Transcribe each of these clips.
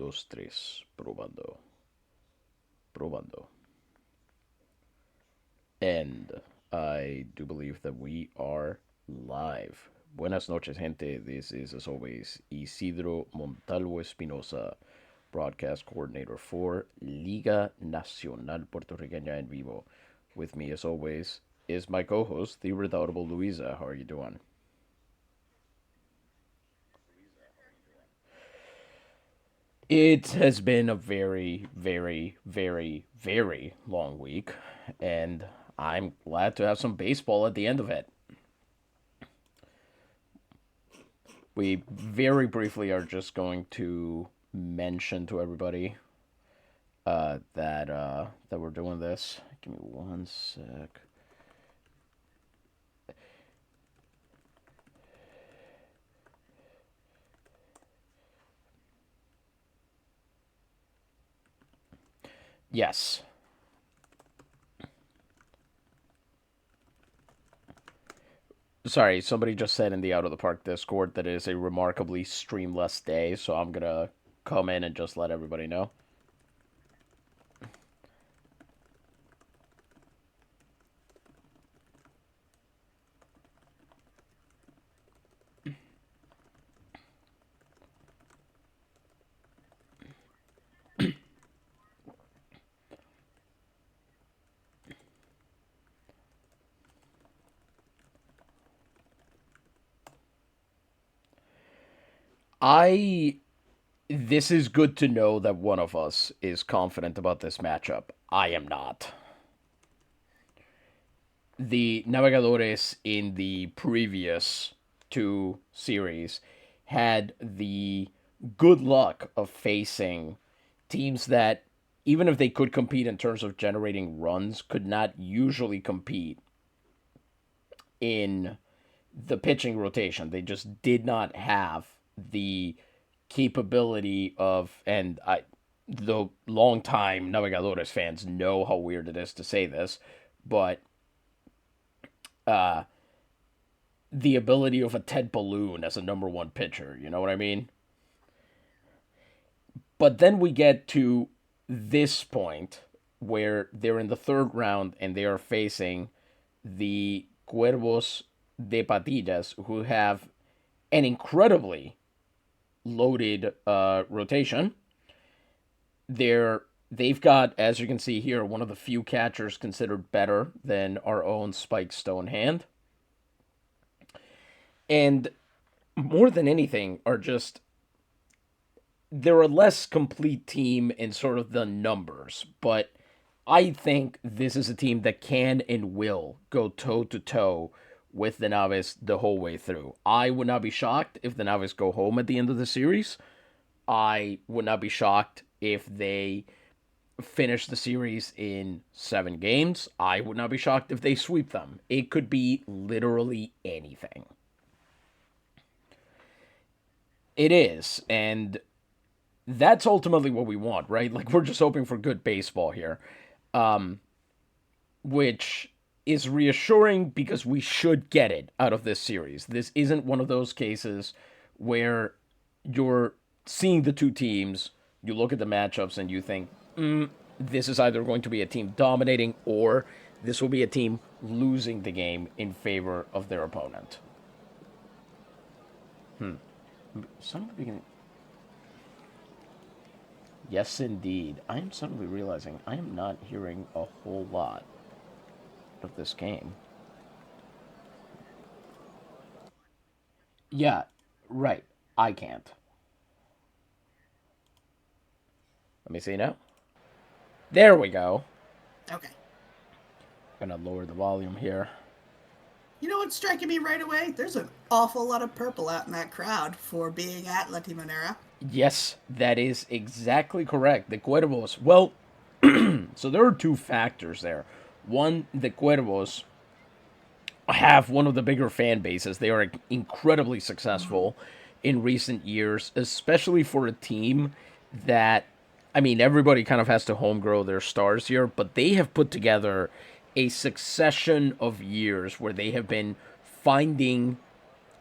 dos, tres. Probando. Probando. And I do believe that we are live. Buenas noches, gente. This is, as always, Isidro Montalvo Espinosa, broadcast coordinator for Liga Nacional Puertorriqueña en Vivo. With me, as always, is my co-host, the redoubtable Luisa. How are you doing? It has been a very, very, very, very long week, and I'm glad to have some baseball at the end of it. We very briefly are just going to mention to everybody that we're doing this. Give me one sec. Yes. Sorry, somebody just said in the Out of the Park Discord that it is a remarkably streamless day, so I'm gonna come in and just let everybody know. I This is good to know that one of us is confident about this matchup. I am not. The Navegadores in the previous two series had the good luck of facing teams that, even if they could compete in terms of generating runs, could not usually compete in the pitching rotation. They just did not have the capability of, and the longtime Navegadores fans know how weird it is to say this, but uh, the ability of a Ted Balloon as a number one pitcher. You know what I mean? But then we get to this point where they're in the third round and they are facing the Cuervos de Patillas, who have an incredibly loaded rotation. They've got, as you can see here, one of the few catchers considered better than our own Spike Stonehand. And more than anything, are just they're a less complete team in sort of the numbers, but I think this is a team that can and will go toe to toe with the Naves the whole way through. I would not be shocked if the Naves go home at the end of the series. I would not be shocked if they finish the series in 7 games. I would not be shocked if they sweep them. It could be literally anything. It is, and that's ultimately what we want, right? Like, we're just hoping for good baseball here, um, which is reassuring because we should get it out of this series. This isn't one of those cases where you're seeing the two teams, you look at the matchups, and you think, this is either going to be a team dominating or this will be a team losing the game in favor of their opponent. Something. Yes, indeed. I am suddenly realizing I am not hearing a whole lot of this game. Yeah, right. I can't. Let me see now. There we go. Okay. Gonna lower the volume here. You know what's striking me right away? There's an awful lot of purple out in that crowd for being at La Timonera. Yes, that is exactly correct. The Cuervos. Well, so there are two factors there. One, the Cuervos have one of the bigger fan bases. They are incredibly successful in recent years, especially for a team that, I mean, everybody kind of has to home grow their stars here, but they have put together a succession of years where they have been finding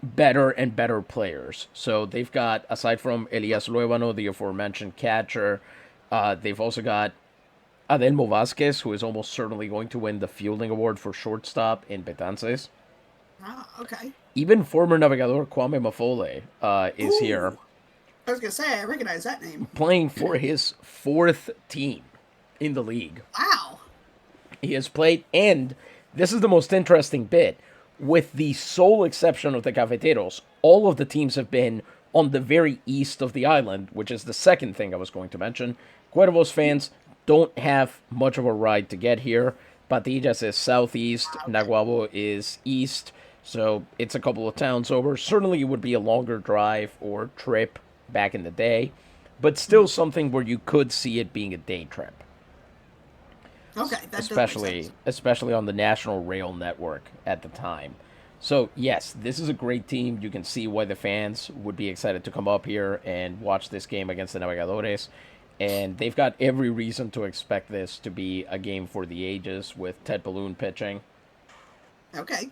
better and better players. So they've got, aside from Elias Luevano, the aforementioned catcher, they've also got Adelmo Vasquez, who is almost certainly going to win the fielding award for shortstop in Betances. Ah, okay. Even former Navegador Kwame Mafole is here, Ooh, I was gonna say I recognize that name. playing for his fourth team in the league. Wow. He has played, and this is the most interesting bit, with the sole exception of the Cafeteros, all of the teams have been on the very east of the island, which is the second thing I was going to mention. Cuervos fans don't have much of a ride to get here. Patillas is southeast, Okay. Naguabo is east, so it's a couple of towns over. Certainly, it would be a longer drive or trip back in the day, but still something where you could see it being a day trip, Okay, that does make especially sense. especially on the national rail network at the time. So yes, this is a great team. You can see why the fans would be excited to come up here and watch this game against the Navegadores. And they've got every reason to expect this to be a game for the ages with Ted Balloon pitching Okay.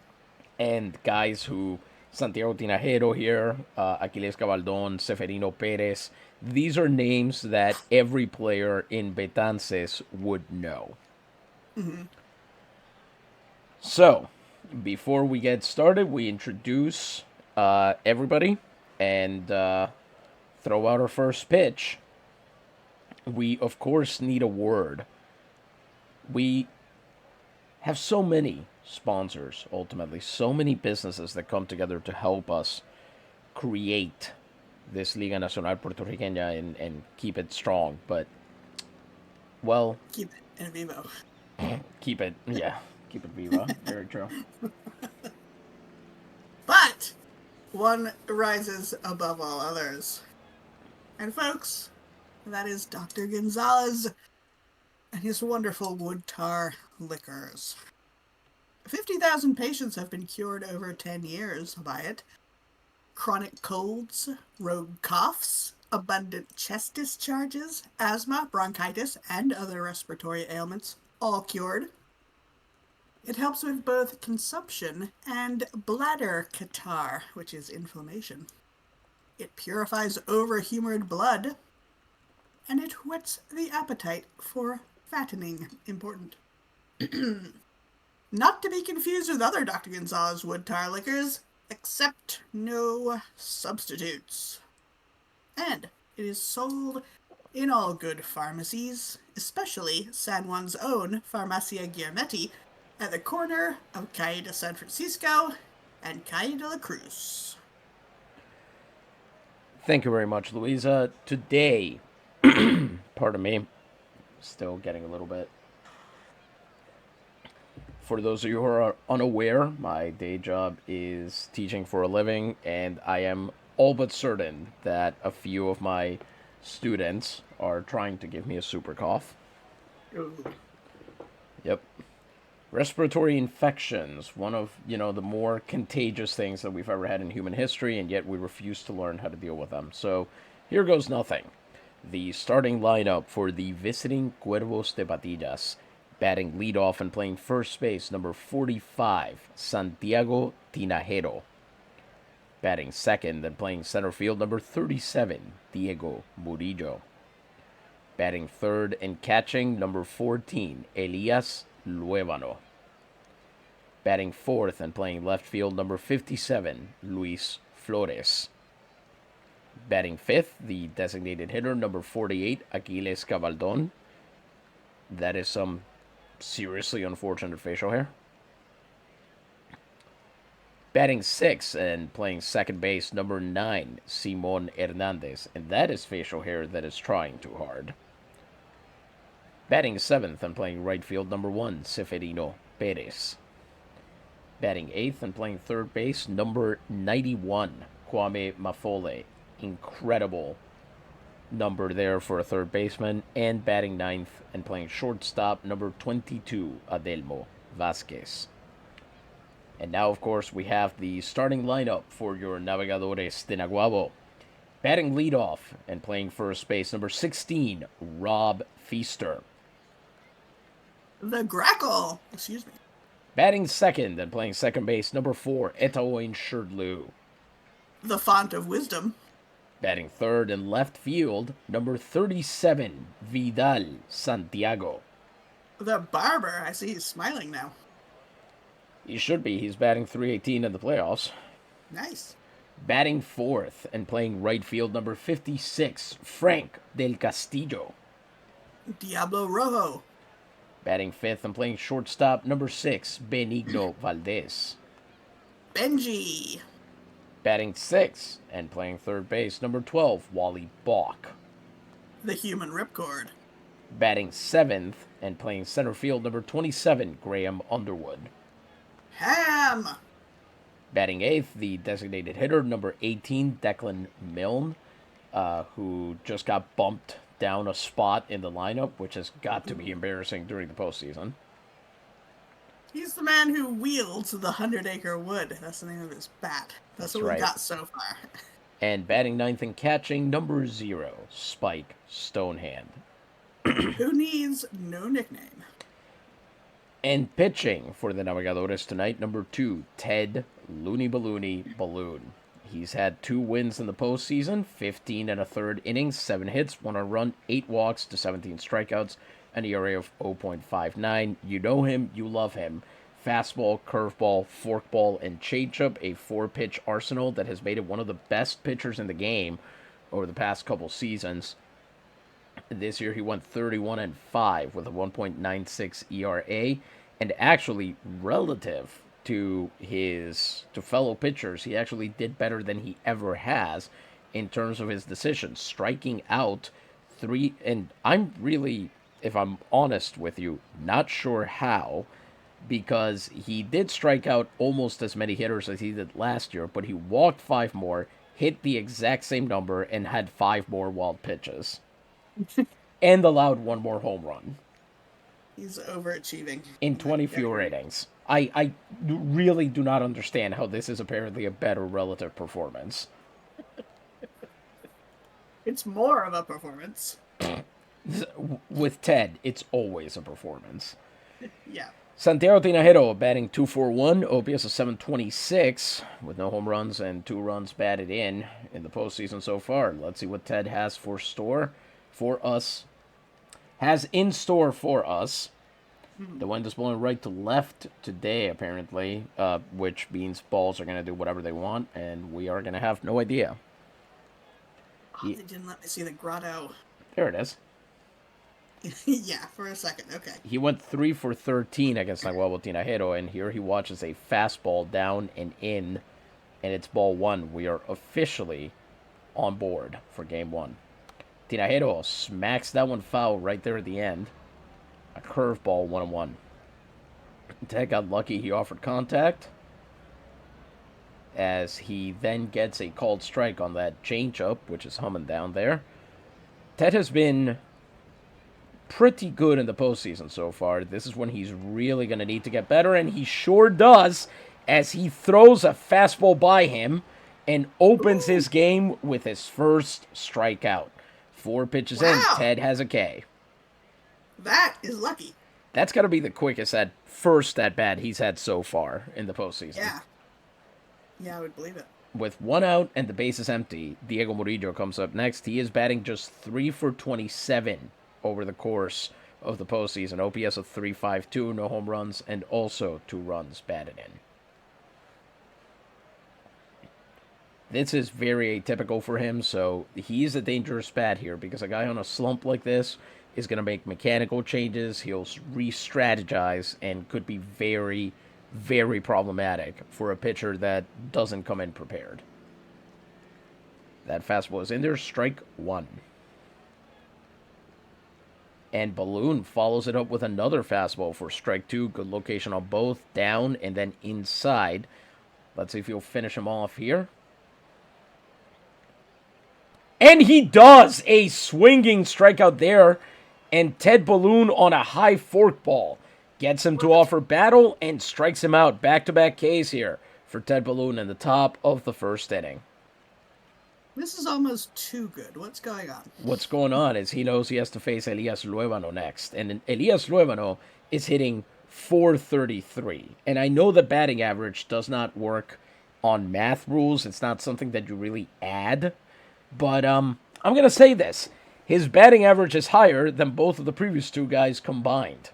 and guys who Santiago Tinajero here, Aquiles Cabaldon, Seferino Perez. These are names that every player in Betances would know. So, before we get started, we introduce everybody and throw out our first pitch. We, of course, need a word. We have so many sponsors, ultimately, so many businesses that come together to help us create this Liga Nacional Puertorriqueña and keep it strong. But, well, Keep it in vivo. keep it, yeah, keep it viva. Very true. But one rises above all others. And folks, that is Dr. Gonzalez and his wonderful wood tar liquors. 50,000 patients have been cured over 10 years by it. Chronic colds, rogue coughs, abundant chest discharges, asthma, bronchitis, and other respiratory ailments, all cured. It helps with both consumption and bladder catarrh, which is inflammation. It purifies overhumored blood, and it whets the appetite for fattening. Important. Not to be confused with other Dr. Gonzalez wood tar liquors, except no substitutes. And it is sold in all good pharmacies, especially San Juan's own Farmacia Guillermetti at the corner of Calle de San Francisco and Calle de la Cruz. Thank you very much, Louisa. Today, pardon me, still getting a little bit. For those of you who are unaware, my day job is teaching for a living, and I am all but certain that a few of my students are trying to give me a super cough. Ooh. Yep. Respiratory infections, one of, the more contagious things that we've ever had in human history, and yet we refuse to learn how to deal with them. So, here goes nothing. The starting lineup for the visiting Cuervos de Patillas. Batting leadoff and playing first base, number 45, Santiago Tinajero. Batting second and playing center field, number 37, Diego Murillo. Batting third and catching, number 14, Elias Luevano. Batting fourth and playing left field, number 57, Luis Flores. Batting fifth, the designated hitter, number 48, Aquiles Cabaldon. That is some seriously unfortunate facial hair. Batting sixth and playing second base, number 9, Simon Hernandez. And that is facial hair that is trying too hard. Batting seventh and playing right field, number 1, Seferino Perez. Batting eighth and playing third base, number 91, Kwame Mafole. Incredible number there for a third baseman. And batting ninth and playing shortstop, number 22, Adelmo Vasquez. And now, of course, we have the starting lineup for your Navegadores de Naguabo. Batting leadoff and playing first base, number 16, Rob Feaster. The Grackle! Excuse me. Batting second and playing second base, number 4, Etaoin Sherdlu. The font of wisdom. Batting third in left field, number 37, Vidal Santiago. The barber. I see he's smiling now. He should be. He's batting 318 in the playoffs. Nice. Batting fourth and playing right field, number 56, Frank del Castillo. Diablo Rojo. Batting fifth and playing shortstop, number 6, Benigno Valdez. Benji. Batting sixth and playing third base, number 12, Wally Balk. The human ripcord. Batting seventh and playing center field, number 27, Graham Underwood. Ham. Batting eighth, the designated hitter, number 18, Declan Milne, who just got bumped down a spot in the lineup, which has got to be embarrassing during the postseason. He's the man who wields the 100-acre wood. That's the name of his bat. That's what right. we got so far. And batting ninth and catching, number 0, Spike Stonehand. Who needs no nickname? And pitching for the Navegadores tonight, number 2, Ted Looney Balloony Balloon. He's had 2 wins in the postseason, 15 and a third innings, 7 hits, 1 earned run, 8 walks to 17 strikeouts, an ERA of 0.59. You know him, you love him. Fastball, curveball, forkball, and changeup, a 4-pitch arsenal that has made it one of the best pitchers in the game over the past couple seasons. This year he went 31-5 with a 1.96 ERA, and actually relative to fellow pitchers, he actually did better than he ever has in terms of his decisions, striking out 3. And I'm really, if I'm honest with you, not sure how, because he did strike out almost as many hitters as he did last year, but he walked 5 more, hit the exact same number, and had 5 more wild pitches. And allowed 1 more home run. He's overachieving. In 20 fewer innings. I really do not understand how this is apparently a better relative performance. It's more of a performance. With Ted, it's always a performance. Yeah. Santiago Tinajero batting .241, OPS of 726, with no home runs and 2 runs batted in the postseason so far. Let's see what Ted has has in store for us. The wind is blowing right to left today, apparently, which means balls are going to do whatever they want, and we are going to have no idea. Oh, they didn't let me see the grotto. There it is. Yeah, for a second, okay. He went 3 for 13 against Nahuel Tinajero, and here he watches a fastball down and in, and it's ball 1. We are officially on board for game 1. Tinajero smacks that one foul right there at the end. A curveball, 1-1. Ted got lucky he offered contact, as he then gets a called strike on that changeup, which is humming down there. Ted has been pretty good in the postseason so far. This is when he's really going to need to get better, and he sure does, as he throws a fastball by him and opens his game with his first strikeout. 4 pitches in, Ted has a K. That is lucky. That's got to be the quickest first at bat he's had so far in the postseason. Yeah. Yeah, I would believe it. With 1 out and the bases empty, Diego Murillo comes up next. He is batting just 3 for 27 over the course of the postseason. OPS of 3.52, no home runs, and also 2 runs batted in. This is very atypical for him, so he's a dangerous bat here, because a guy on a slump like this is going to make mechanical changes. He'll re-strategize and could be very, very problematic for a pitcher that doesn't come in prepared. That fastball is in there, strike 1. And Balloon follows it up with another fastball for strike 2. Good location on both, down and then inside. Let's see if he'll finish him off here. And he does! A swinging strikeout there. And Ted Balloon on a high forkball gets him to offer battle and strikes him out. Back-to-back Ks here for Ted Balloon in the top of the first inning. This is almost too good. What's going on? What's going on is he knows he has to face Elias Luevano next. And Elias Luevano is hitting .433. And I know the batting average does not work on math rules. It's not something that you really add. But I'm going to say this. His batting average is higher than both of the previous two guys combined.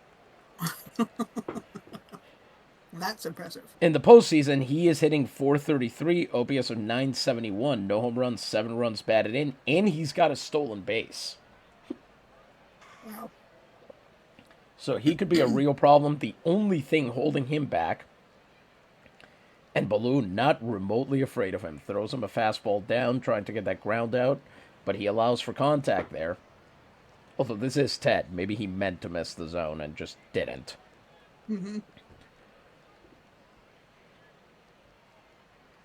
That's impressive. In the postseason, he is hitting 433, OPS of 971, no home runs, 7 runs batted in, and he's got a stolen base. Wow. So he could be a real problem. The only thing holding him back, and Balloon not remotely afraid of him, throws him a fastball down, trying to get that ground out, but he allows for contact there. Although this is Ted. Maybe he meant to miss the zone and just didn't. Mm-hmm.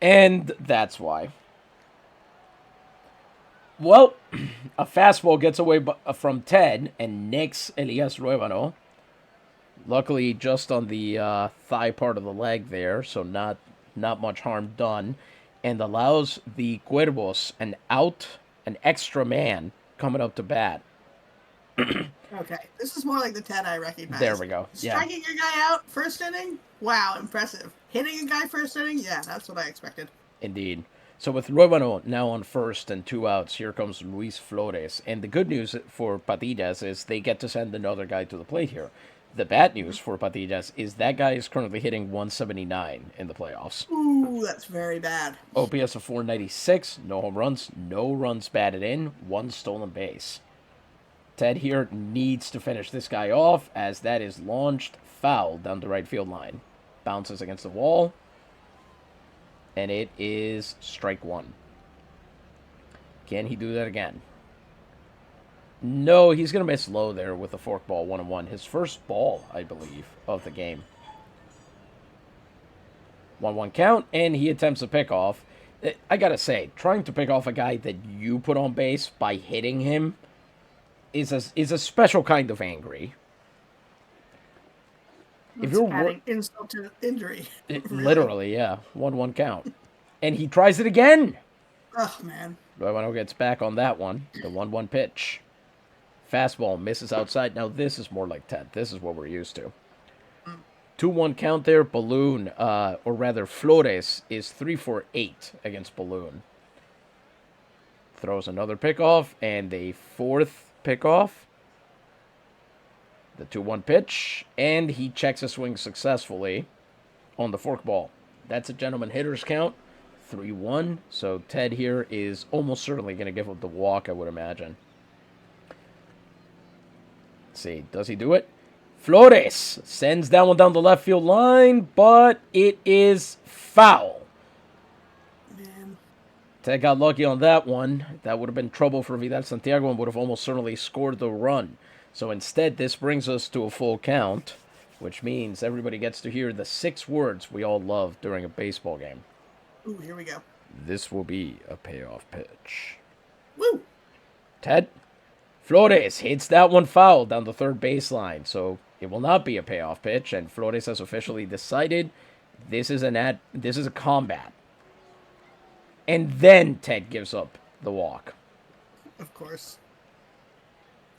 And that's why. Well, a fastball gets away from Ted and nicks Elias Ruébano. Luckily, just on the thigh part of the leg there, so not much harm done. And allows the Cuervos an extra man coming up to bat. Okay, this is more like the Ted I recognize. There we go. Yeah. Striking a guy out first inning? Wow, impressive. Hitting a guy first inning? Yeah, that's what I expected. Indeed. So with Ruébano now on first and 2 outs, here comes Luis Flores. And the good news for Patillas is they get to send another guy to the plate here. The bad news for Patillas is that guy is currently hitting 179 in the playoffs. Ooh, that's very bad. OPS of 496, no home runs, no runs batted in, 1 stolen base. Ted here needs to finish this guy off as that is launched foul down the right field line. Bounces against the wall. And it is strike 1. Can he do that again? No, he's going to miss low there with a forkball 1-1. His first ball, I believe, of the game. 1-1 count, and he attempts a pickoff. I got to say, trying to pick off a guy that you put on base by hitting him is a special kind of angry. If you're adding insult to injury. Really. Literally, yeah. 1-1 count. And he tries it again. Oh, man. Ruébano gets back on that one. The 1-1 pitch. Fastball misses outside. Now, this is more like Ted. This is what we're used to. 2-1 count there. Balloon, or rather Flores, is 3-for-8 against Balloon. Throws another pickoff and a 4th pickoff. The 2-1 pitch, and he checks a swing successfully on the forkball. That's a gentleman hitter's count, 3-1. So Ted here is almost certainly going to give up the walk, I would imagine. Let's see, does he do it? Flores sends that one down the left field line, but it is foul. Man. Ted got lucky on that one. That would have been trouble for Vidal Santiago and would have almost certainly scored the run. So instead, this brings us to a full count, which means everybody gets to hear the 6 words we all love during a baseball game. Ooh, here we go. This will be a payoff pitch. Woo! Ted? Flores hits that one foul down the third baseline, so it will not be a payoff pitch, and Flores has officially decided this is a combat. And then Ted gives up the walk. Of course.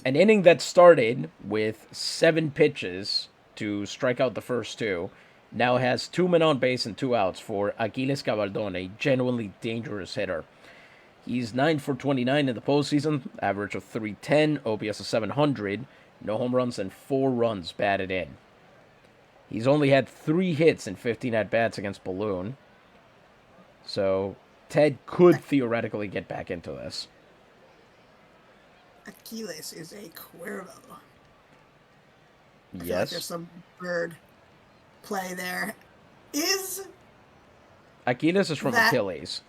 An inning that started with 7 pitches to strike out the first 2 now has 2 men on base and 2 outs for Aquiles Cabaldon, a genuinely dangerous hitter. He's 9-for-29 in the postseason, average of 310, OPS of 700, no home runs and 4 runs batted in. He's only had 3 hits in 15 at-bats against Balloon. So Ted could theoretically get back into this. Aquiles is a Cuervo. I feel Yes. like there's some bird play there. Aquiles is from Achilles.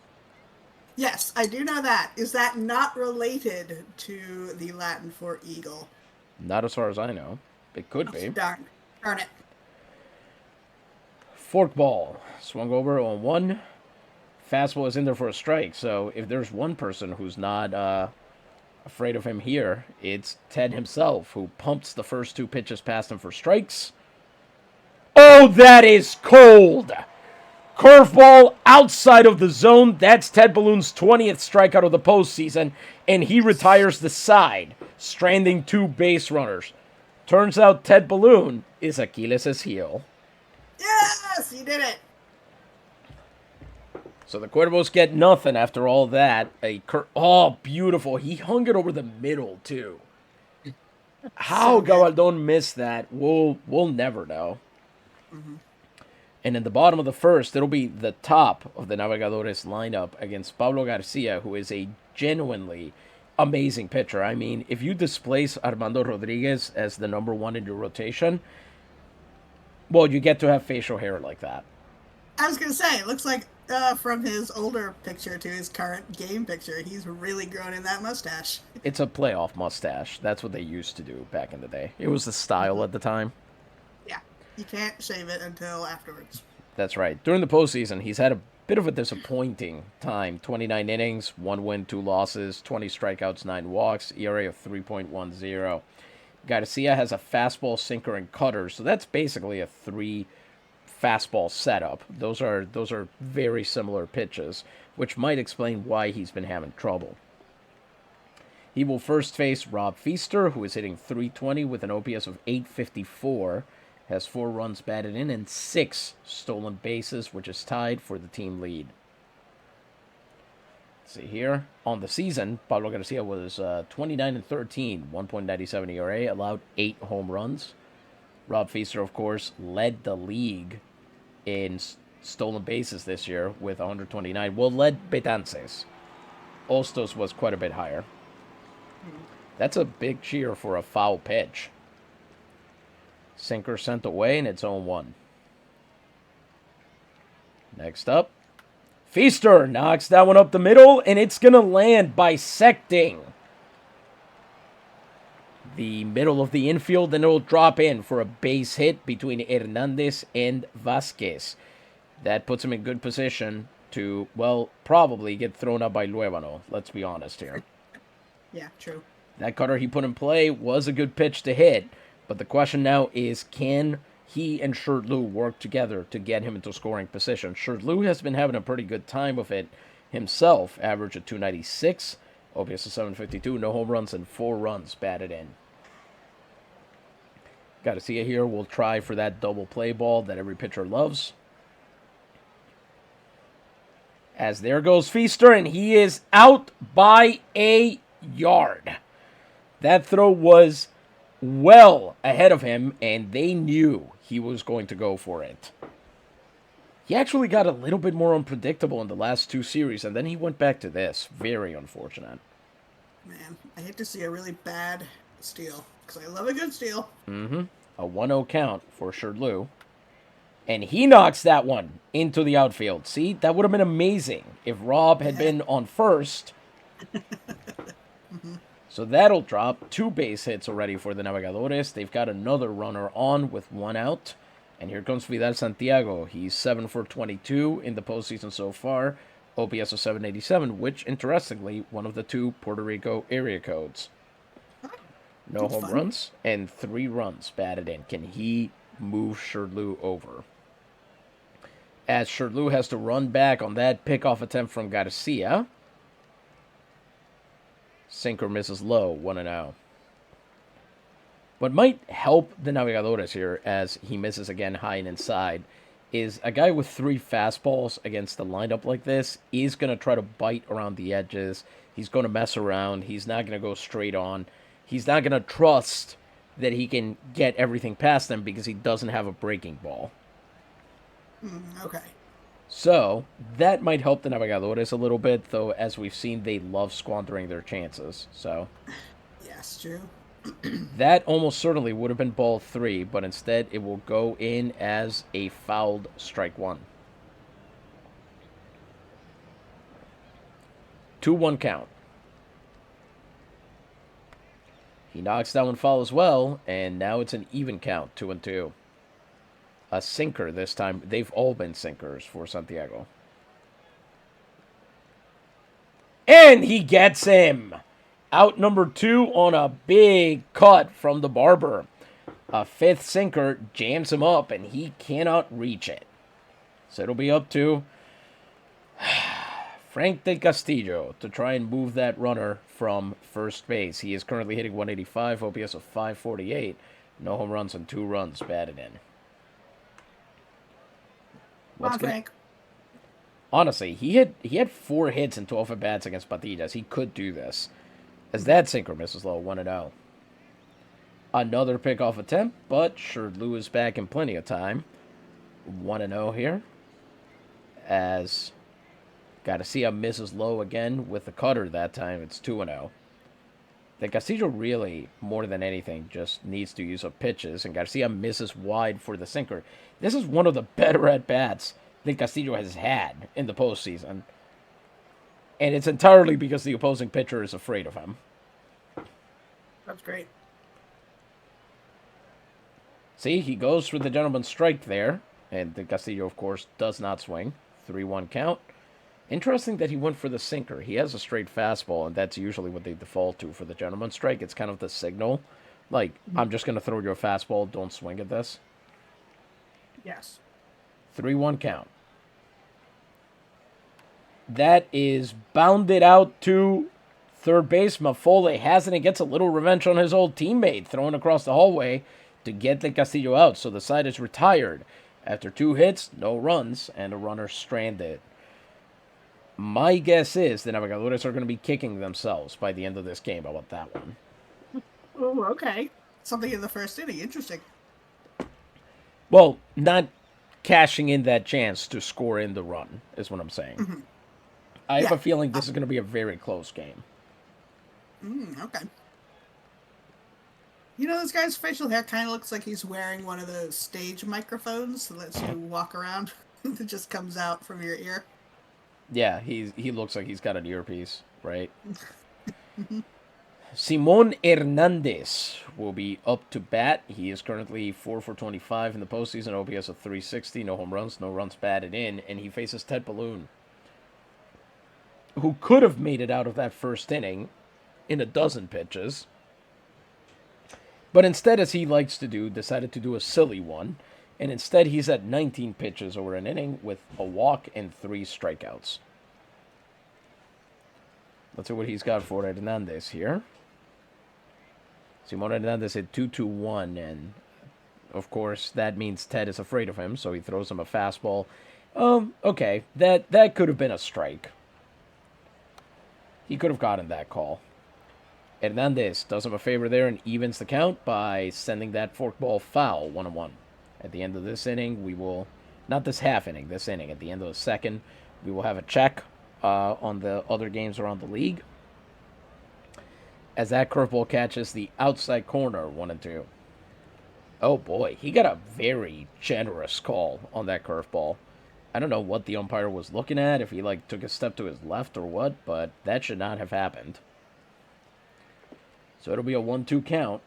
Yes, I do know that. Is that not related to the Latin for eagle? Not as far as I know. It could be. Darn it. Forkball. Swung over on 1. Fastball is in there for a strike. So if there's one person who's not afraid of him here, it's Ted himself, who pumps the first 2 pitches past him for strikes. Oh, that is cold! Curveball outside of the zone. That's Ted Balloon's 20th strikeout of the postseason, and he retires the side, stranding 2 base runners. Turns out Ted Balloon is Achilles' heel. Yes, you did it. So the Cuervos get nothing after all that. Oh, beautiful. He hung it over the middle, too. How So good. Gabaldon missed that, we'll never know. Hmm. And in the bottom of the first, it'll be the top of the Navegadores lineup against Pablo Garcia, who is a genuinely amazing pitcher. I mean, if you displace Armando Rodriguez as the number one in your rotation, well, you get to have facial hair like that. I was gonna say, it looks like from his older picture to his current game picture, he's really grown in that mustache. It's a playoff mustache. That's what they used to do back in the day. It was the style Hmm. at the time. Yeah, you can't shave it until afterwards. That's right. During the postseason, he's had a bit of a disappointing time. 29 innings, 1 win, 2 losses, 20 strikeouts, 9 walks, ERA of 3.10. Garcia has a fastball, sinker, and cutter, so that's basically a 3 fastball setup. Those are very similar pitches, which might explain why he's been having trouble. He will first face Rob Feaster, who is hitting 320 with an OPS of 854, has 4 runs batted in and 6 stolen bases, which is tied for the team lead. Let's see here. On the season, Pablo Garcia was 29 and 13, 1.97 ERA, allowed 8 home runs. Rob Feaster, of course, led the league in stolen bases this year with 129. Well, led Betances. Ostos was quite a bit higher. That's a big cheer for a foul pitch. Sinker sent away, and it's 0-1. Next up, Feaster knocks that one up the middle, and it's going to land bisecting the middle of the infield, and it'll drop in for a base hit between Hernandez and Vasquez. That puts him in good position to, well, probably get thrown out by Luevano. Let's be honest here. Yeah, true. That cutter he put in play was a good pitch to hit, but the question now is, can he and Shirley work together to get him into scoring position? Shirley has been having a pretty good time with it himself, average of 296, OPS of 752, no home runs and 4 runs batted in. Got to see it here. We'll try for that double play ball that every pitcher loves. As there goes Feaster, and he is out by a yard. That throw was well ahead of him, and they knew he was going to go for it. He actually got a little bit more unpredictable in the last 2 series, and then he went back to this. Very unfortunate. Man, I hate to see a really bad steal, because I love a good steal. Mm-hmm. A 1-0 count for Shirley. And he knocks that one into the outfield. See, that would have been amazing if Rob had been on first. So that'll drop 2 base hits already for the Navegadores. They've got another runner on with 1 out. And here comes Vidal Santiago. He's 7 for 22 in the postseason so far. OPS of 787, which, interestingly, one of the 2 Puerto Rico area codes. No home runs and 3 runs batted in. Can he move Shirley over? As Shirley has to run back on that pickoff attempt from Garcia. Sinker misses low, 1-0. What might help the Navegadores here, as he misses again high and inside, is a guy with 3 fastballs against a lineup like this is going to try to bite around the edges. He's going to mess around. He's not going to go straight on. He's not going to trust that he can get everything past them because he doesn't have a breaking ball. Okay. So, that might help the Navegadores a little bit, though, as we've seen, they love squandering their chances. So, Yes, true. that almost certainly would have been ball 3, but instead it will go in as a fouled strike 1. 2-1 count. He knocks that one foul as well, and now it's an even count, 2-2. A sinker this time. They've all been sinkers for Santiago. And he gets him. Out number 2 on a big cut from the barber. A 5th sinker jams him up, and he cannot reach it. So it'll be up to Frank Del Castillo to try and move that runner from first base. He is currently hitting 185, OPS of 548. No home runs and 2 runs batted in. Come on, Frank. Honestly, he had 4 hits and 12 at bats against Patillas. He could do this. As that sinker misses low, 1-0. Another pickoff attempt, but Sherdlu is back in plenty of time. 1-0 here. As Garcia misses low again with the cutter that time. It's 2-0. That Castillo really, more than anything, just needs to use up pitches, and Garcia misses wide for the sinker. This is one of the better at-bats that Castillo has had in the postseason. And it's entirely because the opposing pitcher is afraid of him. That's great. See, he goes for the gentleman's strike there. And the Castillo, of course, does not swing. 3-1 count. Interesting that he went for the sinker. He has a straight fastball, and that's usually what they default to for the gentleman's strike. It's kind of the signal. Like, I'm just going to throw you a fastball. Don't swing at this. Yes. 3-1 count. That is bounded out to third base. Mafole has it and gets a little revenge on his old teammate, throwing across the hallway to get the Castillo out. So the side is retired. After 2 hits, no runs, and a runner stranded. My guess is the Navegadores are going to be kicking themselves by the end of this game. How about that one? Oh, okay. Something in the first inning. Interesting. Well, not cashing in that chance to score in the run is what I'm saying. I have a feeling this is going to be a very close game. Okay. You know, this guy's facial hair kind of looks like he's wearing one of those stage microphones that lets you walk around. It just comes out from your ear. Yeah, he looks like he's got an earpiece, right? Simon Hernandez will be up to bat. He is currently 4 for 25 in the postseason. OPS of 360, no home runs, no runs batted in, and he faces Ted Balloon, who could have made it out of that first inning in a dozen pitches. But instead, as he likes to do, decided to do a silly one. And instead, he's at 19 pitches over an inning with a walk and 3 strikeouts. Let's see what he's got for Hernandez here. Simon Hernandez hit 2-2-1, and of course, that means Ted is afraid of him, so he throws him a fastball. Okay, that could have been a strike. He could have gotten that call. Hernandez does him a favor there and evens the count by sending that forkball foul, 1-1. At the end of this inning, we will, not this half inning, this inning, at the end of the second, we will have a check on the other games around the league. As that curveball catches the outside corner, 1-2. Oh boy, he got a very generous call on that curveball. I don't know what the umpire was looking at, if he took a step to his left or what, but that should not have happened. So it'll be a 1-2 count.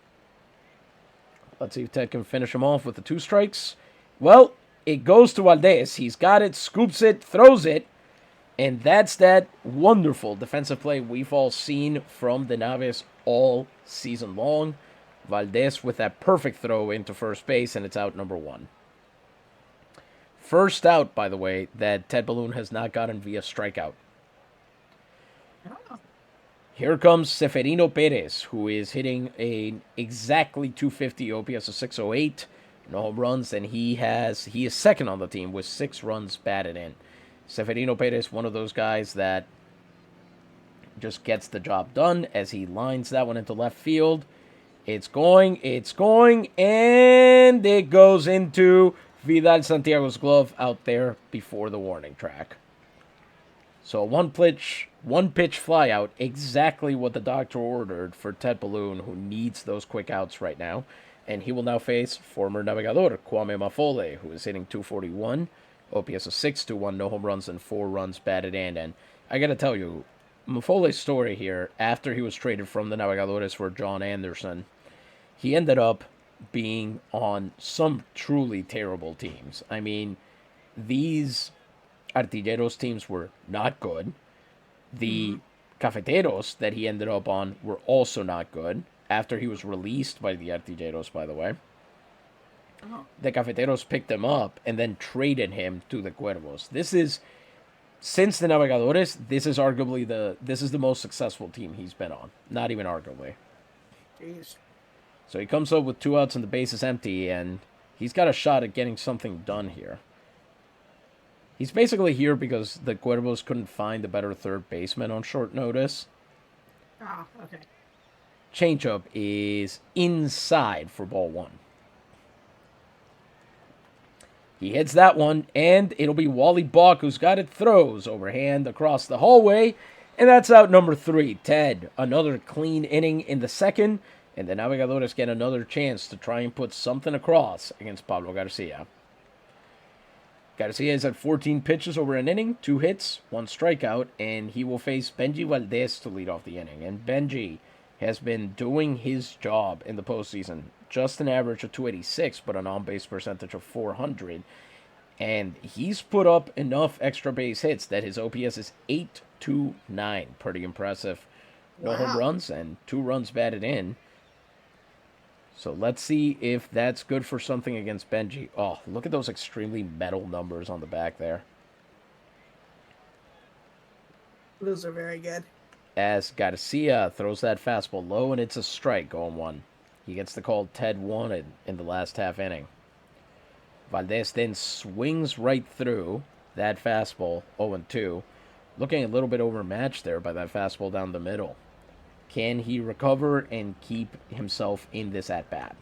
Let's see if Ted can finish him off with the 2 strikes. Well, it goes to Valdez. He's got it, scoops it, throws it. And that's that wonderful defensive play we've all seen from the Naves all season long. Valdez with that perfect throw into first base, and it's out number 1. First out, by the way, that Ted Balloon has not gotten via strikeout. Here comes Seferino Perez, who is hitting a exactly 250 OPS of 608, no home runs, and he is second on the team with 6 runs batted in. Seferino Perez, one of those guys that just gets the job done as he lines that one into left field. It's going, and it goes into Vidal Santiago's glove out there before the warning track. So one pitch fly out, exactly what the doctor ordered for Ted Balloon, who needs those quick outs right now. And he will now face former Navegador, Kwame Mafole, who is hitting 241, OPS of 621, no home runs, and 4 runs batted in. And I got to tell you, Mafole's story here, after he was traded from the Navegadores for John Anderson, he ended up being on some truly terrible teams. I mean, these Artilleros teams were not good. The Cafeteros that he ended up on were also not good. After he was released by the Artilleros, by the way. The Cafeteros picked him up and then traded him to the Cuervos. This is, since the Navegadores, this is the most successful team he's been on. Not even arguably. Jeez. So he comes up with 2 outs and the base is empty, and he's got a shot at getting something done here. He's basically here because the Cuervos couldn't find a better third baseman on short notice. Ah, okay. Changeup is inside for ball one. He hits that one, and it'll be Wally Balk who's got it. Throws overhand across the hallway, and that's out number 3. Ted, another clean inning in the second, and the Navegadores get another chance to try and put something across against Pablo Garcia. Garcia is at 14 pitches over an inning, 2 hits, 1 strikeout, and he will face Benji Valdez to lead off the inning. And Benji has been doing his job in the postseason. Just an average of 286, but an on-base percentage of 400. And he's put up enough extra base hits that his OPS is 829. Pretty impressive. No home Wow. runs and 2 runs batted in. So let's see if that's good for something against Benji. Oh, look at those extremely metal numbers on the back there. Those are very good. As Garcia throws that fastball low, and it's a strike, 0-1. He gets the call Ted wanted in the last half inning. Valdez then swings right through that fastball, 0-2. Looking a little bit overmatched there by that fastball down the middle. Can he recover and keep himself in this at-bat?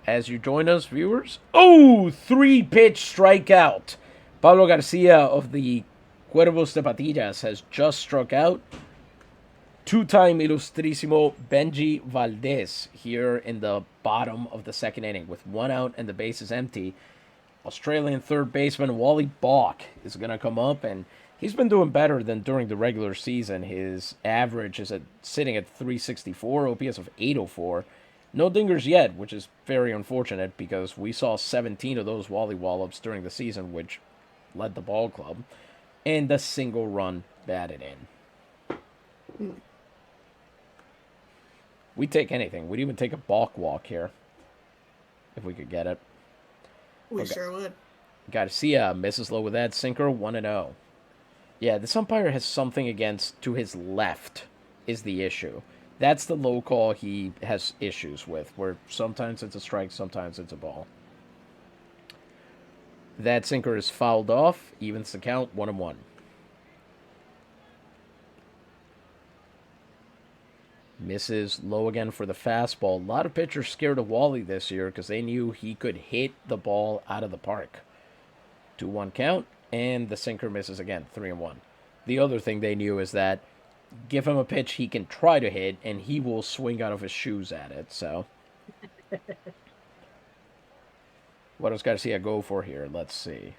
As you join us, viewers, 3-pitch strikeout. Pablo Garcia of the Cuervos de Patillas has just struck out. 2-time Ilustrísimo Benji Valdez here in the bottom of the second inning with 1 out and the bases empty. Australian third baseman Wally Balk is going to come up, and he's been doing better than during the regular season. His average is sitting at 364, OPS of 804. No dingers yet, which is very unfortunate because we saw 17 of those Wally Wallops during the season, which led the ball club, and a single run batted in. We'd take anything. We'd even take a balk walk here if we could get it. We sure would. Garcia misses low with that sinker, 1-0. Yeah, this umpire has something against to his left is the issue. That's the low call he has issues with, where sometimes it's a strike, sometimes it's a ball. That sinker is fouled off, evens the count, 1-1. Misses low again for the fastball. A lot of pitchers scared of Wally this year because they knew he could hit the ball out of the park. 2-1 count, and the sinker misses again, 3-1. The other thing they knew is that give him a pitch he can try to hit, and he will swing out of his shoes at it. So, what does Garcia go for here? Let's see.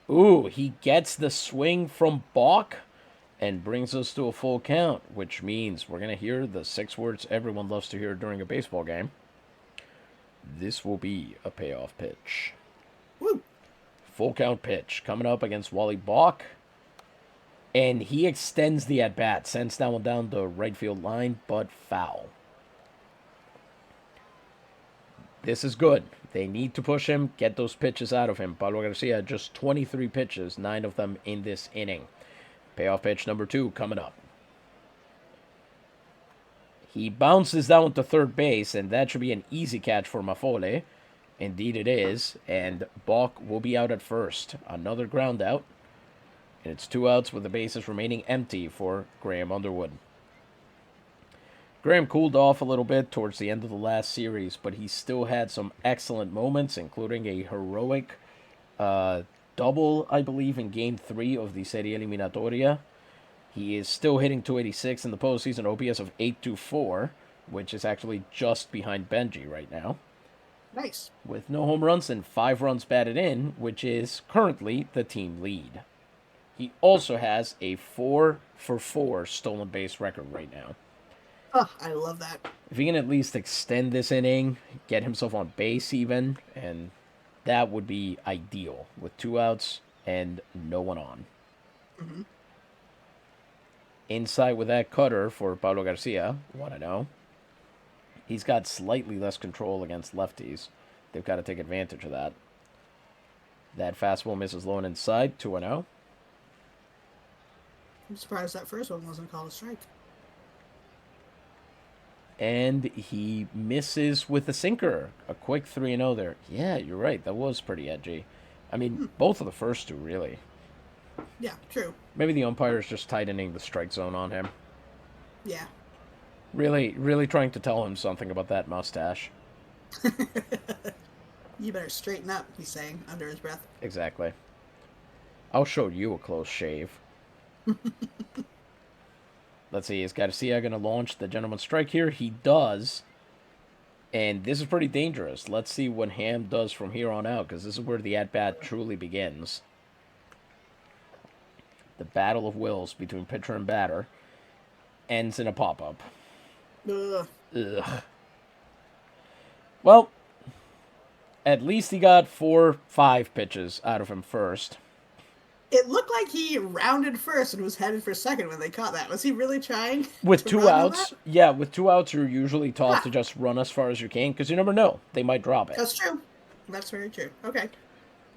Ooh, he gets the swing from Balk and brings us to a full count, which means we're going to hear the 6 words everyone loves to hear during a baseball game. This will be a payoff pitch. Woo. Full count pitch coming up against Wally Balk. And he extends the at-bat, sends that one down the right field line, but foul. This is good. They need to push him, get those pitches out of him. Pablo Garcia had just 23 pitches, 9 of them in this inning. Payoff pitch number 2 coming up. He bounces down to third base, and that should be an easy catch for Mafole. Indeed it is, and Balk will be out at first. Another ground out. And it's 2 outs with the bases remaining empty for Graham Underwood. Graham cooled off a little bit towards the end of the last series, but he still had some excellent moments, including a heroic double, I believe, in Game 3 of the Serie Eliminatoria. He is still hitting 286 in the postseason, OPS of 824, which is actually just behind Benji right now. Nice. With no home runs and 5 runs batted in, which is currently the team lead. He also has a 4-for-4 stolen base record right now. Oh, I love that. If he can at least extend this inning, get himself on base even, and that would be ideal with 2 outs and no one on. Mm-hmm. Inside with that cutter for Pablo Garcia, 1-0. He's got slightly less control against lefties. They've got to take advantage of that. That fastball misses low and inside, 2-0. I'm surprised that first one wasn't called a strike. And he misses with a sinker. A quick 3-0 there. Yeah, you're right. That was pretty edgy. I mean, both of the first two, really. Yeah, true. Maybe the umpire's just tightening the strike zone on him. Yeah. Really, really trying to tell him something about that mustache. You better straighten up, he's saying under his breath. Exactly. I'll show you a close shave. Let's see, is Garcia going to launch the gentleman's strike here? He does. And this is pretty dangerous. Let's see what Ham does from here on out, because this is where the at-bat truly begins. The battle of wills between pitcher and batter ends in a pop-up. Ugh. Ugh. Well, at least he got 4-5 pitches out of him first. It looked like he rounded first and was headed for second when they caught that. Was he really trying? With to 2 run on outs, that? yeah, with 2 outs, you're usually taught Huh. to just run as far as you can, because you never know. They might drop it. That's true. That's very true. Okay.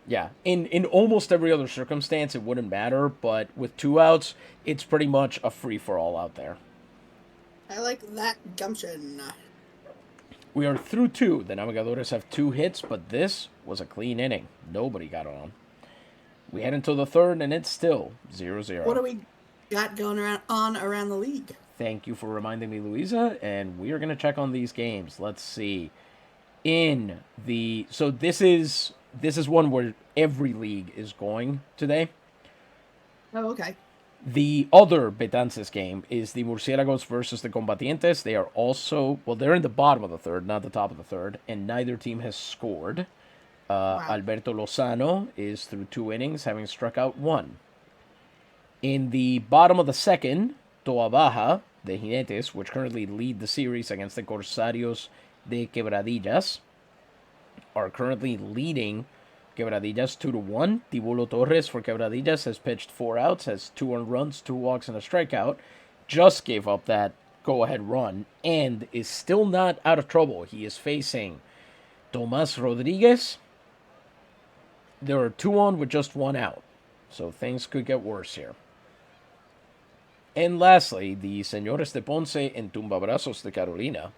Yeah, in almost every other circumstance, it wouldn't matter, but with 2 outs, it's pretty much a free-for-all out there. I like that gumption. We are through 2. The Navegadores have 2 hits, but this was a clean inning. Nobody got on. We head into the third, and it's still 0-0. What do we got going around the league? Thank you for reminding me, Louisa, and we are going to check on these games. Let's see. So this is one where every league is going today. Oh, okay. The other Betances game is the Murciélagos versus the Combatientes. They are also, well, they're in the bottom of the third, not the top of the third, and neither team has scored. Wow. Alberto Lozano is through 2 innings, having struck out 1. In the bottom of the second, Toa Baja, the Jinetes, which currently lead the series against the Corsarios de Quebradillas, are currently leading Quebradillas 2-1. Tibulo Torres for Quebradillas has pitched 4 outs, has 2 earned runs, 2 walks, and a strikeout. Just gave up that go-ahead run and is still not out of trouble. He is facing Tomas Rodriguez. There are 2 on with just 1 out, so things could get worse here. And lastly, the Señores de Ponce and Tumbabrazos de Carolina.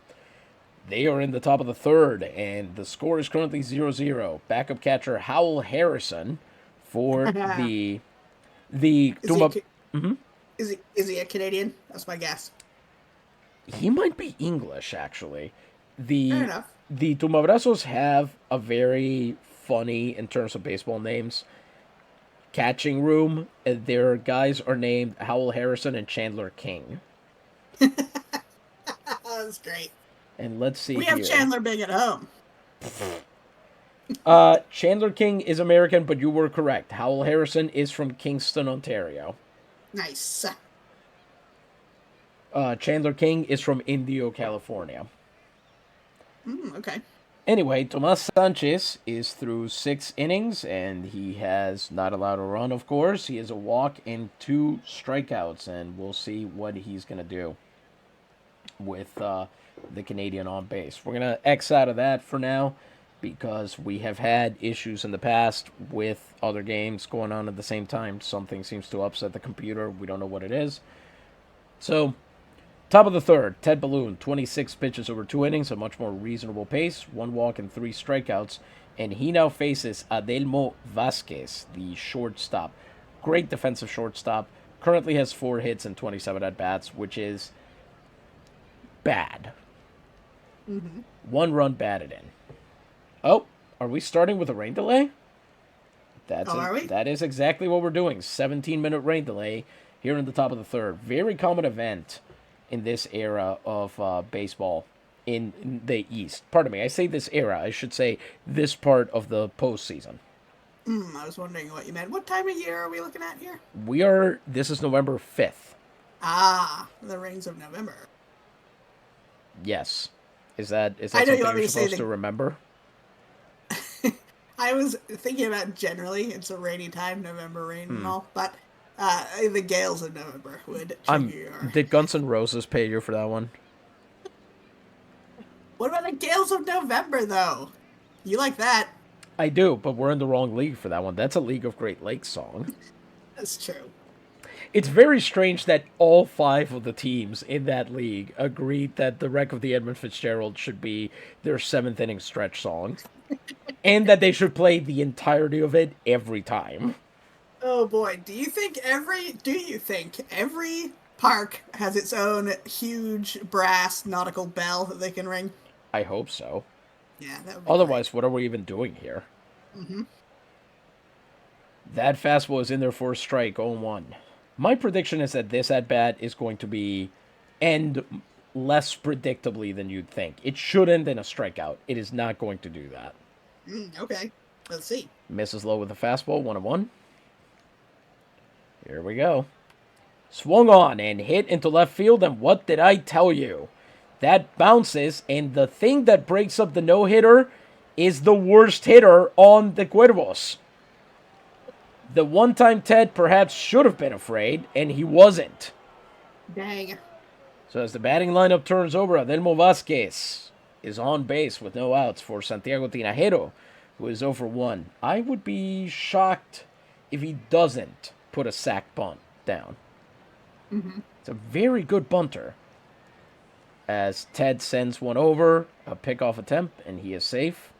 They are in the top of the third, and the score is currently 0-0. Backup catcher Howell Harrison for the Tumba. Is he a Canadian? That's my guess. He might be English, actually. Fair enough. The Tumbabrazos have a very funny, in terms of baseball names, catching room. Their guys are named Howell Harrison and Chandler King. That's great. And let's see We here. have Chandler Bing at home. Chandler King is American, but you were correct. Howell Harrison is from Kingston, Ontario. Nice. Chandler King is from Indio, California. Okay. Anyway, Tomas Sanchez is through 6 innings, and he has not allowed a run, of course. He has a walk and 2 strikeouts, and we'll see what he's going to do with the Canadian on base. We're going to X out of that for now because we have had issues in the past with other games going on at the same time. Something seems to upset the computer. We don't know what it is. So, top of the third, Ted Balloon, 26 pitches over 2 innings, a much more reasonable pace, 1 walk and 3 strikeouts, and he now faces Adelmo Vasquez, the shortstop. Great defensive shortstop. Currently has 4 hits and 27 at-bats, which is bad. 1 run batted in. Oh, are we starting with a rain delay? Are we? That is exactly what we're doing. 17-minute rain delay here in the top of the third. Very common event in this era of baseball in the East. Pardon me, I say this era. I should say this part of the postseason. I was wondering what you meant. What time of year are we looking at here? This is November 5th. Ah, the rains of November. Yes. Is that I know something you want me you're to say supposed to remember? I was thinking about generally, it's a rainy time, November rain and all, but the gales of November would trigger your... Did Guns N' Roses pay you for that one? What about the gales of November, though? You like that? I do, but we're in the wrong league for that one. That's a League of Great Lakes song. That's true. It's very strange that all 5 of the teams in that league agreed that The Wreck of the Edmund Fitzgerald should be their 7th inning stretch song. And that they should play the entirety of it every time. Oh boy, do you think every park has its own huge brass nautical bell that they can ring? I hope so. Yeah, that would be great. Otherwise, what are we even doing here? Mm-hmm. That fastball is in there for a strike, 0-1. My prediction is that this at bat is going to be end less predictably than you'd think. It should end in a strikeout. It is not going to do that. Okay, let's see. Misses low with the fastball, 1-1. Here we go. Swung on and hit into left field, and what did I tell you? That bounces, and the thing that breaks up the no-hitter is the worst hitter on the Cuervos. The one-time Ted perhaps should have been afraid, and he wasn't. Dang. So as the batting lineup turns over, Adelmo Vasquez is on base with no outs for Santiago Tinajero, who is 0-1. I would be shocked if he doesn't put a sac bunt down. Mm-hmm. It's a very good bunter. As Ted sends one over, a pickoff attempt, and he is safe.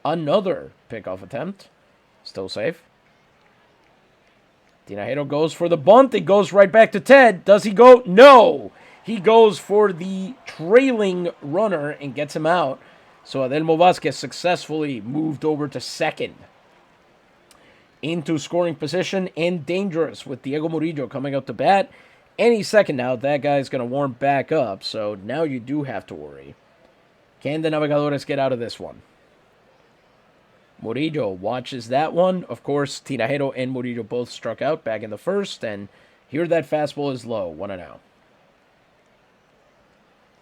Another pickoff attempt, still safe. Tinajero goes for the bunt. It goes right back to Ted. Does he go? No! He goes for the trailing runner and gets him out. So Adelmo Vasquez successfully moved over to second. Into scoring position and dangerous with Diego Murillo coming up to bat. Any second now, that guy's going to warm back up. So now you do have to worry. Can the Navegadores get out of this one? Murillo watches that one. Of course, Tinajero and Murillo both struck out back in the first. And here that fastball is low, 1-0.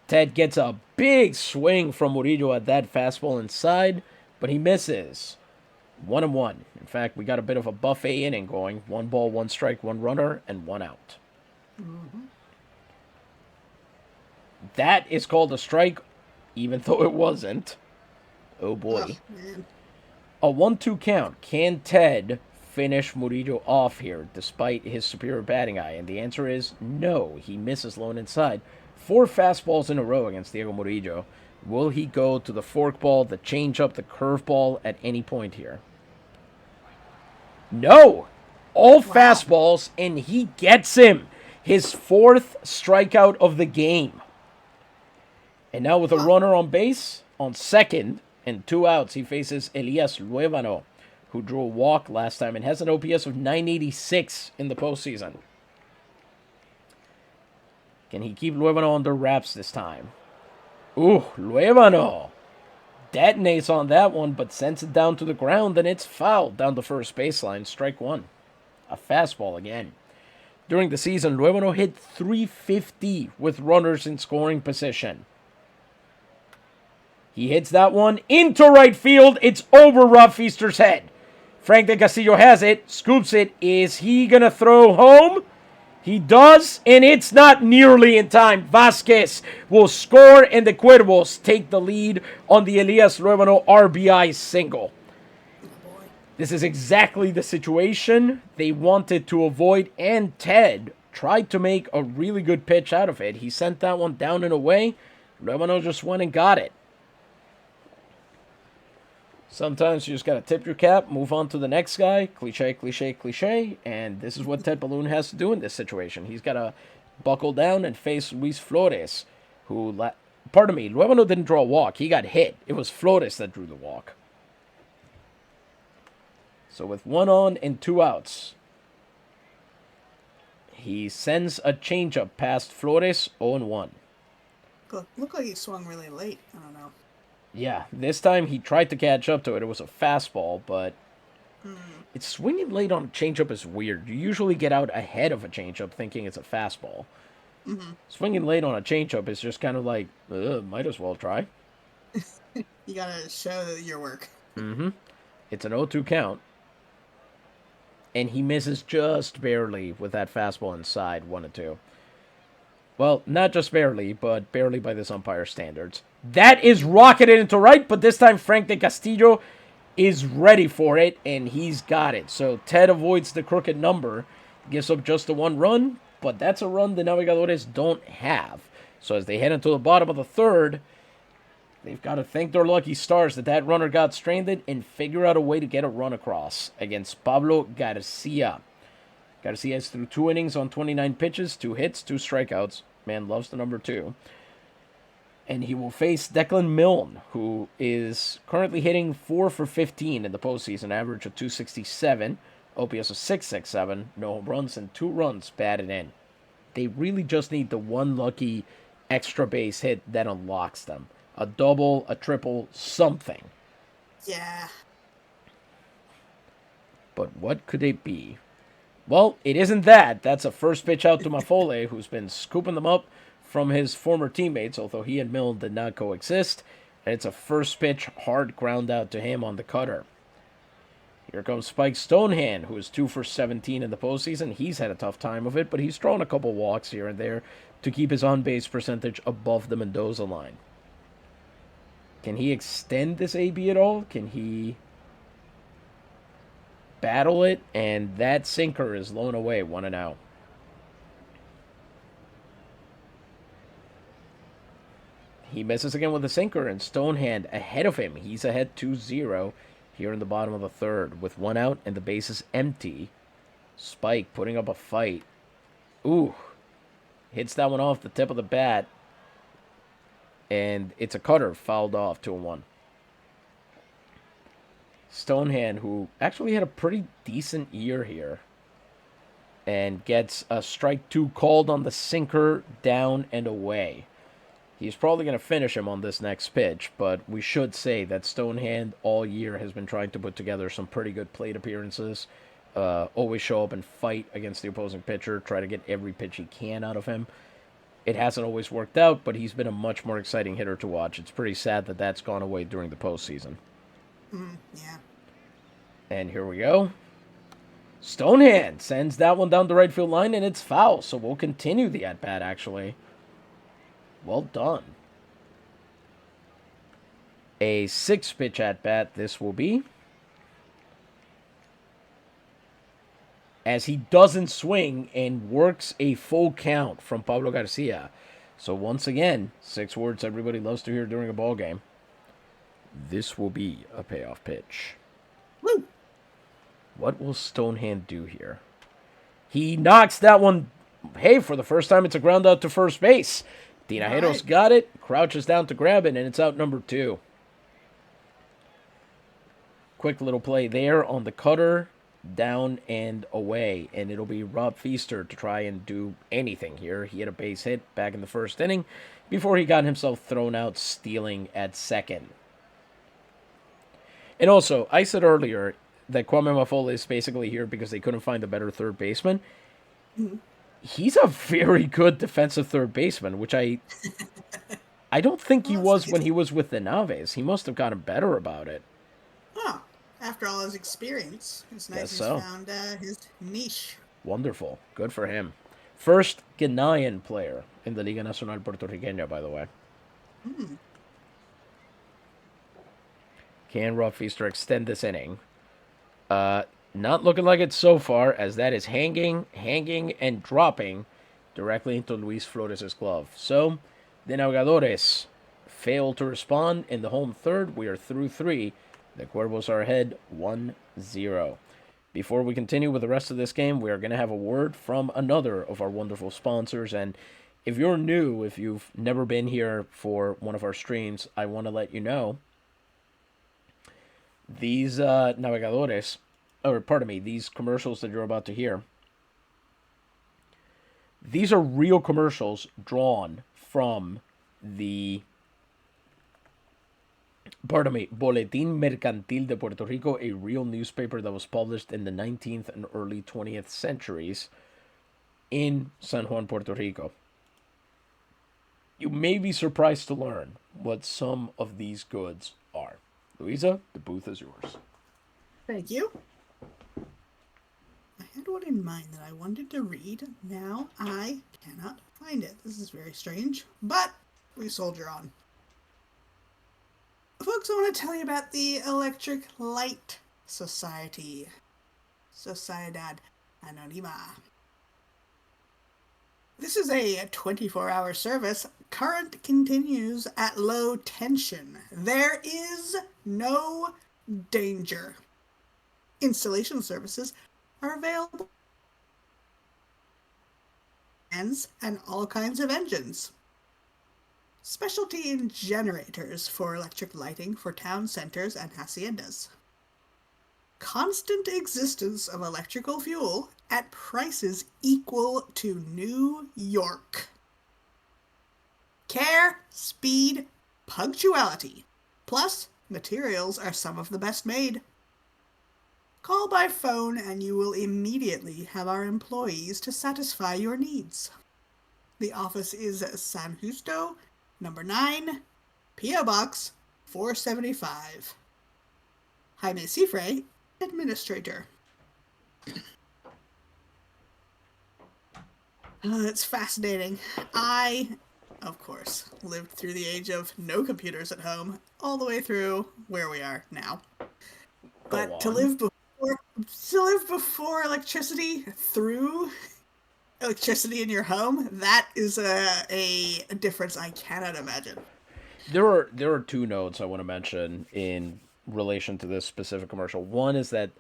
Ted gets a big swing from Murillo at that fastball inside, but he misses. 1-1. In fact, we got a bit of a buffet inning going. 1 ball, 1 strike, 1 runner, and 1 out. Mm-hmm. That is called a strike, even though it wasn't. Oh boy. A 1-2 count. Can Ted finish Murillo off here despite his superior batting eye? And the answer is no. He misses low and inside. 4 fastballs in a row against Diego Murillo. Will he go to the forkball, the changeup, the curveball at any point here? No! All fastballs, and he gets him. His 4th strikeout of the game. And now with a runner on base, on second, and 2 outs, he faces Elias Luevano, who drew a walk last time and has an OPS of 986 in the postseason. Can he keep Luevano under wraps this time? Ooh, Luevano detonates on that one, but sends it down to the ground, and it's fouled down the first baseline. Strike 1. A fastball again. During the season, Luevano hit .350 with runners in scoring position. He hits that one into right field. It's over Rob Feaster's head. Frank de Castillo has it, scoops it. Is he going to throw home? He does, and it's not nearly in time. Vasquez will score, and the Cuervos take the lead on the Elias Luevano RBI single. This is exactly the situation they wanted to avoid, and Ted tried to make a really good pitch out of it. He sent that one down and away. Luevano just went and got it. Sometimes you just got to tip your cap, move on to the next guy. Cliche, cliche, cliche. And this is what Ted Balloon has to do in this situation. He's got to buckle down and face Luis Flores, who, pardon me, Luevano didn't draw a walk. He got hit. It was Flores that drew the walk. So with 1 on and 2 outs, he sends a changeup past Flores, 0-1. Looked like he swung really late. I don't know. Yeah, this time he tried to catch up to it. It was a fastball, but it's swinging late on a changeup is weird. You usually get out ahead of a changeup thinking it's a fastball. Mm-hmm. Swinging late on a changeup is just kind of like, might as well try. You gotta show your work. Mm-hmm. It's an 0-2 count. And he misses just barely with that fastball inside, 1-2. Well, not just barely, but barely by this umpire standards. That is rocketed into right, but this time Frank de Castillo is ready for it, and he's got it. So Ted avoids the crooked number, gives up just the 1 run, but that's a run the Navegadores don't have. So as they head into the bottom of the third, They've got to thank their lucky stars that that runner got stranded and figure out a way to get a run across against Pablo Garcia. Garcia is through 2 innings on 29 pitches, 2 hits, 2 strikeouts. Man loves the number 2. And he will face Declan Milne, who is currently hitting 4 for 15 in the postseason, average of 267, OPS of 667, no home runs, and 2 runs batted in. They really just need the one lucky extra base hit that unlocks them. A double, a triple, something. Yeah. But what could it be? Well, it isn't that. That's a first pitch out to Mafole, who's been scooping them up from his former teammates, although he and Milne did not coexist. And it's a first pitch hard ground out to him on the cutter. Here comes Spike Stonehand, who is 2 for 17 in the postseason. He's had a tough time of it, but he's thrown a couple walks here and there to keep his on-base percentage above the Mendoza line. Can he extend this AB at all? Can he battle it? And that sinker is blown away, 1-0. He misses again with a sinker, and Stonehand ahead of him. He's ahead 2-0 here in the bottom of the third with 1 out and the bases empty. Spike putting up a fight. Ooh. Hits that one off the tip of the bat. And it's a cutter fouled off, 2-1. Stonehand, who actually had a pretty decent year here, and gets a strike 2 called on the sinker, down and away. He's probably going to finish him on this next pitch, but we should say that Stonehand all year has been trying to put together some pretty good plate appearances. Always show up and fight against the opposing pitcher, try to get every pitch he can out of him. It hasn't always worked out, but he's been a much more exciting hitter to watch. It's pretty sad that that's gone away during the postseason. Yeah. And here we go. Stonehand sends that one down the right field line, and it's foul, so we'll continue the at-bat, actually. Well done. A 6-pitch at-bat this will be. As he doesn't swing and works a full count from Pablo Garcia. So once again, 6 words everybody loves to hear during a ball game. This will be a payoff pitch. Woo! What will Stonehand do here? He knocks that one. Hey, for the first time, it's a ground out to first base. Tinajeros got it, crouches down to grab it, and it's out number 2. Quick little play there on the cutter, down and away, and it'll be Rob Feaster to try and do anything here. He had a base hit back in the first inning before he got himself thrown out stealing at second. And also, I said earlier that Kwame Mafole is basically here because they couldn't find a better third baseman. He's a very good defensive third baseman, which I don't think he was when he was with the Naves. He must have gotten better about it. Oh, after all his experience, it's nice he's found his niche. Wonderful. Good for him. First Ghanaian player in the Liga Nacional Puertorriqueña, by the way. Can Rob Feaster extend this inning? Not looking like it so far, as that is hanging, and dropping directly into Luis Flores' glove. So, the Navegadores fail to respond in the home third. We are through 3. The Cuervos are ahead 1-0. Before we continue with the rest of this game, we are going to have a word from another of our wonderful sponsors. And if you're new, if you've never been here for one of our streams, I want to let you know these Navegadores, or pardon me, these commercials that you're about to hear, these are real commercials drawn from the, Boletín Mercantil de Puerto Rico, a real newspaper that was published in the 19th and early 20th centuries in San Juan, Puerto Rico. You may be surprised to learn what some of these goods are. Luisa, the booth is yours. Thank you. I had one in mind that I wanted to read. Now I cannot find it. This is very strange, but we soldier on. Folks, I want to tell you about the Electric Light Society. Sociedad Anónima. This is a 24-hour service. Current continues at low tension. There is no danger. Installation services are available and all kinds of engines. Specialty in generators for electric lighting for town centers and haciendas. Constant existence of electrical fuel at prices equal to New York. Care, speed, punctuality. Plus, materials are some of the best made. Call by phone and you will immediately have our employees to satisfy your needs. The office is San Justo, number 9, P.O. Box 475. Jaime Cifre, Administrator. It's fascinating. I, of course, lived through the age of no computers at home, all the way through where we are now. Go But on. to live before electricity, through electricity in your home, that is a difference I cannot imagine. There are two notes I want to mention in relation to this specific commercial. One is that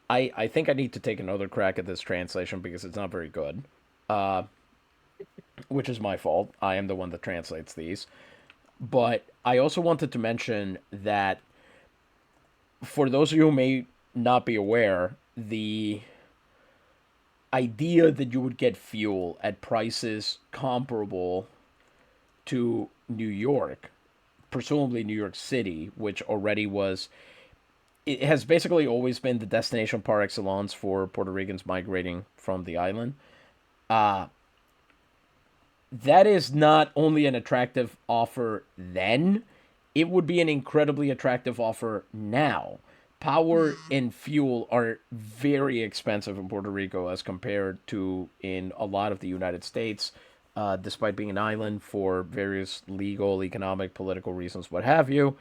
I think I need to take another crack at this translation because it's not very good, which is my fault. I am the one that translates these. But I also wanted to mention that for those of you who may not be aware, the idea that you would get fuel at prices comparable to New York, presumably New York City, which already was, it has basically always been the destination par excellence for Puerto Ricans migrating from the island. That is not only an attractive offer then, it would be an incredibly attractive offer now. Power and fuel are very expensive in Puerto Rico as compared to in a lot of the United States, despite being an island for various legal, economic, political reasons, what have you.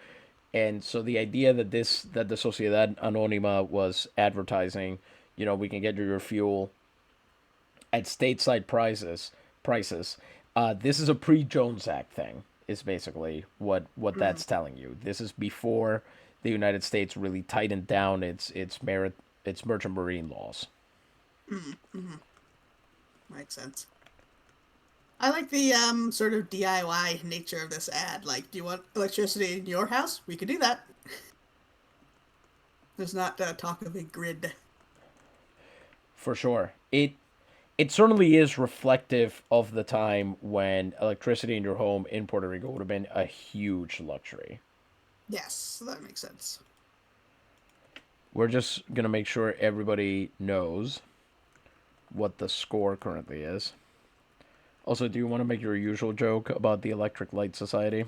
And so the idea that the Sociedad Anónima was advertising, we can get your fuel at stateside prices. This is a pre-Jones Act thing. Is basically what that's telling you. This is before the United States really tightened down its merchant marine laws. Makes sense. I like the sort of DIY nature of this ad. Like, do you want electricity in your house? We could do that. There's not talk of a grid. For sure. It certainly is reflective of the time when electricity in your home in Puerto Rico would have been a huge luxury. Yes, that makes sense. We're just going to make sure everybody knows what the score currently is. Also, do you want to make your usual joke about the Electric Light Society?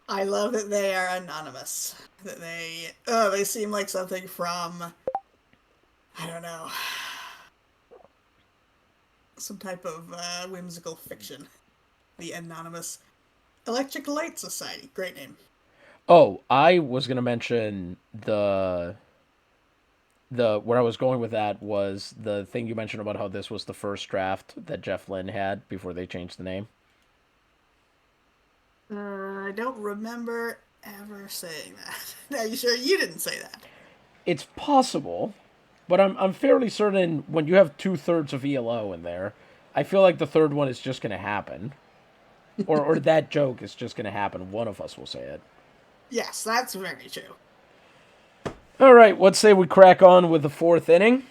I love that they are anonymous. That they seem like something from, I don't know, some type of whimsical fiction. The Anonymous Electric Light Society. Great name. Oh, I was going to mention the where I was going with that was the thing you mentioned about how this was the first draft that Jeff Lynne had before they changed the name. I don't remember ever saying that. Are you sure you didn't say that? It's possible, but I'm fairly certain when you have 2/3 of ELO in there, I feel like the third one is just going to happen, or that joke is just going to happen. One of us will say it. Yes, that's very true. All right, let's say we crack on with the fourth inning.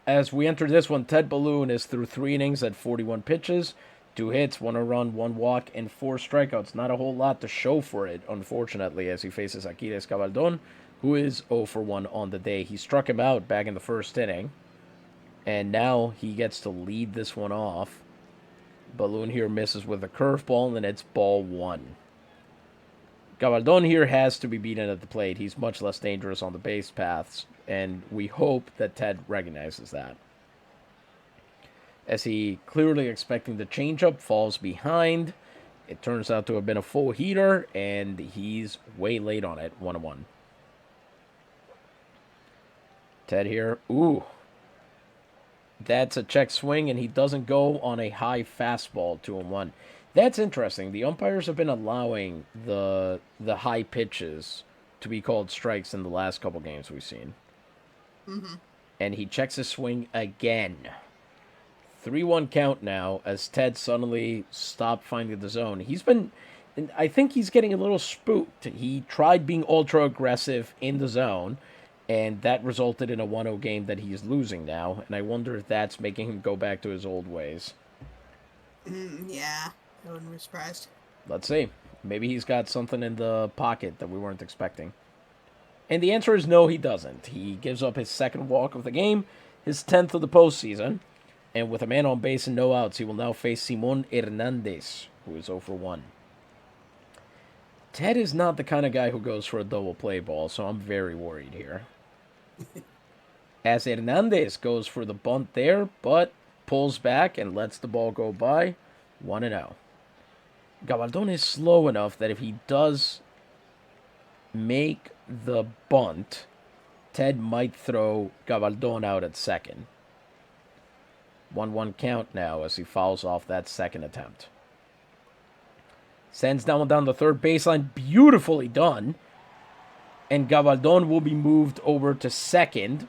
As we enter this one, Ted Balloon is through 3 innings at 41 pitches, 2 hits, 1 run, 1 walk, and 4 strikeouts. Not a whole lot to show for it, unfortunately, as he faces Aquiles Cabaldon, who is 0 for 1 on the day. He struck him out back in the first inning, and now he gets to lead this one off. Balloon here misses with a curveball, and it's ball 1. Gabaldon here has to be beaten at the plate. He's much less dangerous on the base paths, and we hope that Ted recognizes that. As he, clearly expecting the changeup, falls behind. It turns out to have been a full heater, and he's way late on it, 1-1. Ted here. Ooh. That's a check swing, and he doesn't go on a high fastball, 2-1. That's interesting. The umpires have been allowing the high pitches to be called strikes in the last couple games we've seen. Mm-hmm. And he checks his swing again. 3-1 count now as Ted suddenly stopped finding the zone. I think he's getting a little spooked. He tried being ultra aggressive in the zone, and that resulted in a 1-0 game that he's losing now. And I wonder if that's making him go back to his old ways. Yeah, I wouldn't be surprised. Let's see. Maybe he's got something in the pocket that we weren't expecting. And the answer is no, he doesn't. He gives up his second walk of the game, his 10th of the postseason. And with a man on base and no outs, he will now face Simon Hernandez, who is 0 for 1. Ted is not the kind of guy who goes for a double play ball, so I'm very worried here. As Hernandez goes for the bunt there, but pulls back and lets the ball go by, 1-0. Gabaldon is slow enough that if he does make the bunt, Ted might throw Gabaldon out at second. 1-1 count now as he fouls off that second attempt. Sends that one down the third baseline. Beautifully done. And Gabaldon will be moved over to second,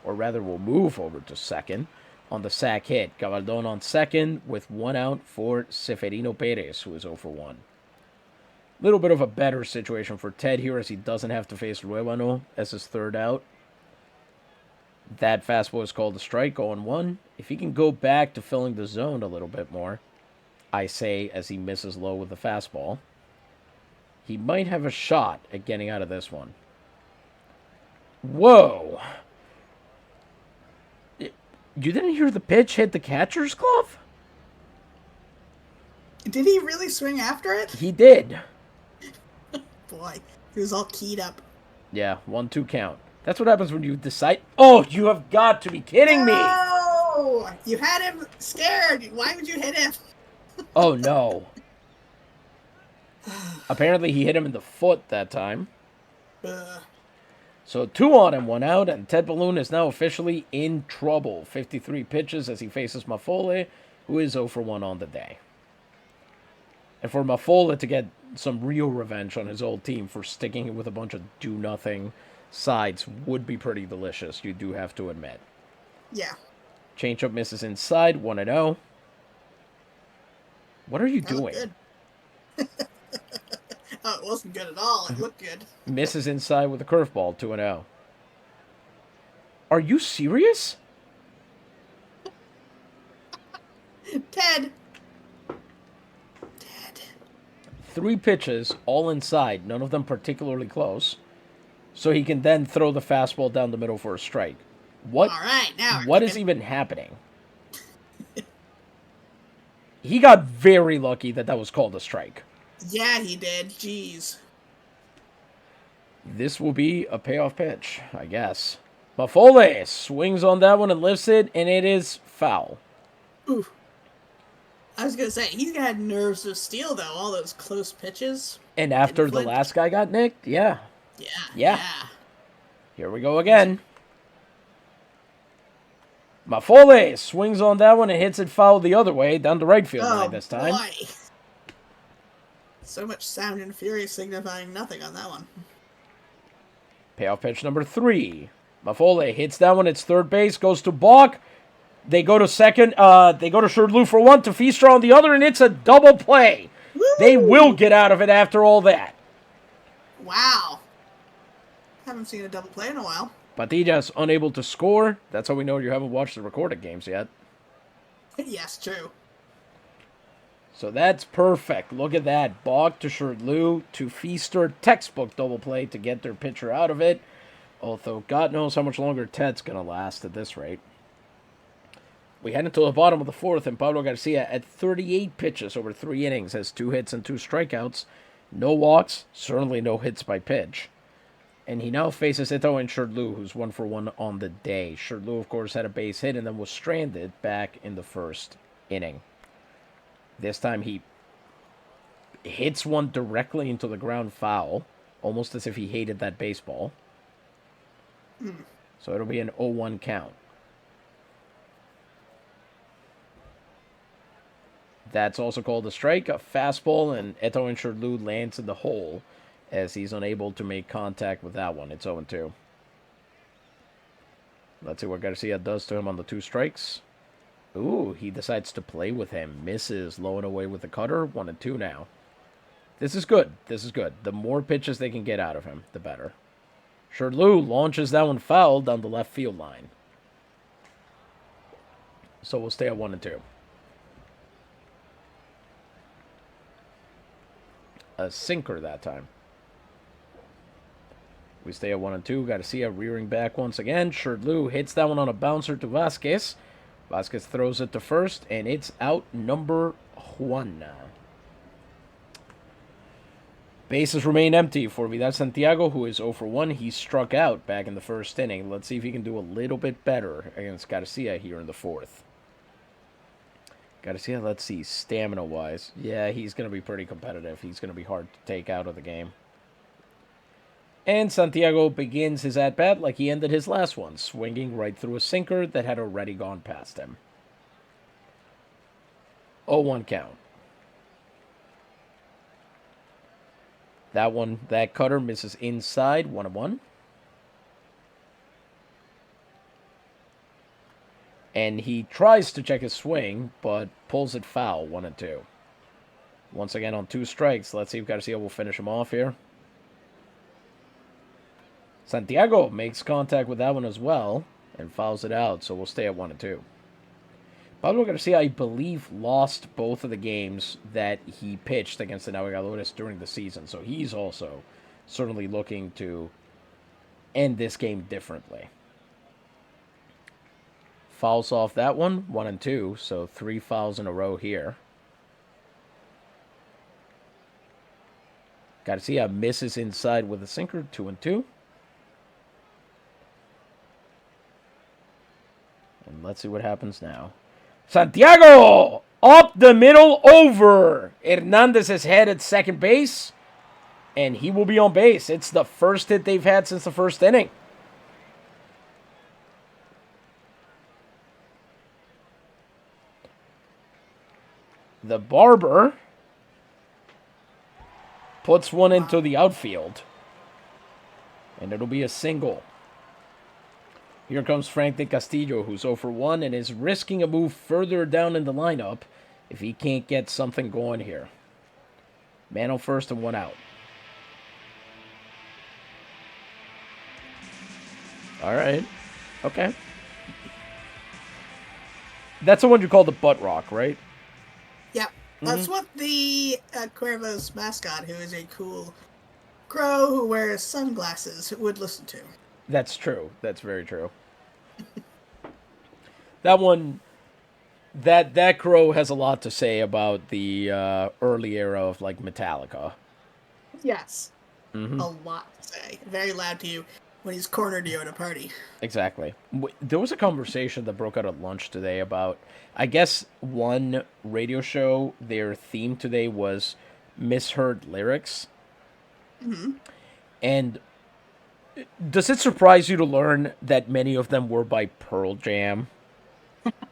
or rather will move over to second on the sac hit. Gabaldon on second with 1 out for Seferino Perez, who is 0 for 1. Little bit of a better situation for Ted here as he doesn't have to face Ruebano as his third out. That fastball is called a strike, 0-1. If he can go back to filling the zone a little bit more, I say as he misses low with the fastball, he might have a shot at getting out of this one. Whoa! You didn't hear the pitch hit the catcher's glove? Did he really swing after it? He did. Boy, he was all keyed up. Yeah, 1-2 count. That's what happens when you decide. Oh, you have got to be kidding me! No! You had him scared. Why would you hit him? Oh, no. Apparently, he hit him in the foot that time. So 2 on and 1 out, and Ted Balloon is now officially in trouble. 53 pitches as he faces Mafole, who is 0 for 1 on the day. And for Mafole to get some real revenge on his old team for sticking with a bunch of do-nothing sides would be pretty delicious, you do have to admit. Yeah. Changeup misses inside, 1-0. What are you doing? Good. Oh, it wasn't good at all. It looked good. Misses inside with a curveball, 2-0. Are you serious? Ted. 3 pitches, all inside, none of them particularly close. So he can then throw the fastball down the middle for a strike. What? All right, now what is even happening? He got very lucky that was called a strike. Yeah, he did. Jeez. This will be a payoff pitch, I guess. Mafole swings on that one and lifts it, and it is foul. Ooh. I was going to say, he's got nerves of steel, though, all those close pitches. And after the last guy got nicked, yeah. Yeah. Here we go again. Mafole swings on that one and hits it foul the other way, down the right field line this time. Boy. So much sound and fury signifying nothing on that one. Payoff pitch number 3. Mafole hits that one, it's third base, goes to Balk. They go to second, they go to Sherdlu for one, to Feaster on the other, and it's a double play. Woo! They will get out of it after all that. Wow. Haven't seen a double play in a while. Patillas unable to score. That's how we know you haven't watched the recorded games yet. Yes, true. So that's perfect. Look at that. Balk to Sherdlu to Feaster. Textbook double play to get their pitcher out of it. Although God knows how much longer Ted's going to last at this rate. We head into the bottom of the 4th, and Pablo Garcia at 38 pitches over 3 innings has 2 hits and 2 strikeouts. No walks, certainly no hits by pitch. And he now faces Ito and Sherdlu, who's 1 for 1 on the day. Sherdlu, of course, had a base hit and then was stranded back in the 1st inning. This time he hits one directly into the ground foul, almost as if he hated that baseball. So it'll be an 0-1 count. That's also called a strike, a fastball, and Eto and Shirlu lands in the hole as he's unable to make contact with that one. It's 0-2. Let's see what Garcia does to him on the 2 strikes. Ooh, he decides to play with him. Misses, low and away with the cutter. 1-2 now. This is good. This is good. The more pitches they can get out of him, the better. Shirlu launches that one foul down the left field line. So we'll stay at 1-2. A sinker that time. We stay at 1-2. Garcia rearing back once again. Shirlu hits that one on a bouncer to Vasquez. Vasquez throws it to first, and it's out number 1. Bases remain empty for Vidal Santiago, who is 0 for 1. He struck out back in the first inning. Let's see if he can do a little bit better against Garcia here in the 4th. Garcia, let's see, stamina-wise. Yeah, he's going to be pretty competitive. He's going to be hard to take out of the game. And Santiago begins his at-bat like he ended his last one, swinging right through a sinker that had already gone past him. 0-1 count. That cutter misses inside, 1-1. And he tries to check his swing, but pulls it foul, 1-2. Once again on 2 strikes. Let's see if Garcia will finish him off here. Santiago makes contact with that one as well and fouls it out, so we'll stay at 1-2. Pablo Garcia, I believe, lost both of the games that he pitched against the Navegadores during the season, so he's also certainly looking to end this game differently. Fouls off that one, 1-2, so 3 fouls in a row here. Garcia misses inside with a sinker, 2-2. And let's see what happens now. Santiago! Up the middle, over! Hernandez's head at second base. And he will be on base. It's the first hit they've had since the first inning. The Barber puts one into the outfield. And it'll be a single. Here comes Frank de Castillo, who's 0 for 1 and is risking a move further down in the lineup if he can't get something going here. Man on first and 1 out. All right. Okay. That's the one you call the butt rock, right? Yep. That's what the Cuervos mascot, who is a cool crow who wears sunglasses, would listen to. That's true. That's very true. That one, that crow has a lot to say about the early era of like Metallica. Yes. A lot to say. Very loud to you when he's cornered you at a party. Exactly. There was a conversation that broke out at lunch today about, I guess, one radio show, their theme today was misheard lyrics. And does it surprise you to learn that many of them were by Pearl Jam?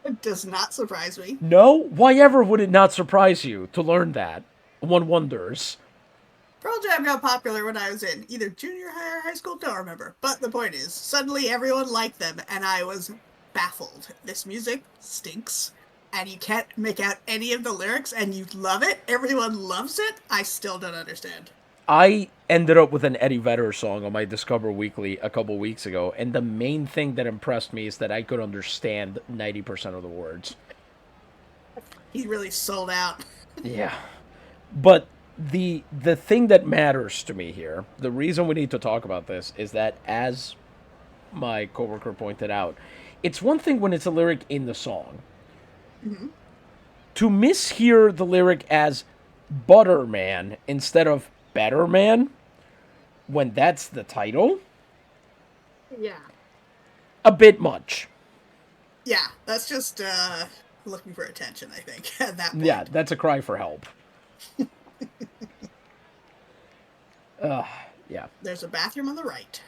It does not surprise me. No? Why ever would it not surprise you to learn that? One wonders. Pearl Jam got popular when I was in either junior high or high school, don't remember. But the point is, suddenly everyone liked them, and I was baffled. This music stinks, and you can't make out any of the lyrics, and you love it. Everyone loves it. I still don't understand. I ended up with an Eddie Vedder song on my Discover Weekly a couple weeks ago, and the main thing that impressed me is that I could understand 90% of the words. He really sold out. Yeah. But the thing that matters to me here, the reason we need to talk about this, is that, as my coworker pointed out, it's one thing when it's a lyric in the song. To mishear the lyric as Butterman instead of Better Man, when that's the title, Yeah. a bit much. Yeah, that's just looking for attention, I think, at that point. Yeah, that's a cry for help. Yeah. There's a bathroom on the right.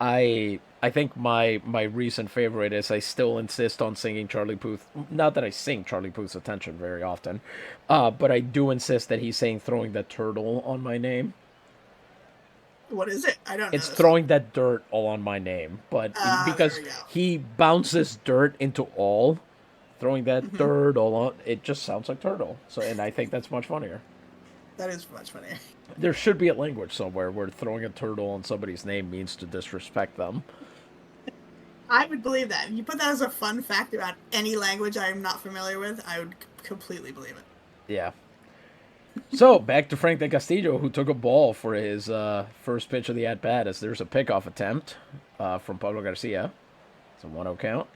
I think my recent favorite is I still insist on singing Charlie Puth. Not that I sing Charlie Puth's attention very often, but I do insist that he's saying throwing that turtle on my name. What is it? I don't know It's this one. throwing that dirt all on my name, but There because we go. he bounces dirt into all, throwing that Mm-hmm. dirt all on, it just sounds like turtle. So, and I think that's much funnier. That is much funnier. There should be a language somewhere where throwing a turtle on somebody's name means to disrespect them. I would believe that. If you put that as a fun fact about any language I am not familiar with, I would completely believe it. Yeah. So back to Frank de Castillo, who took a ball for his first pitch of the at bat, as there's a pickoff attempt from Pablo Garcia. It's a 1-0 count.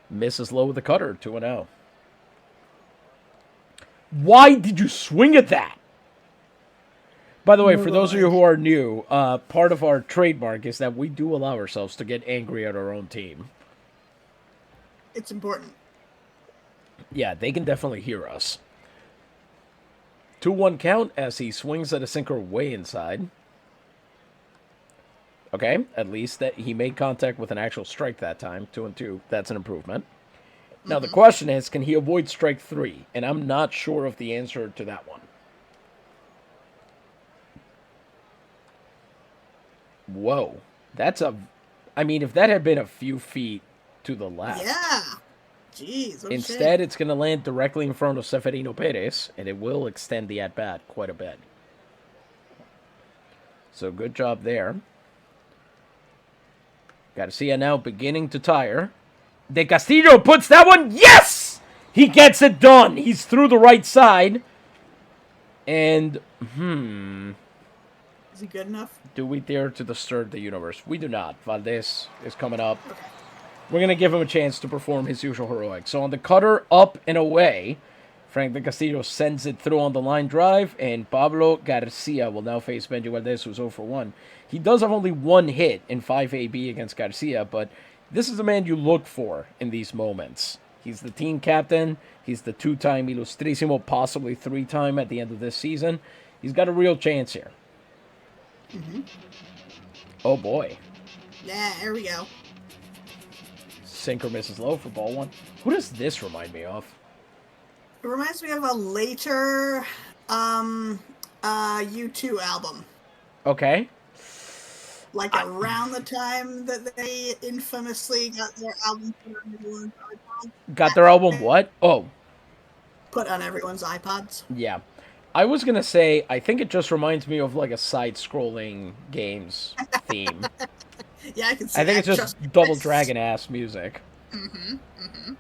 Misses low with the cutter, 2-0. Why did you swing at that? By the way, for those of you who are new, part of our trademark is that we do allow ourselves to get angry at our own team. It's important. Yeah, they can definitely hear us. 2-1 count as he swings at a sinker way inside. Okay, at least that he made contact with an actual strike that time. 2-2. That's an improvement. Now the question is, can he avoid strike 3? And I'm not sure of the answer to that one. Whoa. That's a... I mean, if that had been a few feet to the left. Yeah. Jeez. What a Instead, shame. it's going to land directly in front of Seferino Perez, and it will extend the at-bat quite a bit. So good job there. Garcia now beginning to tire. De Castillo puts that one. Yes! He gets it done. He's through the right side. And, Is he good enough? do we dare to disturb the universe? We do not. Valdez is coming up. Okay. We're going to give him a chance to perform his usual heroic. So on the cutter, up and away, Frank de Castillo sends it through on the line drive, and Pablo Garcia will now face Benji Valdez, who's 0 for 1. He does have only one hit in 5 AB against Garcia, but this is the man you look for in these moments. He's the team captain. He's the 2-time Ilustrísimo, possibly 3-time at the end of this season. He's got a real chance here. Mm-hmm. Oh, boy. Yeah, there we go. Sinker misses low for ball 1. Who does this remind me of? It reminds me of a later U2 album. Okay. Like around the time that they infamously got their album put on everyone's iPods. Got their album what? Oh, Put on everyone's iPods. yeah. I was going to say, I think it just reminds me of like a side-scrolling games theme. Yeah, I can see I think that. it's just Double Dragon-ass music. Mm-hmm. Mm-hmm.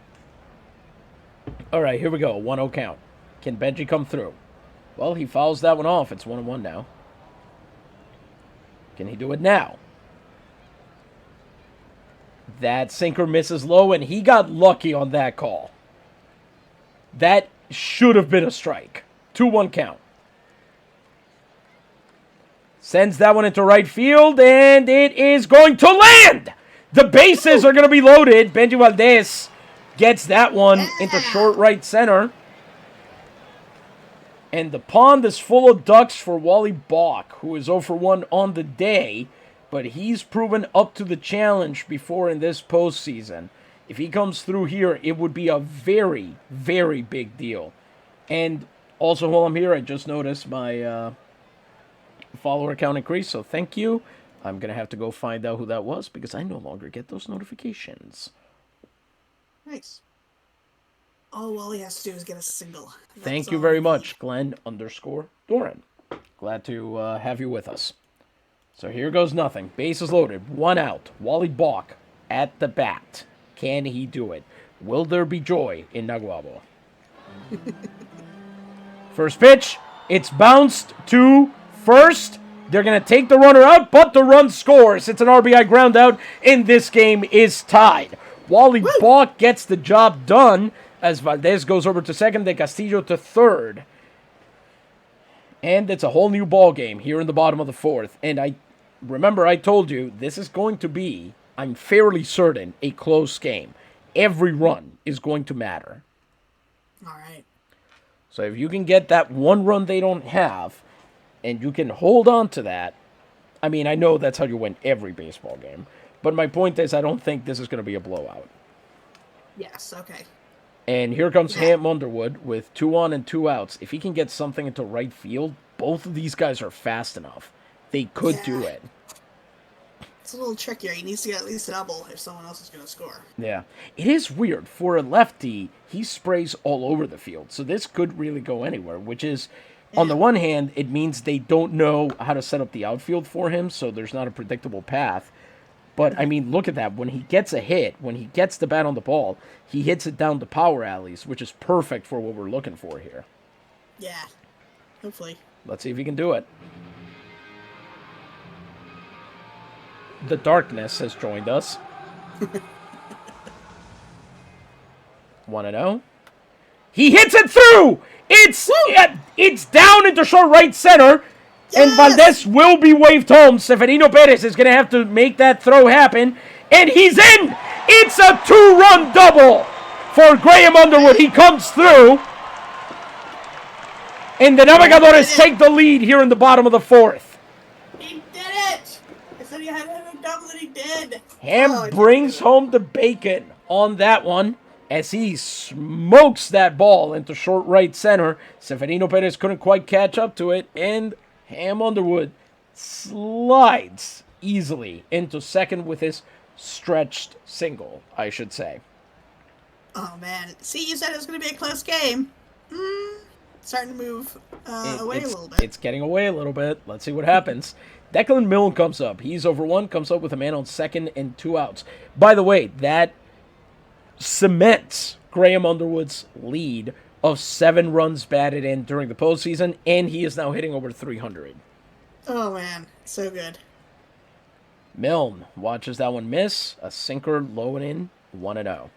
All right, here we go. 1-0 count. Can Benji come through? Well, he fouls that one off. It's 1-1 now. Can he do it now? That sinker misses low, and he got lucky on that call. That should have been a strike. 2-1 count. Sends that one into right field, and it is going to land! The bases are going to be loaded. Benji Valdez gets that one into short right center. And the pond is full of ducks for Wally Bach, who is 0 for 1 on the day, but he's proven up to the challenge before in this postseason. If he comes through here, it would be a very, very big deal. And also, while I'm here, I just noticed my follower count increased, so thank you. I'm going to have to go find out who that was because I no longer get those notifications. Nice. All he has to do is get a single. Thank you very much, Glenn_Doran. Glad to have you with us. So here goes nothing. Bases loaded. 1 out. Wally Bach at the bat. Can he do it? Will there be joy in Naguabo? First pitch. It's bounced to first. They're going to take the runner out, but the run scores. It's an RBI ground out, and this game is tied. Wally Bach gets the job done as Valdez goes over to second, De Castillo to third. And it's a whole new ball game here in the bottom of the fourth. And I told you, this is going to be, I'm fairly certain, a close game. Every run is going to matter. All right. So if you can get that one run they don't have, and you can hold on to that, I mean, I know that's how you win every baseball game. But my point is, I don't think this is going to be a blowout. Yes, okay. And here comes Yeah. Ham Underwood with 2 on and 2 outs. If he can get something into right field, both of these guys are fast enough. They could do it. It's a little trickier. He needs to get at least a double if someone else is going to score. Yeah. It is weird. For a lefty, he sprays all over the field. So this could really go anywhere, which is, on the one hand, it means they don't know how to set up the outfield for him, so there's not a predictable path. But, I mean, look at that. When he gets a hit, when he gets the bat on the ball, he hits it down the power alleys, which is perfect for what we're looking for here. Yeah. Hopefully. Let's see if he can do it. The darkness has joined us. 1-0. He hits it through! It's down into short right center. Yes! And Valdez will be waved home. Severino Perez is going to have to make that throw happen. And he's in! It's a 2-run double for Graham Underwood. He comes through. And the Navegadores take the lead here in the bottom of the 4th. He did it! I said he had a double and he did. Ham brings home the bacon on that one as he smokes that ball into short right center. Severino Perez couldn't quite catch up to it, and Ham Underwood slides easily into second with his stretched single, I should say. Oh, man. See, you said it was going to be a close game. Starting to move away a little bit. It's getting away a little bit. Let's see what happens. Declan Milne comes up. He's over 1, comes up with a man on second and 2 outs. By the way, that cements Graham Underwood's lead of 7 runs batted in during the postseason, and he is now hitting over 300. Oh, man. So good. Milne watches that one miss. A sinker low and in, 1-0.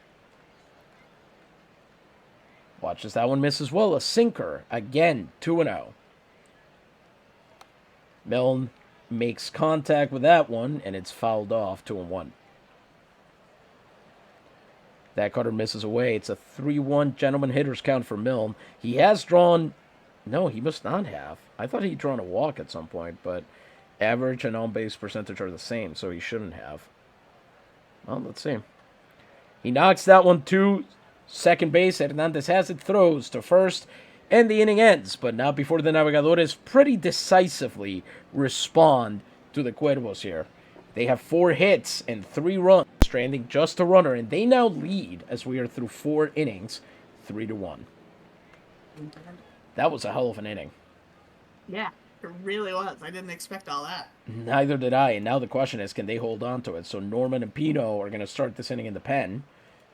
Watches that one miss as well. A sinker, again, 2-0. Milne makes contact with that one, and it's fouled off, 2-1. That cutter misses away. It's a 3-1 gentleman hitters count for Milne. He has drawn... No, he must not have. I thought he'd drawn a walk at some point, but average and on-base percentage are the same, so he shouldn't have. Well, let's see. He knocks that one to second base. Hernandez has it, throws to first, and the inning ends, but not before the Navegadores pretty decisively respond to the Cuervos here. They have 4 hits and 3 runs, stranding just a runner, and they now lead as we are through 4 innings, 3-1. That was a hell of an inning. Yeah, it really was. I didn't expect all that. Neither did I, and now the question is, can they hold on to it? So Norman and Pino are going to start this inning in the pen,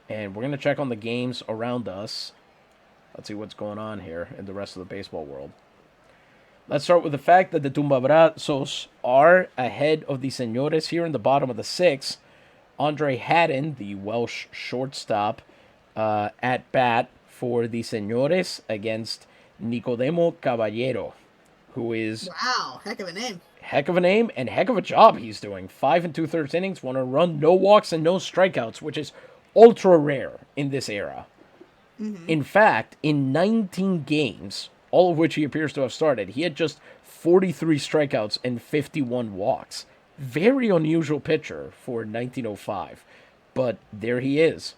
and we're going to check on the games around us. Let's see what's going on here in the rest of the baseball world. Let's start with the fact that the Tumbabrazos are ahead of the Señores here in the bottom of the 6th. Andre Haddon, the Welsh shortstop, at bat for the Señores against Nicodemo Caballero, who is... Wow, heck of a name. Heck of a name and heck of a job he's doing. 5 2/3 innings, 1 run, no walks, and no strikeouts, which is ultra rare in this era. Mm-hmm. In fact, in 19 games, all of which he appears to have started, he had just 43 strikeouts and 51 walks. Very unusual pitcher for 1905, but there he is.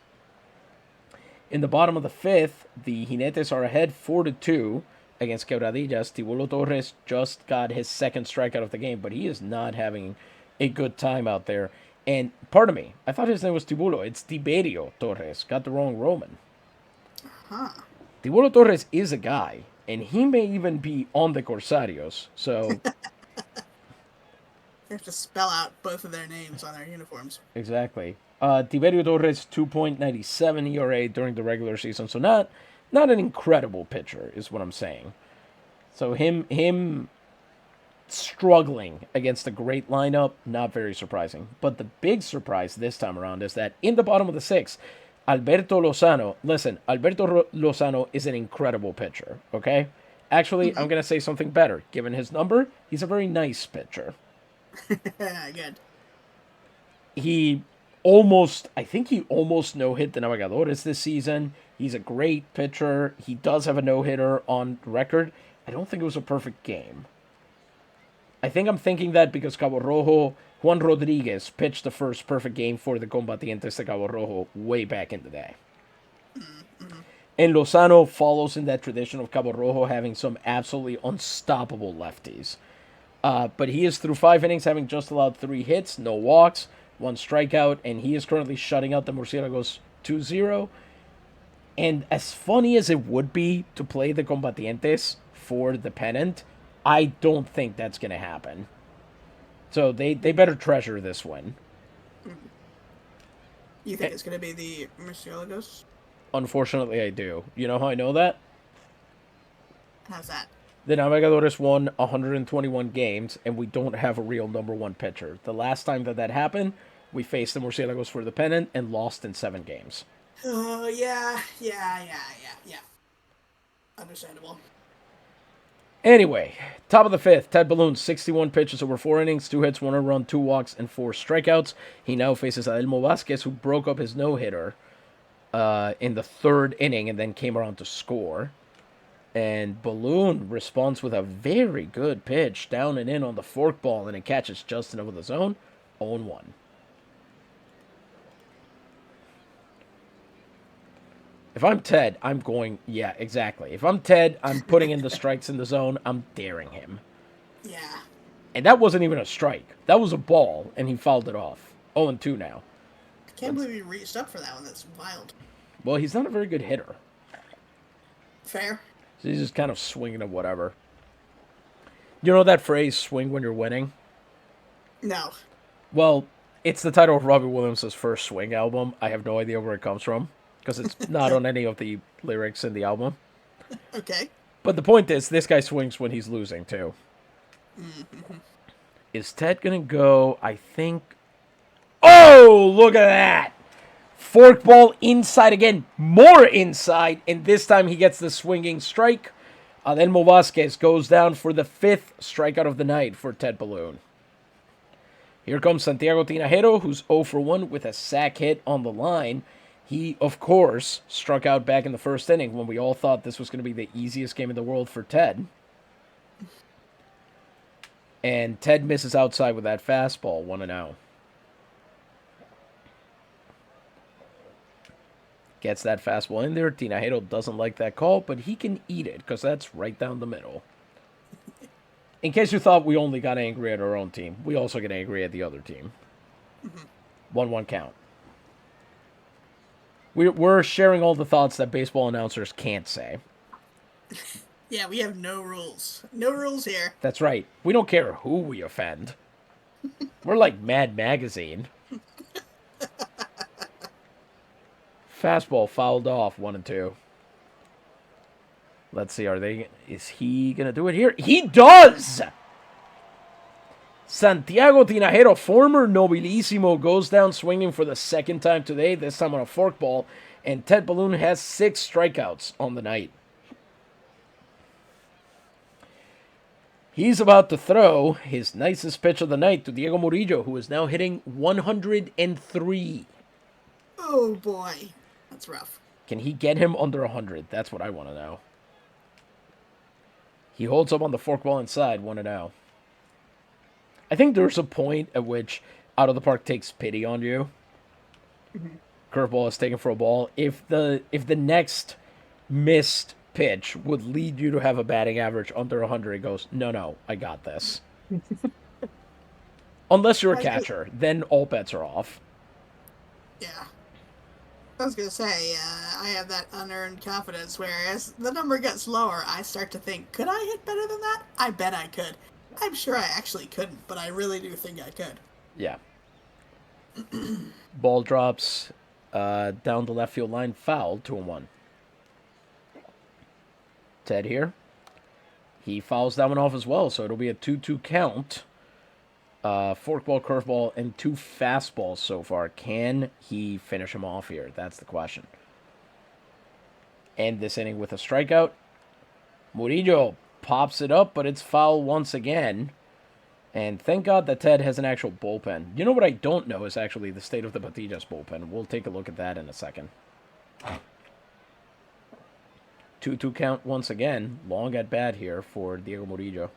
In the bottom of the 5th, the Jinetes are ahead 4-2 against Quebradillas. Tibulo Torres just got his 2nd strikeout of the game, but he is not having a good time out there. And, pardon me, I thought his name was Tibulo. It's Tiberio Torres. Got the wrong Roman. Huh. Tibulo Torres is a guy, and he may even be on the Corsarios, so... They have to spell out both of their names on their uniforms. Exactly. Tiberio Torres, 2.97 ERA during the regular season, so not an incredible pitcher, is what I'm saying. So him struggling against a great lineup, not very surprising. But the big surprise this time around is that in the bottom of the 6th, Alberto Lozano, listen, Alberto Lozano is an incredible pitcher, okay? Actually, I'm going to say something better. Given his number, he's a very nice pitcher. Good. I think he almost no-hit the Navegadores this season. He's a great pitcher. He does have a no-hitter on record. I don't think it was a perfect game. I think I'm thinking that because Cabo Rojo, Juan Rodriguez pitched the first perfect game for the Combatientes de Cabo Rojo way back in the day. Mm-hmm. And Lozano follows in that tradition of Cabo Rojo having some absolutely unstoppable lefties. But he is through 5 innings, having just allowed 3 hits, no walks, 1 strikeout, and he is currently shutting out the Murciélagos 2-0. And as funny as it would be to play the Combatientes for the pennant, I don't think that's going to happen. So they better treasure this win. You think it's going to be the Murciélagos? Unfortunately, I do. You know how I know that? How's that? The Navegadores won 121 games, and we don't have a real number 1 pitcher. The last time that happened, we faced the Murciélagos for the pennant and lost in 7 games. Oh, yeah. Understandable. Anyway, top of the 5th, Ted Balloon, 61 pitches over 4 innings, 2 hits, 1 run, 2 walks, and 4 strikeouts. He now faces Adelmo Vasquez, who broke up his no-hitter in the 3rd inning and then came around to score. And Balloon responds with a very good pitch down and in on the forkball, and it catches Justin over the zone. 0-1. If I'm Ted, I'm going, yeah, exactly. If I'm Ted, I'm putting in the strikes in the zone. I'm daring him. Yeah. And that wasn't even a strike. That was a ball, and he fouled it off. 0-2 now. I can't believe he reached up for that one. That's wild. Well, he's not a very good hitter. Fair. So he's just kind of swinging at whatever. You know that phrase, swing when you're winning? No. Well, it's the title of Robbie Williams' first Swing album. I have no idea where it comes from, because it's not on any of the lyrics in the album. Okay. But the point is, this guy swings when he's losing, too. Mm-hmm. Is Ted going to go, I think... Oh, look at that! Forkball inside again, more inside, and this time he gets the swinging strike. Adelmo Vasquez goes down for the 5th strikeout of the night for Ted Balloon. Here comes Santiago Tinajero, who's 0-for-1 with a sac hit on the line. He, of course, struck out back in the 1st inning when we all thought this was going to be the easiest game in the world for Ted. And Ted misses outside with that fastball, 1-0. Gets that fastball in there. Tinajero doesn't like that call, but he can eat it because that's right down the middle. In case you thought we only got angry at our own team, we also get angry at the other team. 1-1 count. We're sharing all the thoughts that baseball announcers can't say. Yeah, we have no rules. No rules here. That's right. We don't care who we offend. We're like Mad Magazine. Fastball fouled off, 1-2. Let's see, is he going to do it here? He does! Santiago Tinajero, former Nobilísimo, goes down swinging for the 2nd time today, this time on a forkball, and Ted Balloon has 6 strikeouts on the night. He's about to throw his nicest pitch of the night to Diego Murillo, who is now hitting 103. Oh, boy. That's rough. Can he get him under 100? That's what I want to know. He holds up on the forkball inside, 1-0. I think there's a point at which Out of the Park takes pity on you. Mm-hmm. Curveball is taken for a ball. If the next missed pitch would lead you to have a batting average under 100, it goes, no, I got this. Unless you're a catcher, then all bets are off. Yeah. I was going to say, I have that unearned confidence where as the number gets lower, I start to think, could I hit better than that? I bet I could. I'm sure I actually couldn't, but I really do think I could. Yeah. Ball drops down the left field line, foul, 2-1. Ted here. He fouls that one off as well, so it'll be a 2-2 count. Forkball, curveball, and 2 fastballs so far. Can he finish him off here? That's the question. End this inning with a strikeout. Murillo pops it up, but it's foul once again. And thank God that Ted has an actual bullpen. You know what I don't know is actually the state of the Patillas bullpen. We'll take a look at that in a second. 2-2 count once again. Long at bat here for Diego Murillo.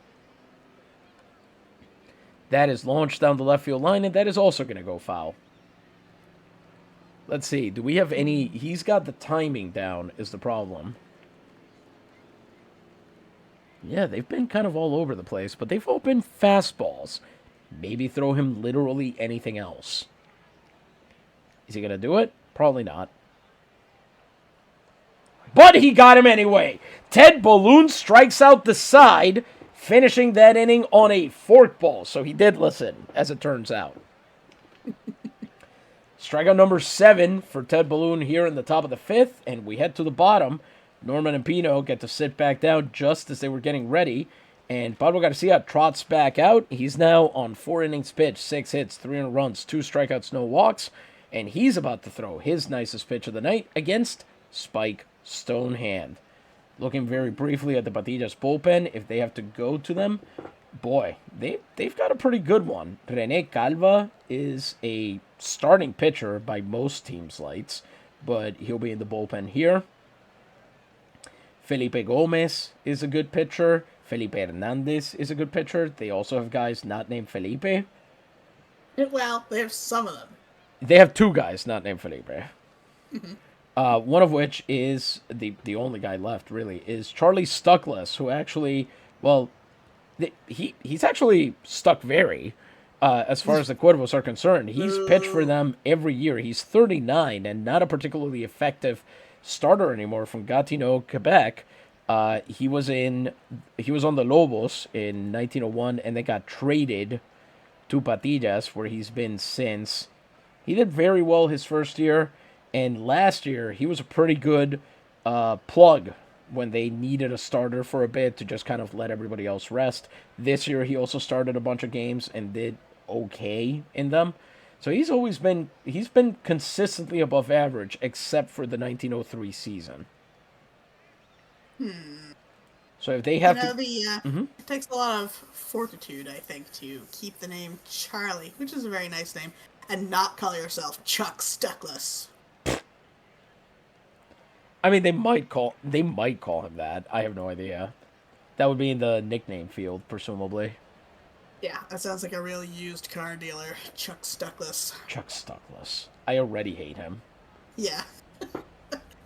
That is launched down the left field line, and that is also going to go foul. Let's see. Do we have any... He's got the timing down is the problem. Yeah, they've been kind of all over the place, but they've all been fastballs. Maybe throw him literally anything else. Is he going to do it? Probably not. But he got him anyway. Ted Balloon strikes out the side, finishing that inning on a forkball. So he did listen, as it turns out. Strikeout number 7 for Ted Balloon here in the top of the 5th, and we head to the bottom. Norman and Pino get to sit back down just as they were getting ready, and Pablo Garcia trots back out. He's now on 4 innings pitched, 6 hits, 3 runs, 2 strikeouts, no walks, and he's about to throw his nicest pitch of the night against Spike Stonehand. Looking very briefly at the Patillas bullpen, if they have to go to them, boy, they've got a pretty good one. Rene Calva is a starting pitcher by most teams' lights, but he'll be in the bullpen here. Felipe Gomez is a good pitcher. Felipe Hernandez is a good pitcher. They also have guys not named Felipe. Well, they have some of them. They have 2 guys not named Felipe. Mm-hmm. One of which is the only guy left, really, is Charlie Stuckless, who actually, well, he's actually stuck very, as far as the Cuervos are concerned. He's pitched for them every year. He's 39 and not a particularly effective starter anymore from Gatineau, Quebec. He was on the Lobos in 1901 and then got traded to Patillas, where he's been since. He did very well his first year, and last year he was a pretty good plug when they needed a starter for a bit to just kind of let everybody else rest. This year he also started a bunch of games and did okay in them. So he's been consistently above average, except for the 1903 season. So if they have it takes a lot of fortitude, I think, to keep the name Charlie, which is a very nice name, and not call yourself Chuck Stuckless. I mean, they might call him that. I have no idea. That would be in the nickname field, presumably. Yeah, that sounds like a real used car dealer. Chuck Stuckless. Chuck Stuckless. I already hate him. Yeah.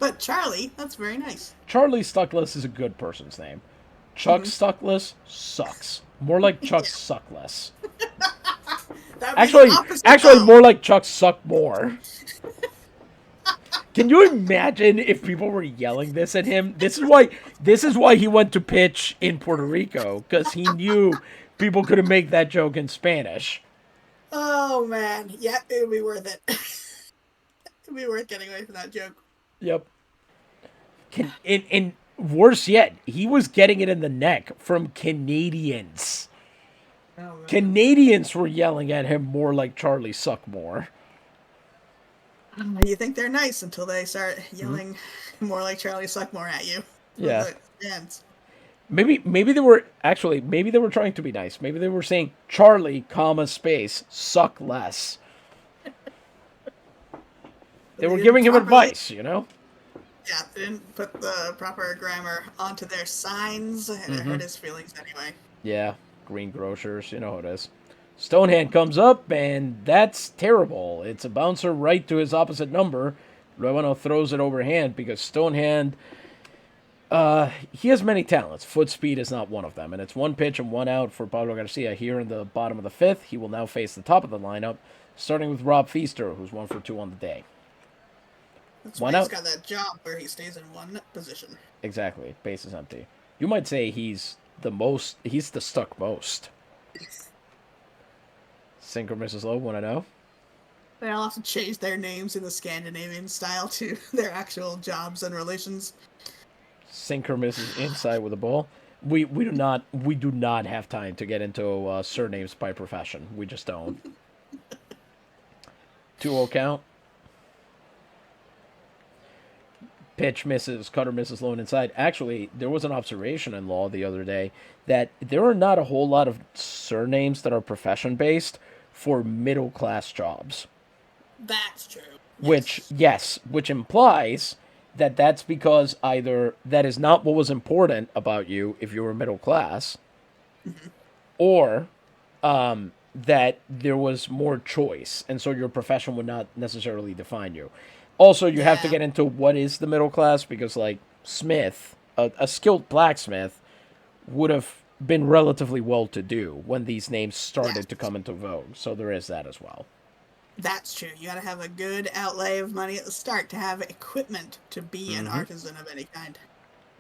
But Charlie, that's very nice. Charlie Stuckless is a good person's name. Chuck Stuckless sucks. More like Chuck Suckless. Actually, more like Chuck Suck More. Can you imagine if people were yelling this at him? This is why he went to pitch in Puerto Rico, because he knew people couldn't make that joke in Spanish. Oh man, yeah, it would be worth it. It'd be worth getting away from that joke. Yep. And worse yet, he was getting it in the neck from Canadians. Oh, Canadians were yelling at him more like Charlie Suckmore. You think they're nice until they start yelling more like Charlie Suckmore at you. Yeah. Maybe they were trying to be nice. Maybe they were saying Charlie, space, suck less. They were giving him advice, you know? Yeah, they didn't put the proper grammar onto their signs, and it hurt his feelings anyway. Yeah, greengrocers, you know how it is. Stonehand comes up, and that's terrible. It's a bouncer right to his opposite number. Ruebano throws it overhand because Stonehand, he has many talents. Foot speed is not one of them, and it's 1 pitch and 1 out for Pablo Garcia here in the bottom of the 5th. He will now face the top of the lineup, starting with Rob Feaster, who's 1 for 2 on the day. That's why he's got that job where he stays in one position. Exactly. Base is empty. You might say he's the stuck most. Sinker misses low, 1-0. They all have to change their names in the Scandinavian style to their actual jobs and relations. Sinker misses inside with a ball. We do not have time to get into surnames by profession. We just don't. 2-0 count. Pitch misses, cutter misses low and inside. Actually, there was an observation in law the other day that there are not a whole lot of surnames that are profession-based for middle-class jobs. That's true. Which implies that that's because either that is not what was important about you if you were middle class, or that there was more choice, and so your profession would not necessarily define you. Also, you have to Yeah. get into what is the middle class, because like Smith, a skilled blacksmith, would have been relatively well to do when these names Yes. started to come into vogue. So there is that as well. That's true. You got to have a good outlay of money at the start to have equipment to be an artisan of any kind.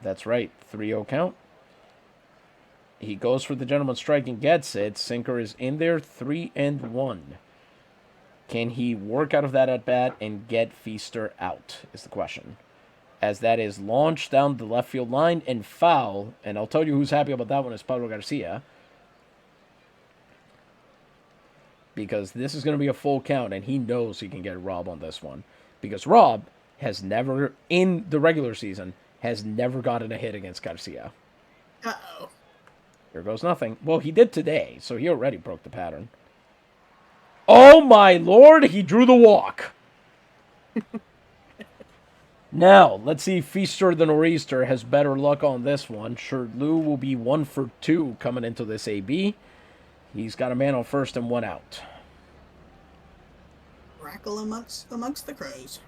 That's right. 3-0 count. He goes for the gentleman strike and gets it. Sinker is in there, 3-1. Can he work out of that at bat and get Feaster out, is the question. As that is launched down the left field line and foul. And I'll tell you who's happy about that one is Pablo Garcia. Because this is going to be a full count, and he knows he can get Rob on this one. Because Rob has never, in the regular season, has never gotten a hit against Garcia. Uh-oh. Here goes nothing. Well, he did today, so he already broke the pattern. Oh my lord, he drew the walk. Now, let's see if Feaster the Nor'easter has better luck on this one. Shirley will be 1 for 2 coming into this AB. He's got a man on first and 1 out. Rackle amongst the crows.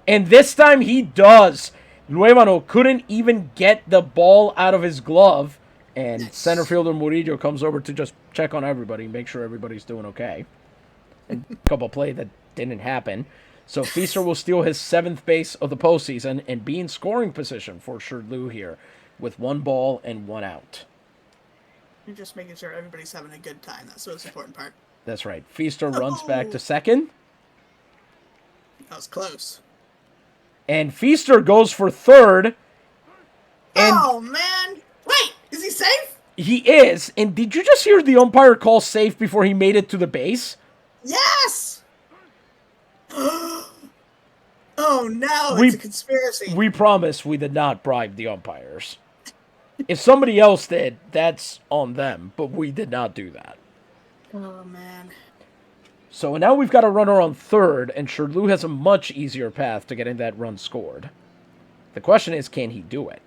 And this time he does. Luevano couldn't even get the ball out of his glove. And Nice. center fielder Murillo comes over to just check on everybody, make sure everybody's doing okay. And a couple play that didn't happen. So Feaster will steal his 7th base of the postseason and be in scoring position for Shirley here with 1 ball and 1 out. You're just making sure everybody's having a good time. That's the most important part. That's right. Feaster runs back to second. That was close. And Feaster goes for third. And oh, man. Wait, is he safe? he is. And did you just hear the umpire call safe before he made it to the base? Yes! oh, no, We- it's a conspiracy. We promise we did not bribe the umpires. If somebody else did, that's on them. But we did not do that. oh, man. So now we've got a runner on third, and Shirley has a much easier path to getting that run scored. The question is, can he do it?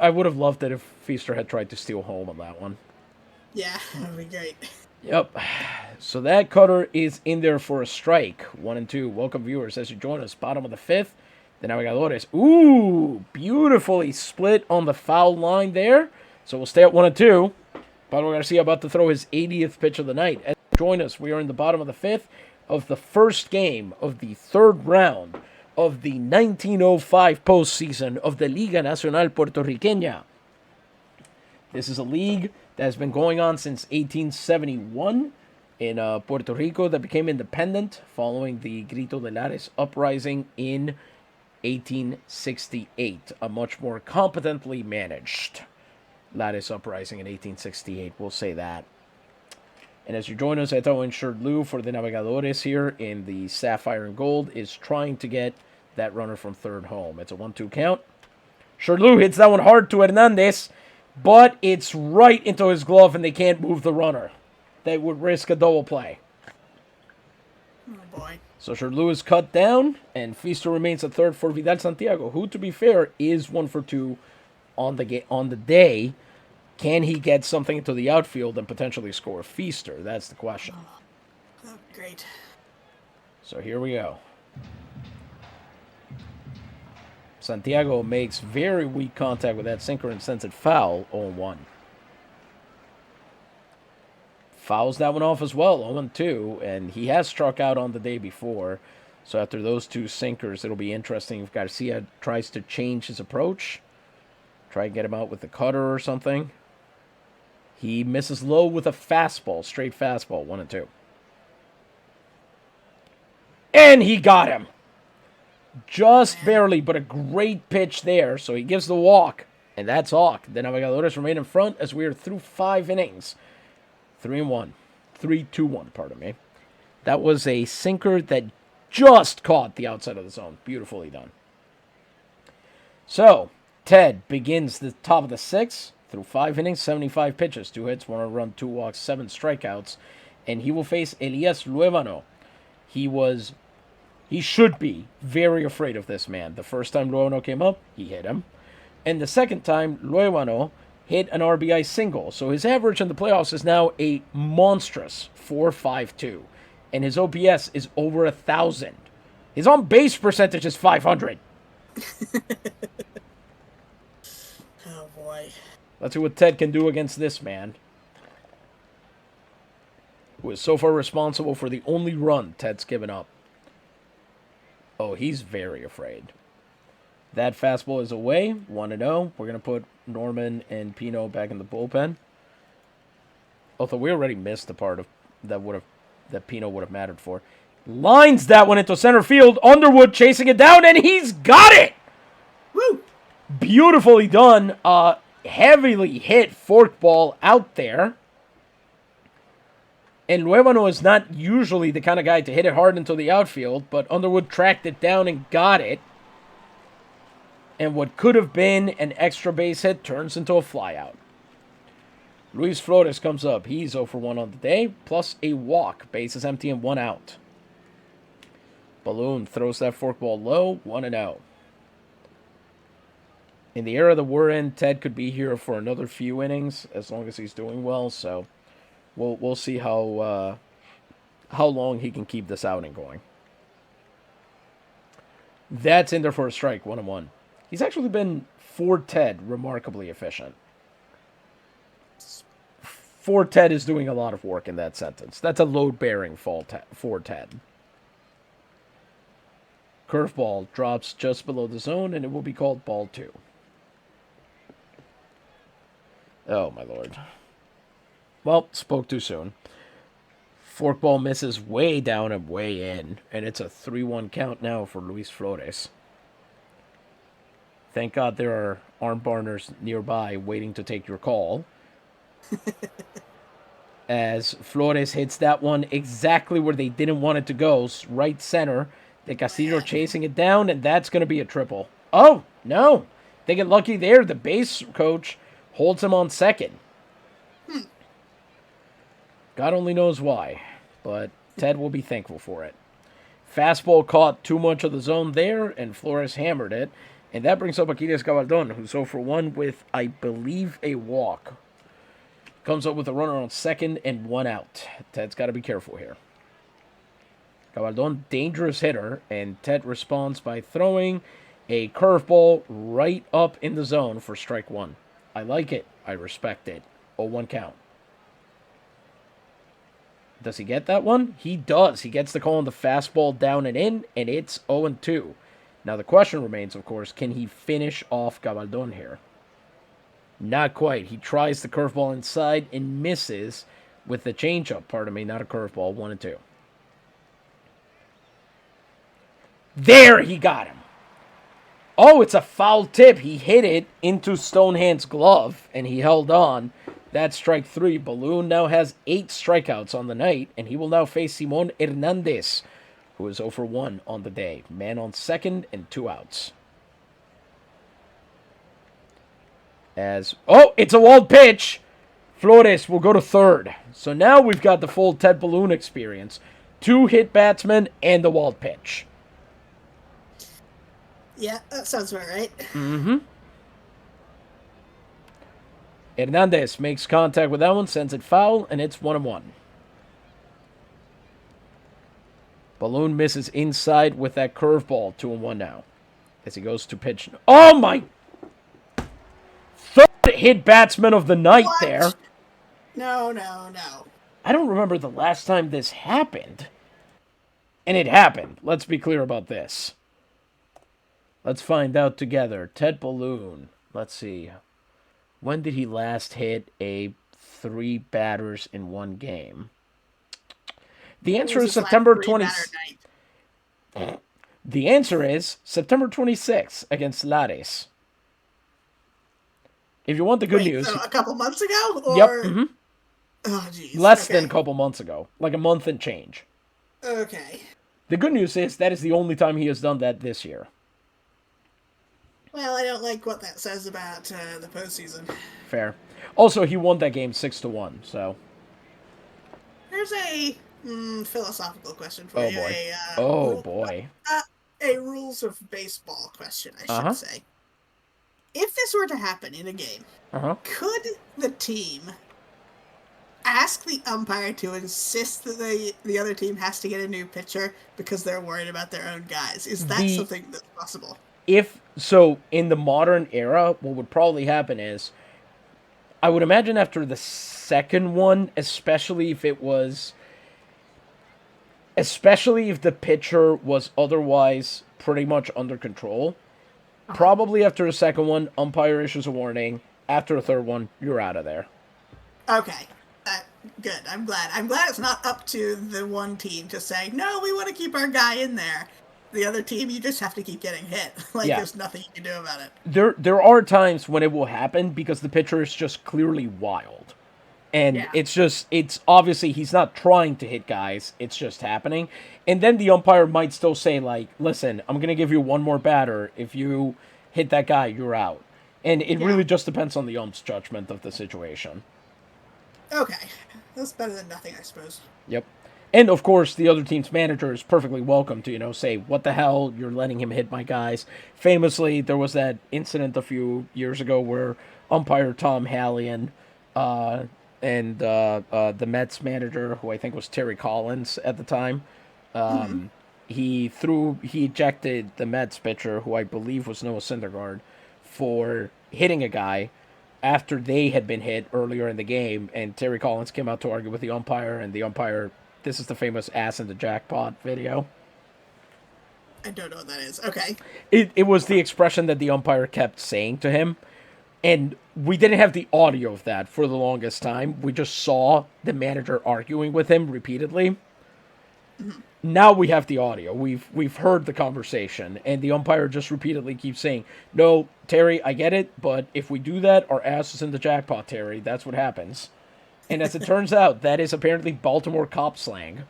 I would have loved it if Feaster had tried to steal home on that one. Yeah, that would be great. Yep. So that cutter is in there for a strike. 1 and 2. Welcome, viewers, as you join us. Bottom of the 5th. The Navegadores. Ooh, beautifully split on the foul line there. So we'll stay at 1 and 2. Pablo Garcia about to throw his 80th pitch of the night. As you join us, we are in the bottom of the 5th of the first game of the 3rd round of the 1905 postseason of the Liga Nacional Puertorriqueña. This is a league that has been going on since 1871 in Puerto Rico, that became independent following the Grito de Lares uprising in 1868. A much more competently managed Lares uprising in 1868, we'll say that. And as you join us, I throw in Shirley for the Navegadores here in the Sapphire and Gold, is trying to get that runner from third home. It's a 1-2 count. Shirley hits that one hard to Hernandez, but it's right into his glove and they can't move the runner. They would risk a double play. Oh, boy. So Shirley is cut down, and Feaster remains at third for Vidal Santiago, who, to be fair, is 1 for 2 on the day. Can he get something into the outfield and potentially score Feaster? That's the question. Oh, great. So here we go. Santiago makes very weak contact with that sinker and sends it foul, 0-1. Fouls that one off as well, 0-2, and he has struck out on the day before. So after those 2 sinkers, it'll be interesting if Garcia tries to change his approach. Try and get him out with the cutter or something. He misses low with a fastball, straight fastball, 1-2. And he got him. Just barely, but a great pitch there. So he gives the walk, and that's Hawk. The Navegadores remain in front as we are through 5 innings. 3-1. 3-2-1, pardon me. That was a sinker that just caught the outside of the zone. Beautifully done. So, Ted begins the top of the 6th through 5 innings, 75 pitches, 2 hits, 1 run, 2 walks, 7 strikeouts, and he will face Elias Luevano. He should be very afraid of this man. The first time Luevano came up, he hit him. And the second time, Luevano hit an RBI single. So his average in the playoffs is now a monstrous 4.52. And his OPS is over 1,000. His on-base percentage is 500. Oh, boy. Let's see what Ted can do against this man, who is so far responsible for the only run Ted's given up. Oh, he's very afraid. That fastball is away, 1-0. We're going to put Norman and Pino back in the bullpen. Although we already missed the part of that Pino would have mattered for. Lines that one into center field. Underwood chasing it down, and he's got it! Woo! Beautifully done. Heavily hit forkball out there. And Luevano is not usually the kind of guy to hit it hard into the outfield, but Underwood tracked it down and got it. And what could have been an extra base hit turns into a flyout. Luis Flores comes up. He's 0 for 1 on the day, plus a walk. Base is empty and 1 out. Balloon throws that forkball low, 1-0. In the era that we're in, Ted could be here for another few innings as long as he's doing well. So we'll see how long he can keep this outing going. That's in there for a strike, 1-1. He's actually been, for Ted, remarkably efficient. For Ted is doing a lot of work in that sentence. That's a load-bearing for Ted. Curveball drops just below the zone, and it will be called ball 2. Oh, my lord. Well, spoke too soon. Forkball misses way down and way in, and it's a 3-1 count now for Luis Flores. Thank God there are arm barners nearby waiting to take your call. As Flores hits that one exactly where they didn't want it to go, right center. De Castillo chasing it down, and that's going to be a triple. Oh, no. They get lucky there. The base coach holds him on second. God only knows why, but Ted will be thankful for it. Fastball caught too much of the zone there, and Flores hammered it. And that brings up Achilles Gabaldon, who's 0 for 1 with, I believe, a walk. Comes up with a runner on second and 1 out. Ted's got to be careful here. Gabaldon, dangerous hitter, and Ted responds by throwing a curveball right up in the zone for strike 1. I like it. I respect it. 0-1 count. Does he get that one? He does. He gets the call on the fastball down and in, and it's 0-2. Now the question remains, of course, can he finish off Gabaldon here? Not quite. He tries the curveball inside and misses with the changeup. Pardon me, not a curveball. 1-2. There, he got him. Oh, it's a foul tip. He hit it into Stonehand's glove, and he held on. That's strike 3. Balloon now has 8 strikeouts on the night, and he will now face Simon Hernandez, who is 0 for 1 on the day. Man on second and 2 outs. It's a walled pitch. Flores will go to third. So now we've got the full Ted Balloon experience. 2 hit batsmen and the walled pitch. Yeah, that sounds about right. Mm-hmm. Hernandez makes contact with that one, sends it foul, and it's 1-1. Balloon misses inside with that curveball, 2-1 now. As he goes to pitch. Oh my! Third hit batsman of the night there. No. I don't remember the last time this happened. And it happened. Let's be clear about this. Let's find out together. Ted Balloon. Let's see. When did he last hit 3 batters in one game? The answer is September 26th. The answer is September 26th against Lares. If you want the good news. So a couple months ago? Or... Yep. Mm-hmm. Oh, geez. Less than a couple months ago. Like a month and change. Okay. The good news is that is the only time he has done that this year. Well, I don't like what that says about the postseason. Fair. Also, he won that game 6-1, so. There's a philosophical question for you. Oh, boy. A rules of baseball question, I should say. if this were to happen in a game, Uh-huh. could the team ask the umpire to insist that the other team has to get a new pitcher because they're worried about their own guys? Is that The something that's possible? if so in the modern era, what would probably happen is I would imagine after the second one, especially if the pitcher was otherwise pretty much under control. Probably after the second one, umpire issues a warning. After a third one, you're out of there. Okay. Good. I'm glad. I'm glad it's not up to the one team to say, no, we want to keep our guy in there. The other team, you just have to keep getting hit. Like, Yeah. there's nothing you can do about it. There are times when it will happen because the pitcher is just clearly wild. And Yeah. it's obviously he's not trying to hit guys, it's just happening. And then the umpire might still say, like, listen, I'm going to give you one more batter. If you hit that guy, you're out. And it Yeah. really just depends on the ump's judgment of the situation. Okay. That's better than nothing, I suppose. Yep. And of course, the other team's manager is perfectly welcome to, say, what the hell, you're letting him hit my guys. Famously, there was that incident a few years ago where umpire Tom Hallion and the Mets manager, who I think was Terry Collins at the time, he ejected the Mets pitcher, who I believe was Noah Syndergaard, for hitting a guy after they had been hit earlier in the game, and Terry Collins came out to argue with the umpire, and the umpire, this is the famous ass in the jackpot video. I don't know what that is. Okay. It was the expression that the umpire kept saying to him, and we didn't have the audio of that for the longest time. We just saw the manager arguing with him repeatedly. Now we have the audio. We've heard the conversation, and the umpire just repeatedly keeps saying, "No, Terry, I get it, but if we do that, our ass is in the jackpot, Terry. That's what happens." And as it turns out, that is apparently Baltimore cop slang.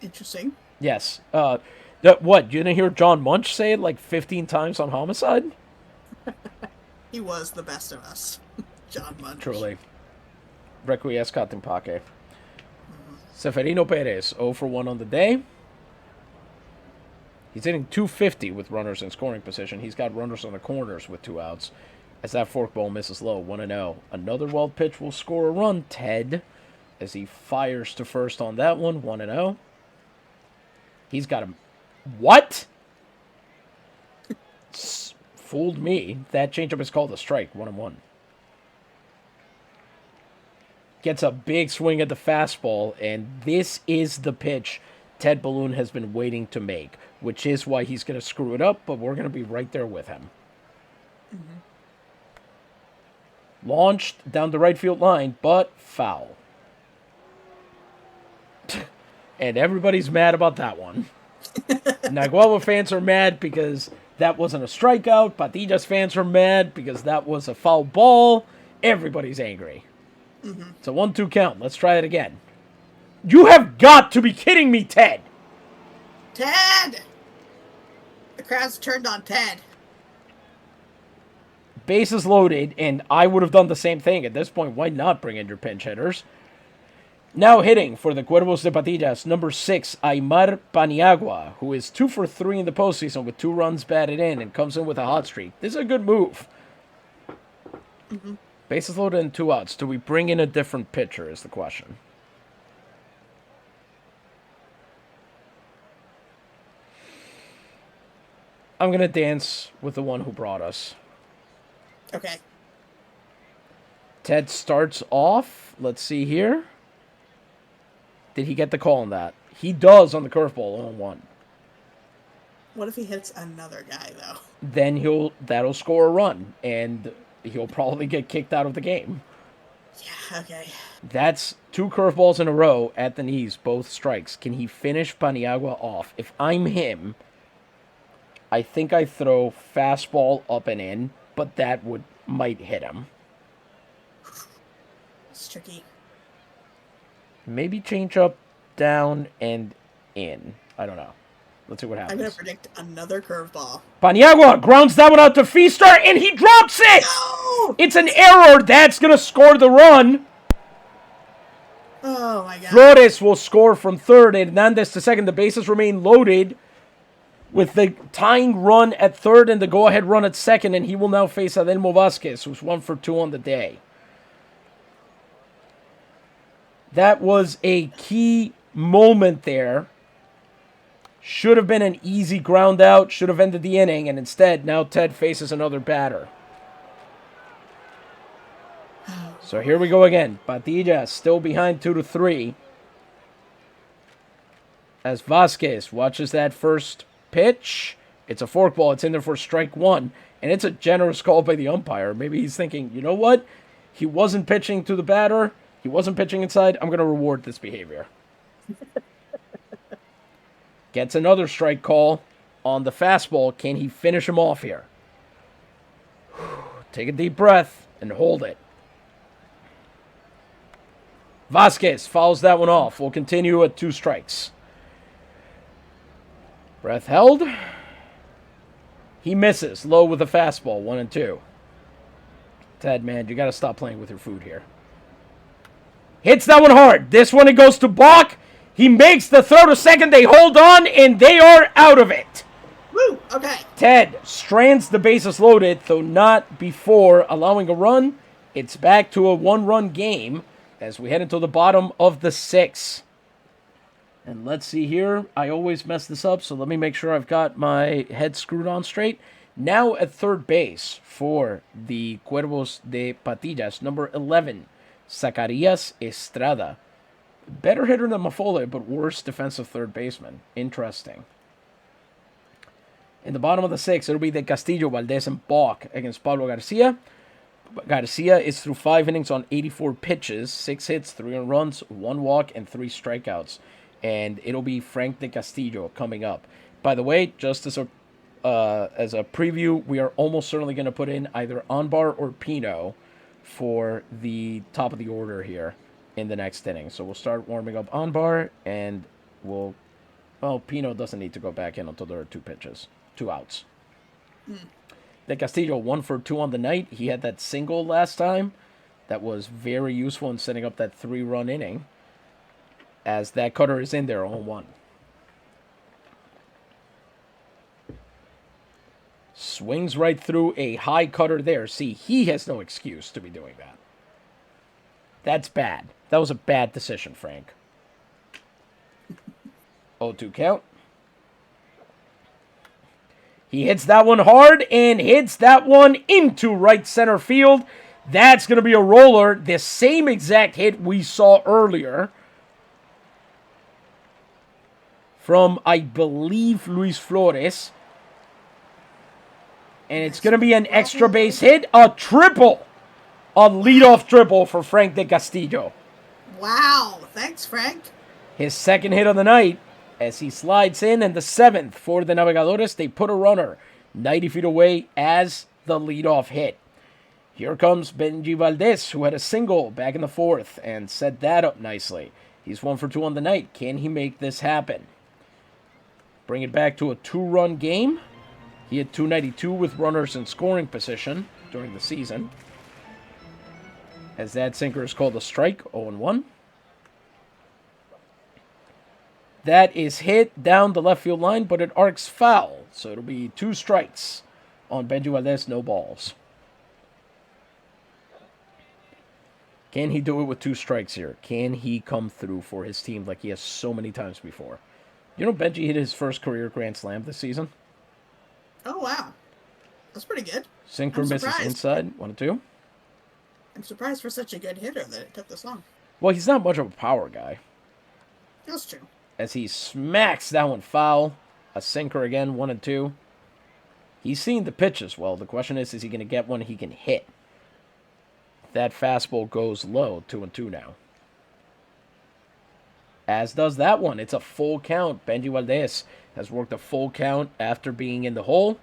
Interesting. Yes. What? You didn't hear John Munch say it like 15 times on Homicide? He was the best of us. John Munch. Truly. Requiescat in pace. Seferino Perez, 0 for 1 on the day. He's hitting .250 with runners in scoring position. He's got runners on the corners with 2 outs. As that forkball misses low, 1-0. Another wild pitch will score a run, Ted, as he fires to first on that one, 1-0. He's got him. What? Fooled me. That changeup is called a strike, 1-1. Gets a big swing at the fastball, and this is the pitch Ted Balloon has been waiting to make, which is why he's going to screw it up, but we're going to be right there with him. Launched down the right field line, but foul. And everybody's mad about that one. Naguaba fans are mad because that wasn't a strikeout. Patillas fans are mad because that was a foul ball. Everybody's angry. It's a 1-2 count. Let's try it again. You have got to be kidding me, Ted! Ted! The crowd's turned on Ted. Bases loaded, and I would have done the same thing. At this point, why not bring in your pinch hitters? Now hitting for the Cuervos de Patillas, number 6, Aymar Paniagua, who is 2 for 3 in the postseason with 2 runs batted in and comes in with a hot streak. This is a good move. Bases loaded and 2 outs. Do we bring in a different pitcher is the question. I'm going to dance with the one who brought us. Okay. Ted starts off. Let's see here. Did he get the call on that? He does on the curveball, 0-1. What if he hits another guy, though? Then that'll score a run, and he'll probably get kicked out of the game. Yeah, okay. That's 2 curveballs in a row at the knees, both strikes. Can he finish Paniagua off? If I'm him, I think I throw fastball up and in, but that might hit him. It's tricky. Maybe change up, down, and in. I don't know. Let's see what happens. I'm going to predict another curveball. Paniagua grounds that one out to Feaster, and he drops it! No! It's an error. That's going to score the run. Oh, my God. Flores will score from third, and Hernandez to second. The bases remain loaded. with the tying run at third and the go-ahead run at second, and he will now face Adelmo Vasquez, who's 1 for 2 on the day. That was a key moment there. Should have been an easy ground out, should have ended the inning, and instead, now Ted faces another batter. So here we go again. Patillas still behind 2-3. As Vasquez watches that first pitch. It's a forkball. It's in there for strike 1. And it's a generous call by the umpire. Maybe he's thinking, you know what? He wasn't pitching to the batter. He wasn't pitching inside. I'm going to reward this behavior. Gets another strike call on the fastball. Can he finish him off here? Take a deep breath and hold it. Vasquez fouls that one off. We'll continue at 2 strikes. Breath held. He misses. Low with a fastball. 1-2. Ted, man, you got to stop playing with your food here. Hits that one hard. This one, it goes to Bach. He makes the throw to second. They hold on, and they are out of it. Woo! Okay. Ted strands the bases loaded, though not before allowing a run. It's back to a 1-run game as we head into the bottom of the 6th. And let's see here. I always mess this up, so let me make sure I've got my head screwed on straight. Now at third base for the Cuervos de Patillas, number 11, Zacarias Estrada. Better hitter than Mafole, but worse defensive third baseman. Interesting. In the bottom of the 6th, it'll be the Castillo, Valdez, and Bach against Pablo Garcia. Garcia is through 5 innings on 84 pitches, 6 hits, 3 earned runs, 1 walk, and 3 strikeouts. And it'll be Frank de Castillo coming up. By the way, just as a preview, we are almost certainly going to put in either Anbar or Pino for the top of the order here in the next inning. So we'll start warming up Anbar, and Pino doesn't need to go back in until there are 2 outs. De Castillo, 1 for 2 on the night. He had that single last time. That was very useful in setting up that 3-run inning. As that cutter is in there, 0-1. Swings right through a high cutter there. See, he has no excuse to be doing that. That's bad. That was a bad decision, Frank. 0-2 count. He hits that one hard and hits that one into right center field. That's going to be a roller. The same exact hit we saw earlier from, I believe, Luis Flores. And it's going to be an extra base hit. A triple. A leadoff triple for Frank de Castillo. Wow. Thanks, Frank. His second hit of the night as he slides in, and the 7th for the Navegadores. They put a runner 90 feet away as the leadoff hit. Here comes Benji Valdez, who had a single back in the 4th and set that up nicely. He's 1 for 2 on the night. Can he make this happen? Bring it back to a 2-run game. He had 292 with runners in scoring position during the season. As that sinker is called a strike, 0-1. That is hit down the left field line, but it arcs foul. So it'll be 2 strikes on Benji Valdez, no balls. Can he do it with 2 strikes here? Can he come through for his team like he has so many times before? You know, Benji hit his first career grand slam this season. Oh, wow. That's pretty good. Sinker misses inside, 1-2. I'm surprised for such a good hitter that it took this long. Well, he's not much of a power guy. That's true. As he smacks that one foul. A sinker again, 1-2. He's seen the pitches well. The question is he going to get one he can hit? That fastball goes low, 2-2 now. As does that one. It's a full count. Benji Valdez has worked a full count after being in the hole.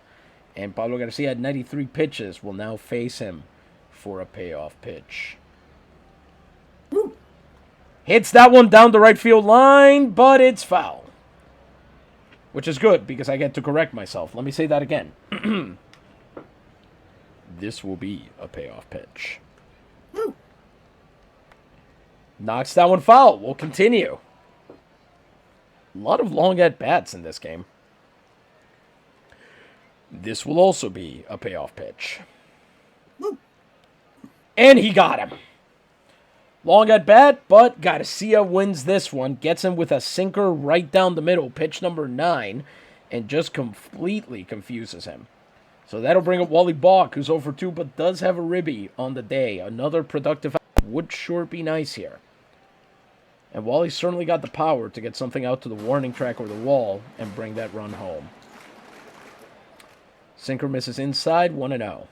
And Pablo Garcia at 93 pitches will now face him for a payoff pitch. Woo. Hits that one down the right field line, but it's foul. Which is good, because I get to correct myself. Let me say that again. This will be a payoff pitch. Woo. Knocks that one foul. We'll continue. A lot of long at-bats in this game. This will also be a payoff pitch. Woo. And he got him. Long at bat, but Garcia wins this one. Gets him with a sinker right down the middle, pitch number 9, and just completely confuses him. So that'll bring up Wally Balk, who's over 2, but does have a ribby on the day. Another productive would sure be nice here. And Wally certainly got the power to get something out to the warning track or the wall and bring that run home. Sinker misses inside, 1-0.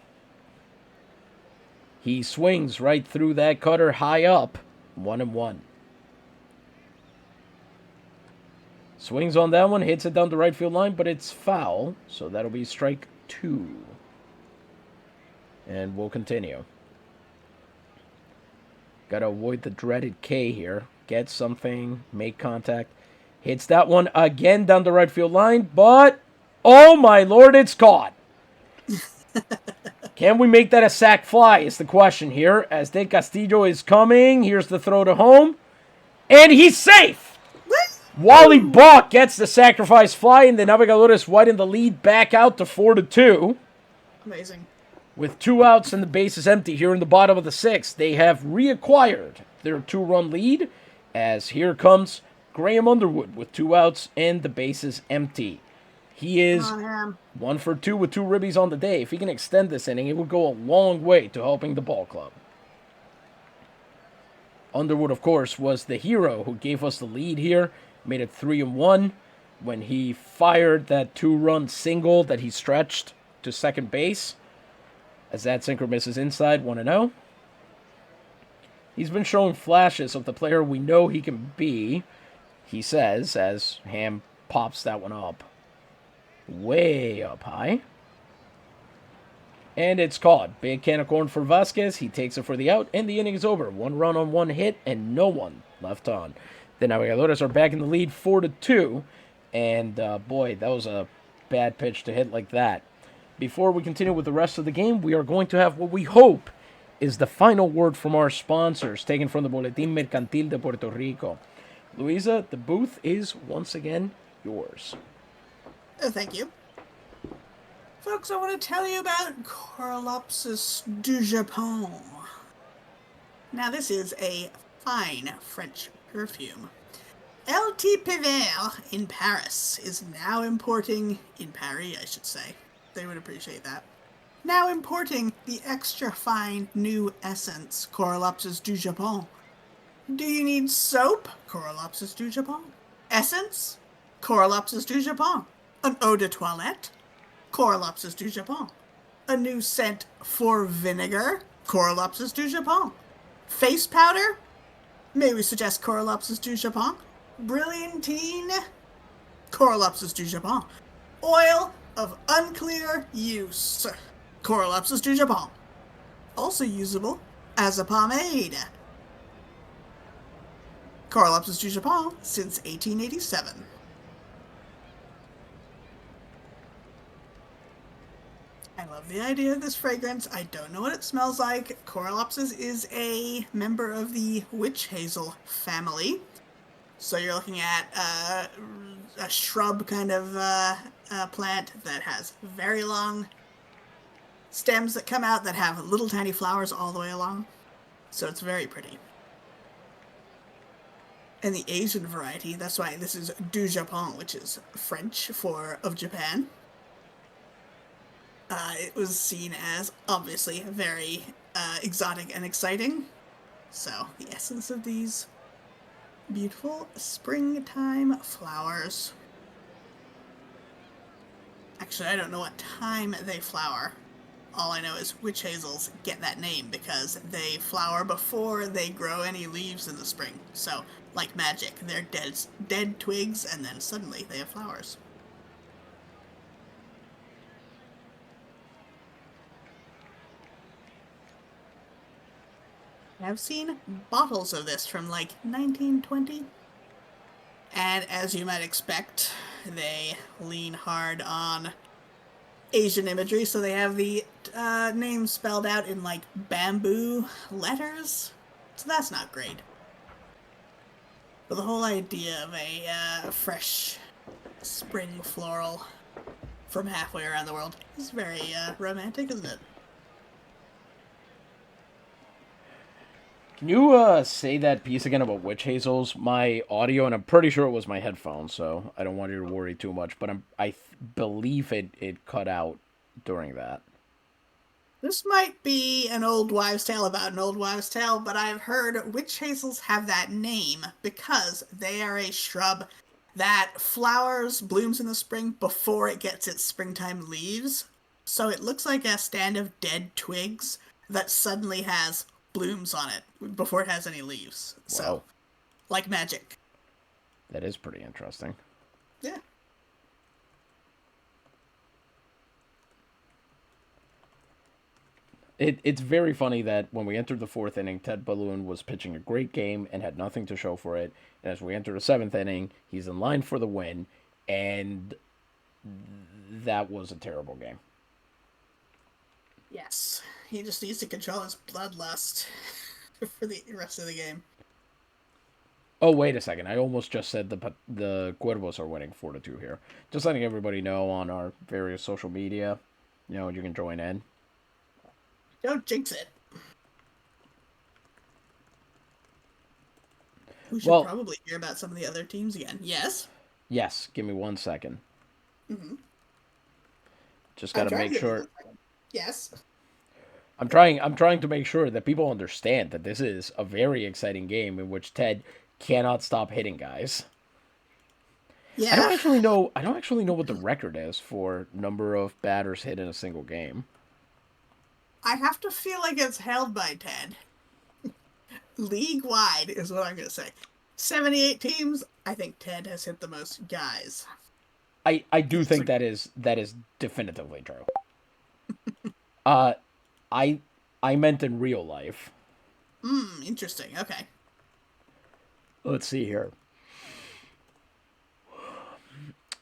He swings right through that cutter high up, 1-1. Swings on that one, hits it down the right field line, but it's foul, so that'll be strike 2. And we'll continue. Gotta avoid the dreaded K here. Get something, make contact. Hits that one again down the right field line, but oh my lord, it's caught. Can we make that a sac fly is the question here. As De Castillo is coming, here's the throw to home, and he's safe. Wally Balk gets the sacrifice fly, and the Navegadores widen the lead back out to 4-2. Amazing. With 2 outs and the bases empty here in the bottom of the 6th, they have reacquired their 2-run lead, as here comes Graham Underwood with 2 outs and the bases empty. He is 1 for 2 with 2 ribbies on the day. If he can extend this inning, it would go a long way to helping the ball club. Underwood, of course, was the hero who gave us the lead here. Made it 3-1 when he fired that 2-run single that he stretched to second base. As that sinker misses inside, 1-0. He's been showing flashes of the player we know he can be, he says, as Ham pops that one up. Way up high. And it's caught. Big can of corn for Vasquez. He takes it for the out, and the inning is over. 1 run on 1 hit, and no one left on. The Navegadores are back in the lead 4-2. And boy, that was a bad pitch to hit like that. Before we continue with the rest of the game, we are going to have what we hope is the final word from our sponsors, taken from the Boletín Mercantil de Puerto Rico. Luisa, the booth is once again yours. Thank you. Folks, I want to tell you about Corolopsis du Japon. Now, this is a fine French perfume. LT Piver in Paris is now importing, in Paris, I should say. They would appreciate that. Now importing the extra fine new essence, Corolopsis du Japon. Do you need soap? Corolopsis du Japon. Essence? Corolopsis du Japon. An eau de toilette? Corolopsis du Japon. A new scent for vinegar? Corolopsis du Japon. Face powder? May we suggest Corolopsis du Japon? Brilliantine? Corolopsis du Japon. Oil of unclear use. Corolopsis du Japon. Also usable as a pomade. Corolopsis du Japon since 1887. I love the idea of this fragrance. I don't know what it smells like. Corolopsis is a member of the witch hazel family. So you're looking at a shrub kind of plant that has very long stems that come out that have little tiny flowers all the way along. So it's very pretty. And the Asian variety, that's why this is du Japon, which is French for of Japan. It was seen as obviously very exotic and exciting. So the essence of these beautiful springtime flowers. Actually, I don't know what time they flower. All I know is witch hazels get that name because they flower before they grow any leaves in the spring. So, like magic, they're dead twigs and then suddenly they have flowers. I've seen bottles of this from like 1920. And as you might expect, they lean hard on Asian imagery, so they have the name spelled out in like bamboo letters. So that's not great. But the whole idea of a fresh spring floral from halfway around the world. It's very romantic, isn't it? Can you say that piece again about witch hazels? My audio, and I'm pretty sure it was my headphones, so I don't want you to worry too much. But believe it cut out during that. This might be an old wives' tale about an old wives' tale, but I've heard witch hazels have that name because they are a shrub that flowers, blooms in the spring before it gets its springtime leaves. So it looks like a stand of dead twigs that suddenly has blooms on it before it has any leaves. So, Wow, like magic. that is pretty interesting. Yeah. It's very funny that when we entered the fourth inning, Ted Balloon was pitching a great game and had nothing to show for it. And as we enter the seventh inning, he's in line for the win, and that was a terrible game. Yes. He just needs to control his bloodlust for the rest of the game. Oh, wait a second. I almost just said the Cuervos are winning 4-2 here. Just letting everybody know on our various social media, you can join in. Don't jinx it. We should Well, probably hear about some of the other teams again. Yes? yes. Give me 1 second. Mm-hmm. Just got to make sure. Yes. I'm trying to make sure that people understand that this is a very exciting game in which Ted cannot stop hitting guys. Yeah. I don't actually know what the record is for number of batters hit in a single game. I have to feel like it's held by Ted. League wide is what I'm going to say. 78 teams, I think Ted has hit the most guys. I do think that is definitively true. I meant in real life. Interesting. Okay. Let's see here.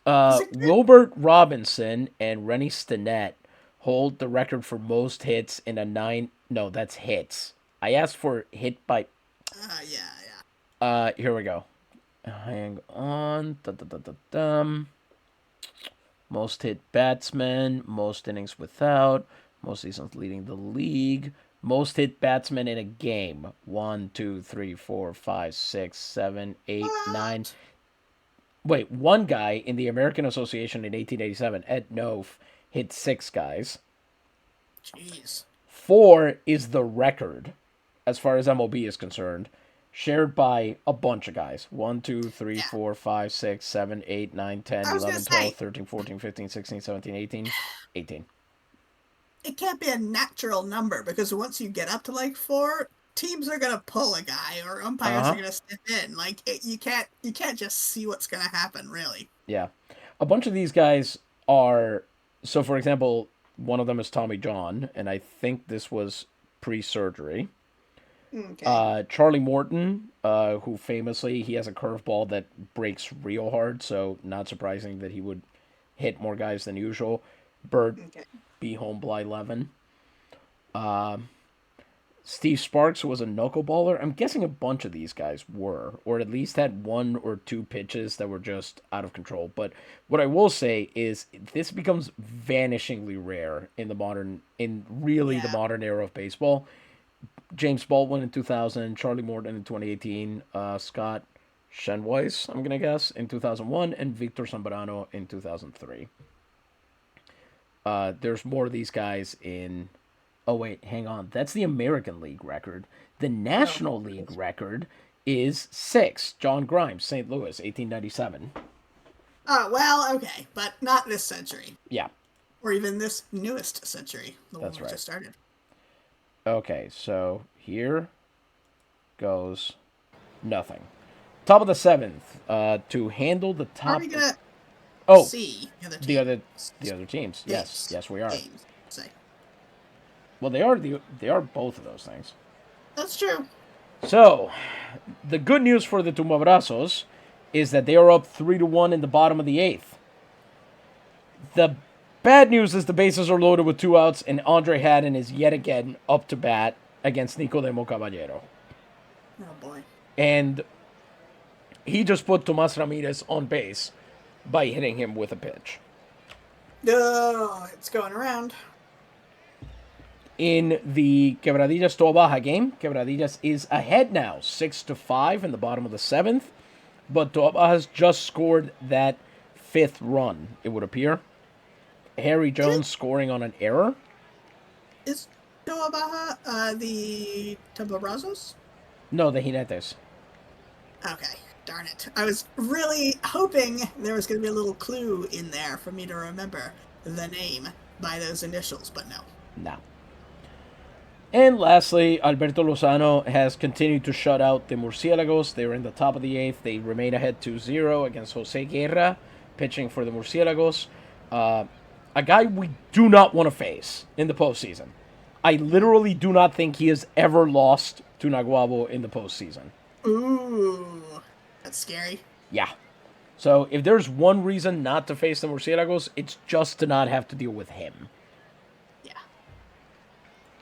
Wilbert Robinson and Rennie Stinnett hold the record for most hits in a nine. No, that's hits. I asked for hit by. Yeah. Here we go. Hang on. Da-da-da-da-dum. Most hit batsmen, most innings without, most seasons leading the league, most hit batsmen in a game. 1, 2, 3, 4, 5, 6, 7, 8, 9. Wait, one guy in the American Association in 1887, Ed Nofe, hit 6 guys. Jeez. 4 is the record as far as MLB is concerned, shared by a bunch of guys. 1, 2, 3, 4, 5, 6, 7, 8, 9, 10, 11, 12, 13, 14, 15, 16, 17, 18. 18. It can't be a natural number because once you get up to like 4, teams are gonna pull a guy or umpires are gonna step in. Like you can't just see what's gonna happen, really. Yeah, a bunch of these guys are. So, for example, one of them is Tommy John, and I think this was pre-surgery. Okay. Charlie Morton, who famously he has a curveball that breaks real hard, so not surprising that he would hit more guys than usual. Bert B. Homebly Levin. Steve Sparks was a knuckleballer. I'm guessing a bunch of these guys were, or at least had 1 or 2 pitches that were just out of control. But what I will say is this becomes vanishingly rare in the modern era of baseball. James Baldwin in 2000, Charlie Morton in 2018, Scott Shenweiss, I'm going to guess, in 2001, and Victor Zambrano in 2003. There's more of these guys in... Oh, wait, hang on. That's the American League record. The National League record is 6. John Grimes, St. Louis, 1897. Oh, well, okay, but not this century. Yeah. Or even this newest century, the That's one we right. just started. Okay, so here goes nothing. Top of the 7th. To handle the top... Are we going to see the other teams? Yes, we are. Games, say. Well, they are both of those things. That's true. So, the good news for the Tumbabrazos is that they are up 3-1 in the bottom of the 8th. The bad news is the bases are loaded with 2 outs, and Andre Haddon is yet again up to bat against Nicodemo Caballero. Oh, boy. And he just put Tomas Ramirez on base by hitting him with a pitch. Oh, it's going around. In the Quebradillas Toa Baja game, Quebradillas is ahead now, 6-5 in the bottom of the 7th. But Toa Baja has just scored that 5th run, it would appear. Harry Jones scoring on an error. Is Toa Baja the Tamborazos? No, the Jinetes. Okay, darn it. I was really hoping there was going to be a little clue in there for me to remember the name by those initials, but no. No. And lastly, Alberto Lozano has continued to shut out the Murciélagos. They were in the top of the 8th. They remain ahead 2-0 against Jose Guerra, pitching for the Murciélagos. A guy we do not want to face in the postseason. I literally do not think he has ever lost to Naguabo in the postseason. Ooh, that's scary. Yeah. So if there's one reason not to face the Murciélagos, it's just to not have to deal with him. Yeah.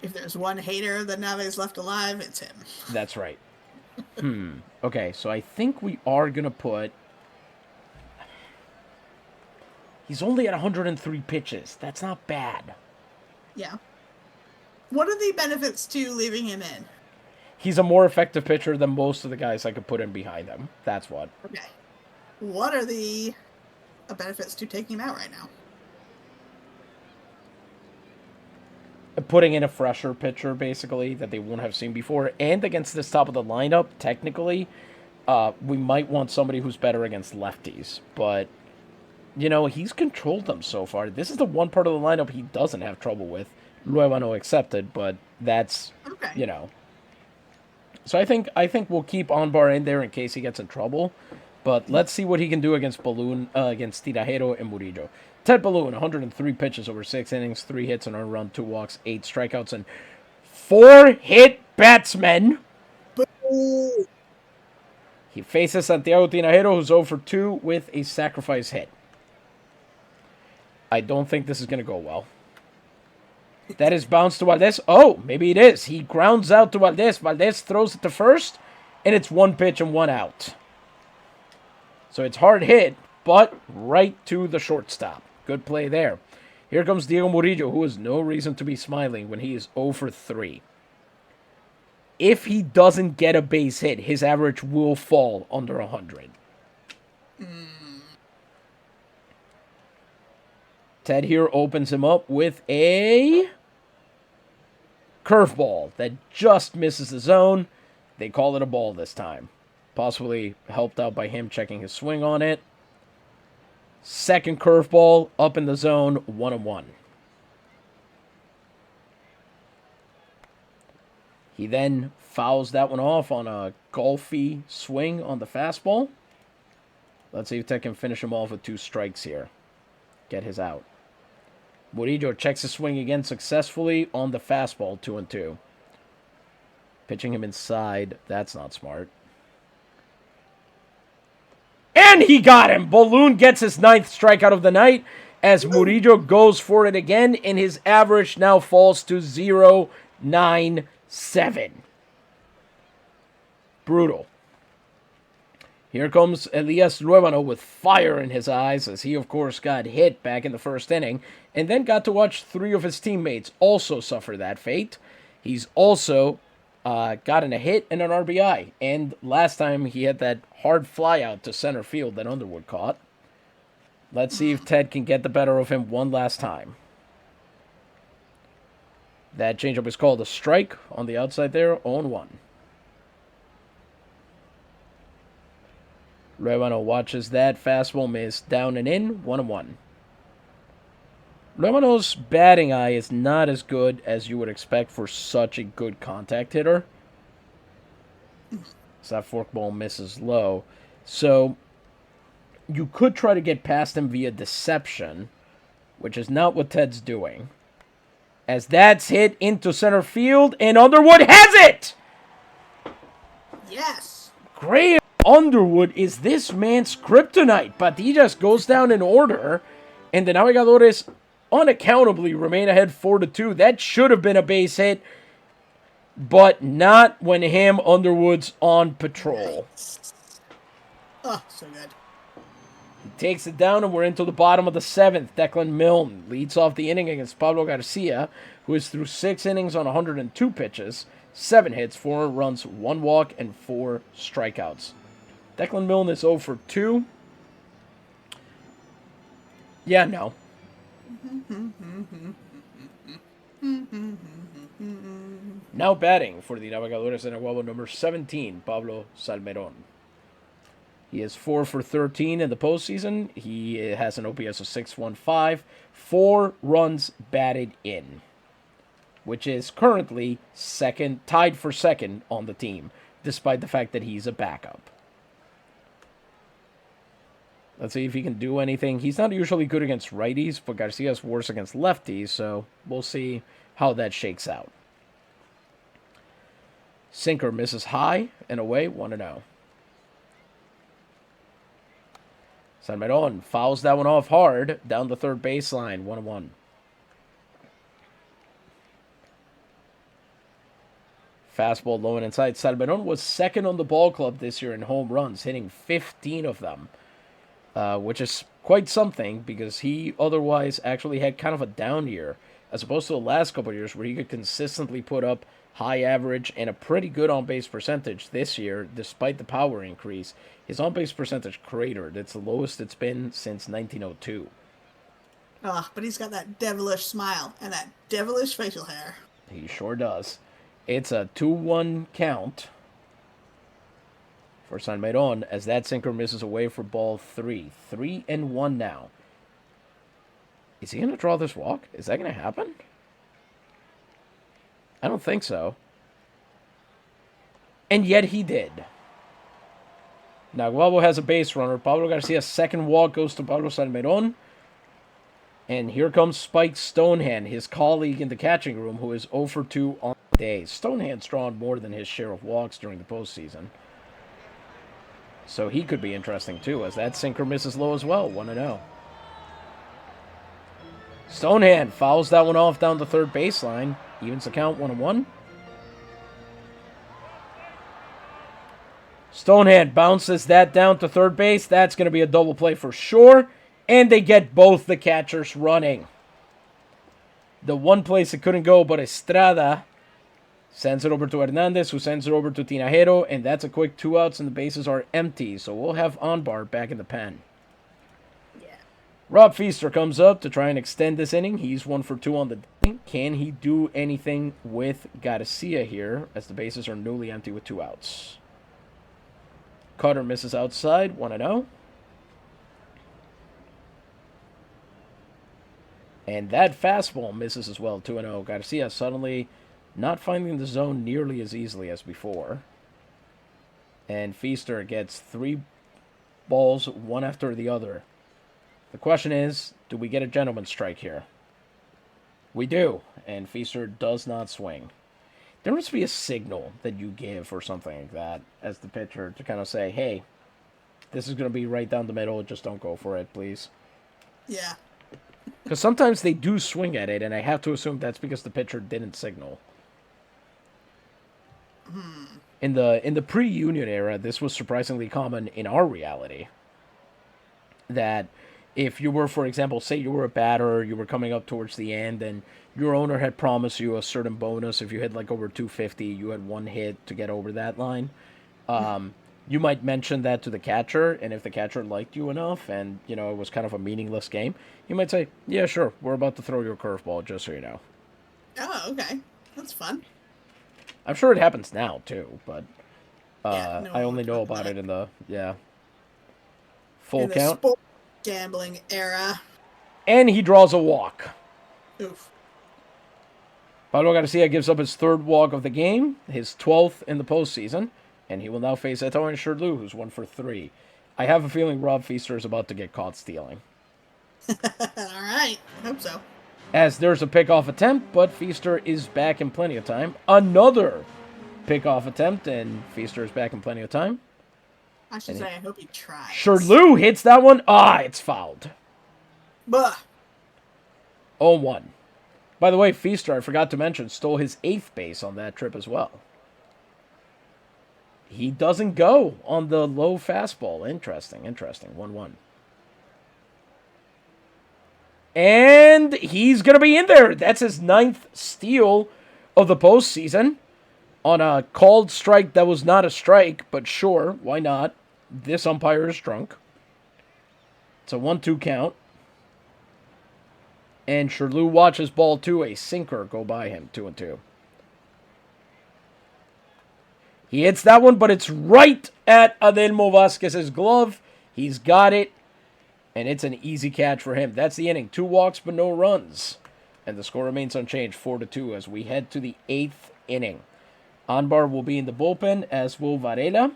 If there's one hater that Nave's left alive, it's him. That's right. Okay, so I think we are going to put... He's only at 103 pitches. That's not bad. Yeah. What are the benefits to leaving him in? He's a more effective pitcher than most of the guys I could put in behind him. That's what. Okay. What are the benefits to taking him out right now? Putting in a fresher pitcher, basically, that they won't have seen before. And against this top of the lineup, technically, we might want somebody who's better against lefties. But, you know, he's controlled them so far. This is the one part of the lineup he doesn't have trouble with. Luevano accepted, but that's, okay. You know. So I think we'll keep Onbar in there in case he gets in trouble. But let's see what he can do against Balloon, against Tirajero and Murillo. Ted Balloon, 103 pitches over 6 innings, 3 hits, an earned run, 2 walks, 8 strikeouts, and 4 hit batsmen. Boo. He faces Santiago Tinajero, who's 0 for 2 with a sacrifice hit. I don't think this is going to go well. That is bounced to Valdez. Oh, maybe it is. He grounds out to Valdez. Valdez throws it to first, and it's 1 pitch and 1 out. So it's hard hit, but right to the shortstop. Good play there. Here comes Diego Murillo, who has no reason to be smiling when he is 0 for 3. If he doesn't get a base hit, his average will fall under 100. Ted here opens him up with a curveball that just misses the zone. They call it a ball this time. Possibly helped out by him checking his swing on it. Second curveball up in the zone, 1-1. He then fouls that one off on a golfy swing on the fastball. Let's see if Ted can finish him off with 2 strikes here. Get his out. Murillo checks his swing again successfully on the fastball, 2-2. Pitching him inside, that's not smart. And he got him! Balloon gets his 9th strikeout of the night as Murillo goes for it again, and his average now falls to 0.97. Brutal. Here comes Elias Luevano with fire in his eyes as he, of course, got hit back in the first inning and then got to watch 3 of his teammates also suffer that fate. He's also gotten a hit and an RBI. And last time he had that hard fly out to center field that Underwood caught. Let's see if Ted can get the better of him one last time. That changeup is called a strike on the outside there, 0-1. Luevano watches that fastball miss down and in, 1-1. Luevano's batting eye is not as good as you would expect for such a good contact hitter. So that forkball misses low. So you could try to get past him via deception, which is not what Ted's doing. As that's hit into center field, and Underwood has it! Yes! Graham Underwood is this man's kryptonite. Patillas goes down in order, and the Navegadores unaccountably remain ahead 4-2. That should have been a base hit, but not when Underwood's on patrol. Oh, so good. He takes it down, and we're into the bottom of the seventh. Declan Milne leads off the inning against Pablo Garcia, who is through 6 innings on 102 pitches, 7 hits, 4 runs, 1 walk, and 4 strikeouts. Declan Milne is 0 for 2. Yeah, no. Now batting for the Navegadores de Nahuabo, number 17, Pablo Salmeron. He is 4 for 13 in the postseason. He has an OPS of 615, 4 runs batted in, which is currently tied for second on the team, despite the fact that he's a backup. Let's see if he can do anything. He's not usually good against righties, but Garcia's worse against lefties, so we'll see how that shakes out. Sinker misses high and away, 1-0. Salmeron fouls that one off hard, down the third baseline, 1-1. Fastball low and inside. Salmeron was second on the ball club this year in home runs, hitting 15 of them, which is quite something because he otherwise actually had kind of a down year, as opposed to the last couple of years where he could consistently put up high average and a pretty good on-base percentage. This year, despite the power increase, his on-base percentage cratered. It's the lowest it's been since 1902. But he's got that devilish smile and that devilish facial hair. He sure does. It's a 2-1 count for Salmeron as that sinker misses away for ball 3. 3-1 now. Is he going to draw this walk? Is that going to happen? I don't think so. And yet he did. Nahuabo has a base runner. Pablo Garcia's second walk goes to Pablo Salmeron. And here comes Spike Stonehand, his colleague in the catching room, who is 0 for 2 on the day. Stonehand's drawn more than his share of walks during the postseason. So he could be interesting too, as that sinker misses low as well, 1-0. Stonehand fouls that one off down the third baseline. Evens the count, 1-1. Stonehand bounces that down to third base. That's going to be a double play for sure. And they get both the catchers running. The one place it couldn't go, but Estrada sends it over to Hernandez, who sends it over to Tinajero, and that's a quick 2 outs, and the bases are empty. So we'll have Onbar back in the pen. Rob Feaster comes up to try and extend this inning. He's 1 for 2 on the day. Can he do anything with Garcia here, as the bases are newly empty with 2 outs? Cutter misses outside, 1-0. And that fastball misses as well, 2-0. Garcia suddenly not finding the zone nearly as easily as before. And Feaster gets 3 balls, one after the other. The question is, do we get a gentleman's strike here? We do, and Feaster does not swing. There must be a signal that you give or something like that as the pitcher to kind of say, hey, this is going to be right down the middle, just don't go for it, please. Yeah. Because sometimes they do swing at it, and I have to assume that's because the pitcher didn't signal. In the pre-union era, this was surprisingly common in our reality. That if you were, for example, say you were a batter, you were coming up towards the end, and your owner had promised you a certain bonus. If you hit like over 250, you had 1 hit to get over that line. You might mention that to the catcher, and if the catcher liked you enough, and it was kind of a meaningless game, you might say, "Yeah, sure, we're about to throw you a curveball, just so you know." Oh, okay, that's fun. I'm sure it happens now too, but No I only know about it in the full in the count. Sport gambling era. And he draws a walk. Oof. Pablo Garcia gives up his 3rd walk of the game, his 12th in the postseason, and he will now face Eto'o Shirley, who's 1 for 3. I have a feeling Rob Feaster is about to get caught stealing. All right, I hope so. As there's a pickoff attempt, but Feaster is back in plenty of time. Another pickoff attempt, and Feaster is back in plenty of time. I should say, I hope he tries. Shirley hits that one. It's fouled. Bah. 0-1. By the way, Feaster, I forgot to mention, stole his 8th base on that trip as well. He doesn't go on the low fastball. Interesting. 1-1. And he's going to be in there. That's his 9th steal of the postseason on a called strike that was not a strike, but sure, why not? This umpire is drunk. It's a 1-2 count. And Sherlew watches ball 2, a sinker, go by him, 2-2. He hits that one, but it's right at Adelmo Vasquez's glove. He's got it, and it's an easy catch for him. That's the inning. 2 walks, but no runs. And the score remains unchanged, 4-2, as we head to the 8th inning. Anbar will be in the bullpen, as will Varela.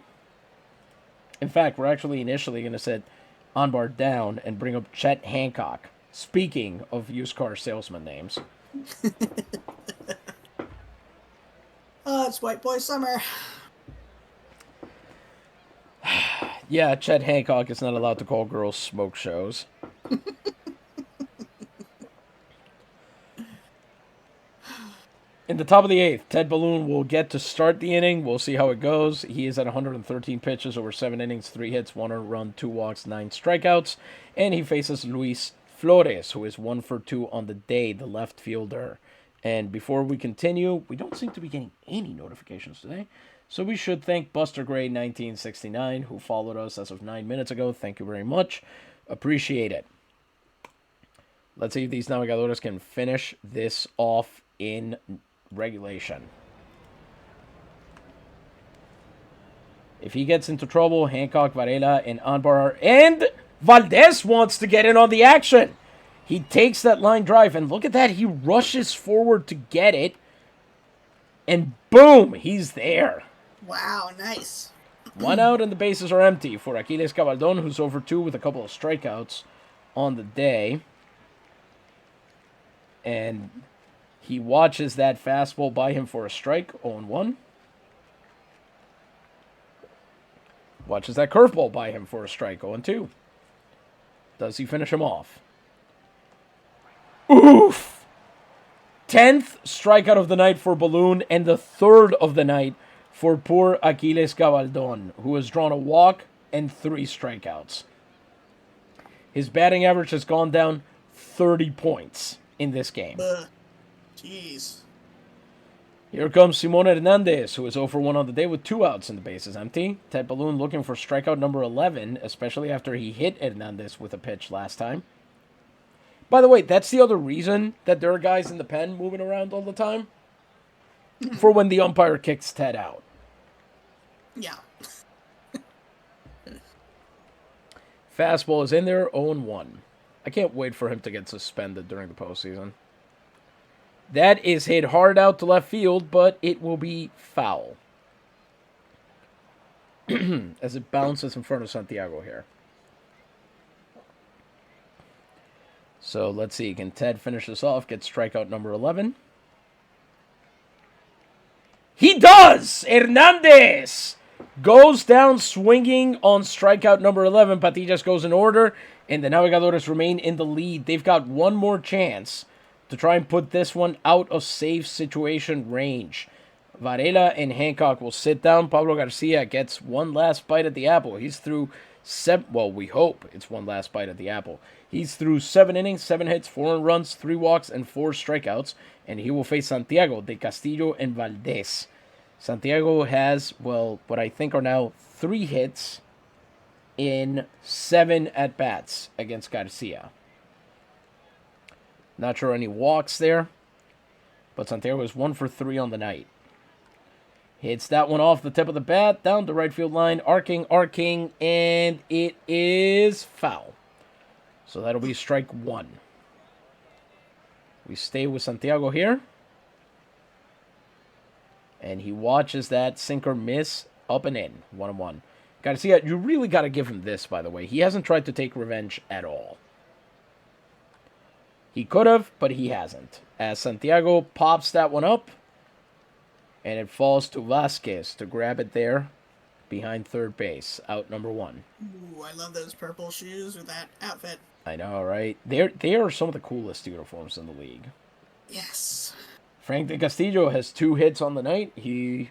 In fact, we're actually initially going to set Anbar down and bring up Chet Hancock. Speaking of used car salesman names. Oh, it's White Boy Summer. Yeah, Chet Hancock is not allowed to call girls smoke shows. In the top of the 8th, Ted Balloon will get to start the inning. We'll see how it goes. He is at 113 pitches over 7 innings, 3 hits, 1 earned run, 2 walks, 9 strikeouts. And he faces Luis Flores, who is 1 for 2 on the day, the left fielder. And before we continue, we don't seem to be getting any notifications today. So we should thank Buster Gray 1969, who followed us as of 9 minutes ago. Thank you very much. Appreciate it. Let's see if these Navegadores can finish this off in regulation. If he gets into trouble, Hancock, Varela, and Anbar, and Valdez wants to get in on the action. He takes that line drive, and look at that. He rushes forward to get it, and boom, he's there. Wow, nice. 1 out and the bases are empty for Aquiles Cabaldon, who's over 2 with a couple of strikeouts on the day. And he watches that fastball by him for a strike, 0-1. Watches that curveball by him for a strike, 0-2. Does he finish him off? Oof! 10th strikeout of the night for Balloon, and the 3rd of the night for poor Aquiles Cabaldon, who has drawn a walk and 3 strikeouts. His batting average has gone down 30 points in this game. Jeez. Here comes Simon Hernandez, who is 0 for 1 on the day with 2 outs and the bases empty. Ted Balloon looking for strikeout number 11, especially after he hit Hernandez with a pitch last time. By the way, that's the other reason that there are guys in the pen moving around all the time. For when the umpire kicks Ted out. Yeah. Fastball is in there, 0-1. I can't wait for him to get suspended during the postseason. That is hit hard out to left field, but it will be foul. As it bounces in front of Santiago here. So let's see, can Ted finish this off, get strikeout number 11? He does! Hernandez goes down swinging on strikeout number 11. Patillas goes in order, and the Navegadores remain in the lead. They've got one more chance to try and put this one out of safe situation range. Varela and Hancock will sit down. Pablo Garcia gets one last bite at the apple. He's through 7, well, we hope it's one last bite at the apple. He's through 7 innings, 7 hits, 4 runs, 3 walks, and 4 strikeouts. And he will face Santiago, De Castillo, and Valdez. Santiago has, well, what I think are now 3 hits in 7 at-bats against Garcia. Not sure any walks there, but Santiago is 1 for 3 on the night. Hits that one off the tip of the bat, down the right field line, arcing, and it is foul. So that'll be strike 1. We stay with Santiago here. And he watches that sinker miss up and in, 1-1. Garcia, you really got to give him this, by the way. He hasn't tried to take revenge at all. He could have, but he hasn't. As Santiago pops that one up, and it falls to Vasquez to grab it there behind third base, out number 1. Ooh, I love those purple shoes with that outfit. I know, right? They are some of the coolest uniforms in the league. Yes. Frank De Castillo has 2 hits on the night. He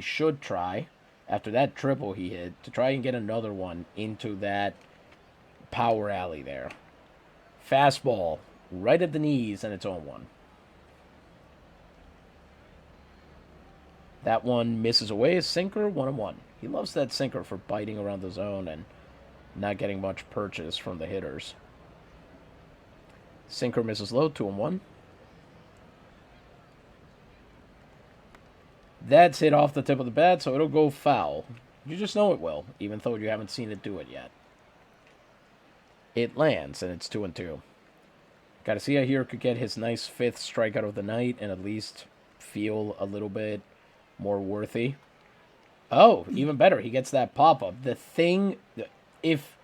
should try, after that triple he hit, to try and get another one into that power alley there. Fastball. Right at the knees, and it's 0-1. That one misses away. A sinker, 1-1. He loves that sinker for biting around the zone and not getting much purchase from the hitters. Sinker misses low, 2-1. That's hit off the tip of the bat, so it'll go foul. You just know it will, even though you haven't seen it do it yet. It lands, and it's 2-2. Garcia here could get his nice 5th strikeout of the night and at least feel a little bit more worthy. Oh, even better. He gets that pop-up. The thing, if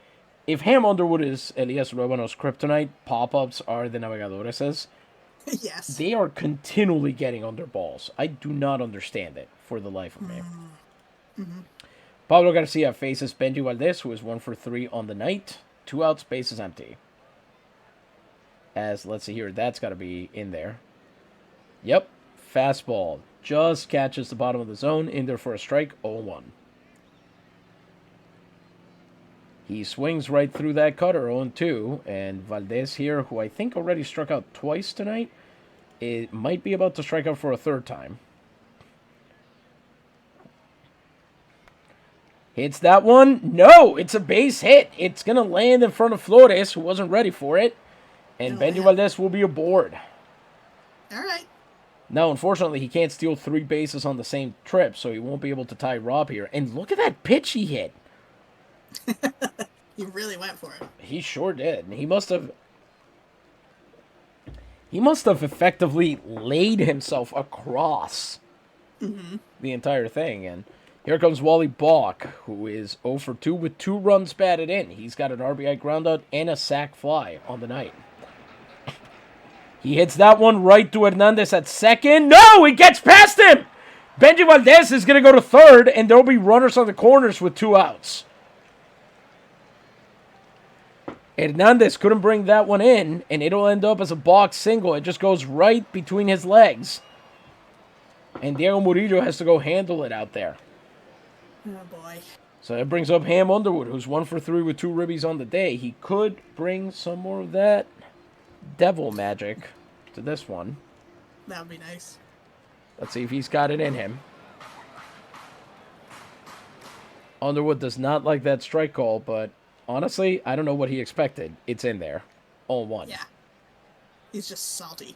Ham Underwood is Elias Ruebano's kryptonite, pop-ups are the Navegadores'. Yes. They are continually getting under balls. I do not understand it for the life of me. Mm-hmm. Pablo Garcia faces Benji Valdez, who is 1 for 3 on the night. 2 outs, bases empty. As, let's see here, that's got to be in there. Yep, fastball. Just catches the bottom of the zone, in there for a strike, 0-1. He swings right through that cutter, 0-2, and Valdez here, who I think already struck out twice tonight, it might be about to strike out for a 3rd time. Hits that one? No, it's a base hit. It's going to land in front of Flores, who wasn't ready for it, and Benji Valdez will be aboard. All right. Now, unfortunately, he can't steal 3 bases on the same trip, so he won't be able to tie Rob here. And look at that pitch he hit. He really went for it. He sure did. He must have effectively laid himself across the entire thing. And here comes Wally Balk, who is 0 for 2 with 2 runs batted in. He's got an RBI groundout and a sac fly on the night. He hits that one right to Hernandez at second. No, he gets past him. Benji Valdez is going to go to 3rd, and there will be runners on the corners with 2 outs. Hernandez couldn't bring that one in, and it'll end up as a box single. It just goes right between his legs. And Diego Murillo has to go handle it out there. Oh, boy. So that brings up Ham Underwood, who's 1 for 3 with 2 ribbies on the day. He could bring some more of that devil magic to this one. That would be nice. Let's see if he's got it in him. Underwood does not like that strike call, but honestly, I don't know what he expected. It's in there. 0-1. Yeah. He's just salty.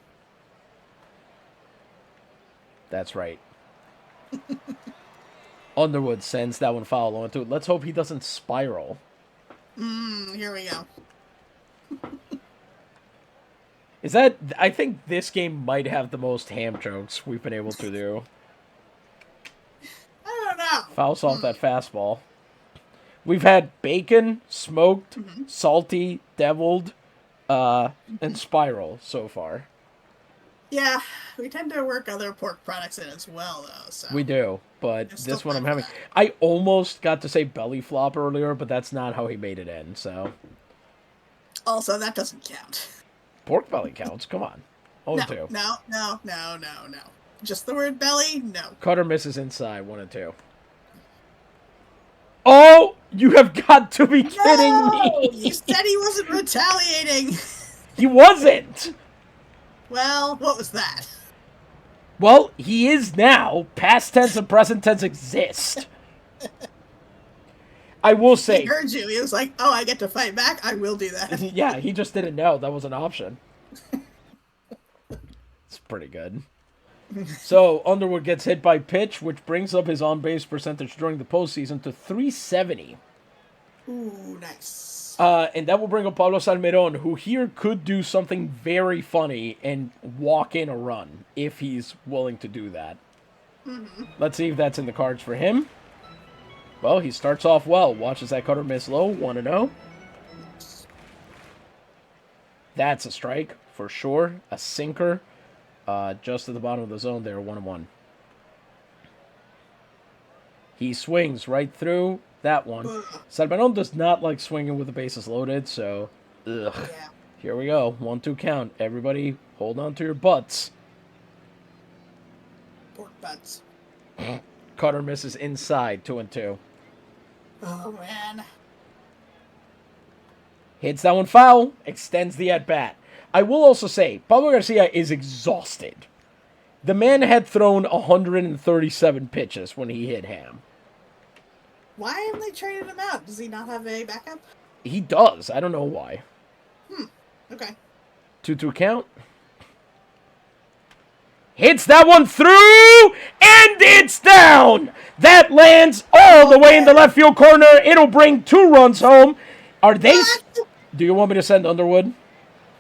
That's right. Underwood sends that one foul onto it. Let's hope he doesn't spiral. Here we go. Is that... I think this game might have the most ham jokes we've been able to do. I don't know. Fouls off that fastball. We've had bacon, smoked, salty, deviled, and spiral so far. Yeah, we tend to work other pork products in as well, though. So We do, but this one I'm having... I almost got to say belly flop earlier, but that's not how he made it in, so... Also, that doesn't count. Pork belly counts, come on. 0-2. No. Just the word belly? No. Cutter misses inside, 1-2. Oh! You have got to be kidding me! You said he wasn't retaliating! He wasn't! Well, what was that? Well, he is now. Past tense and present tense exist. I will say... He heard you. He was like, oh, I get to fight back? I will do that. Yeah, he just didn't know that was an option. It's pretty good. So, Underwood gets hit by pitch, which brings up his on-base percentage during the postseason to .370. Ooh, nice. And that will bring up Pablo Salmeron, who here could do something very funny and walk in a run, if he's willing to do that. Let's see if that's in the cards for him. Well, he starts off well. Watches that cutter miss low, 1-0. That's a strike, for sure. A sinker. Just at the bottom of the zone there, 1-1. He swings right through that one. Salmeron does not like swinging with the bases loaded, so... Ugh. Yeah. Here we go. 1-2 count. Everybody, hold on to your butts. Pork butts. Cutter misses inside, 2-2. Oh, man. Hits that one foul, extends the at-bat. I will also say, Pablo Garcia is exhausted. The man had thrown 137 pitches when he hit Ham. Why haven't they traded him out? Does he not have a backup? He does. I don't know why. Okay. 2-2 count. Hits that one through, and it's down. That lands all the way in the left field corner. It'll bring 2 runs home. Are they... Do you want me to send Underwood?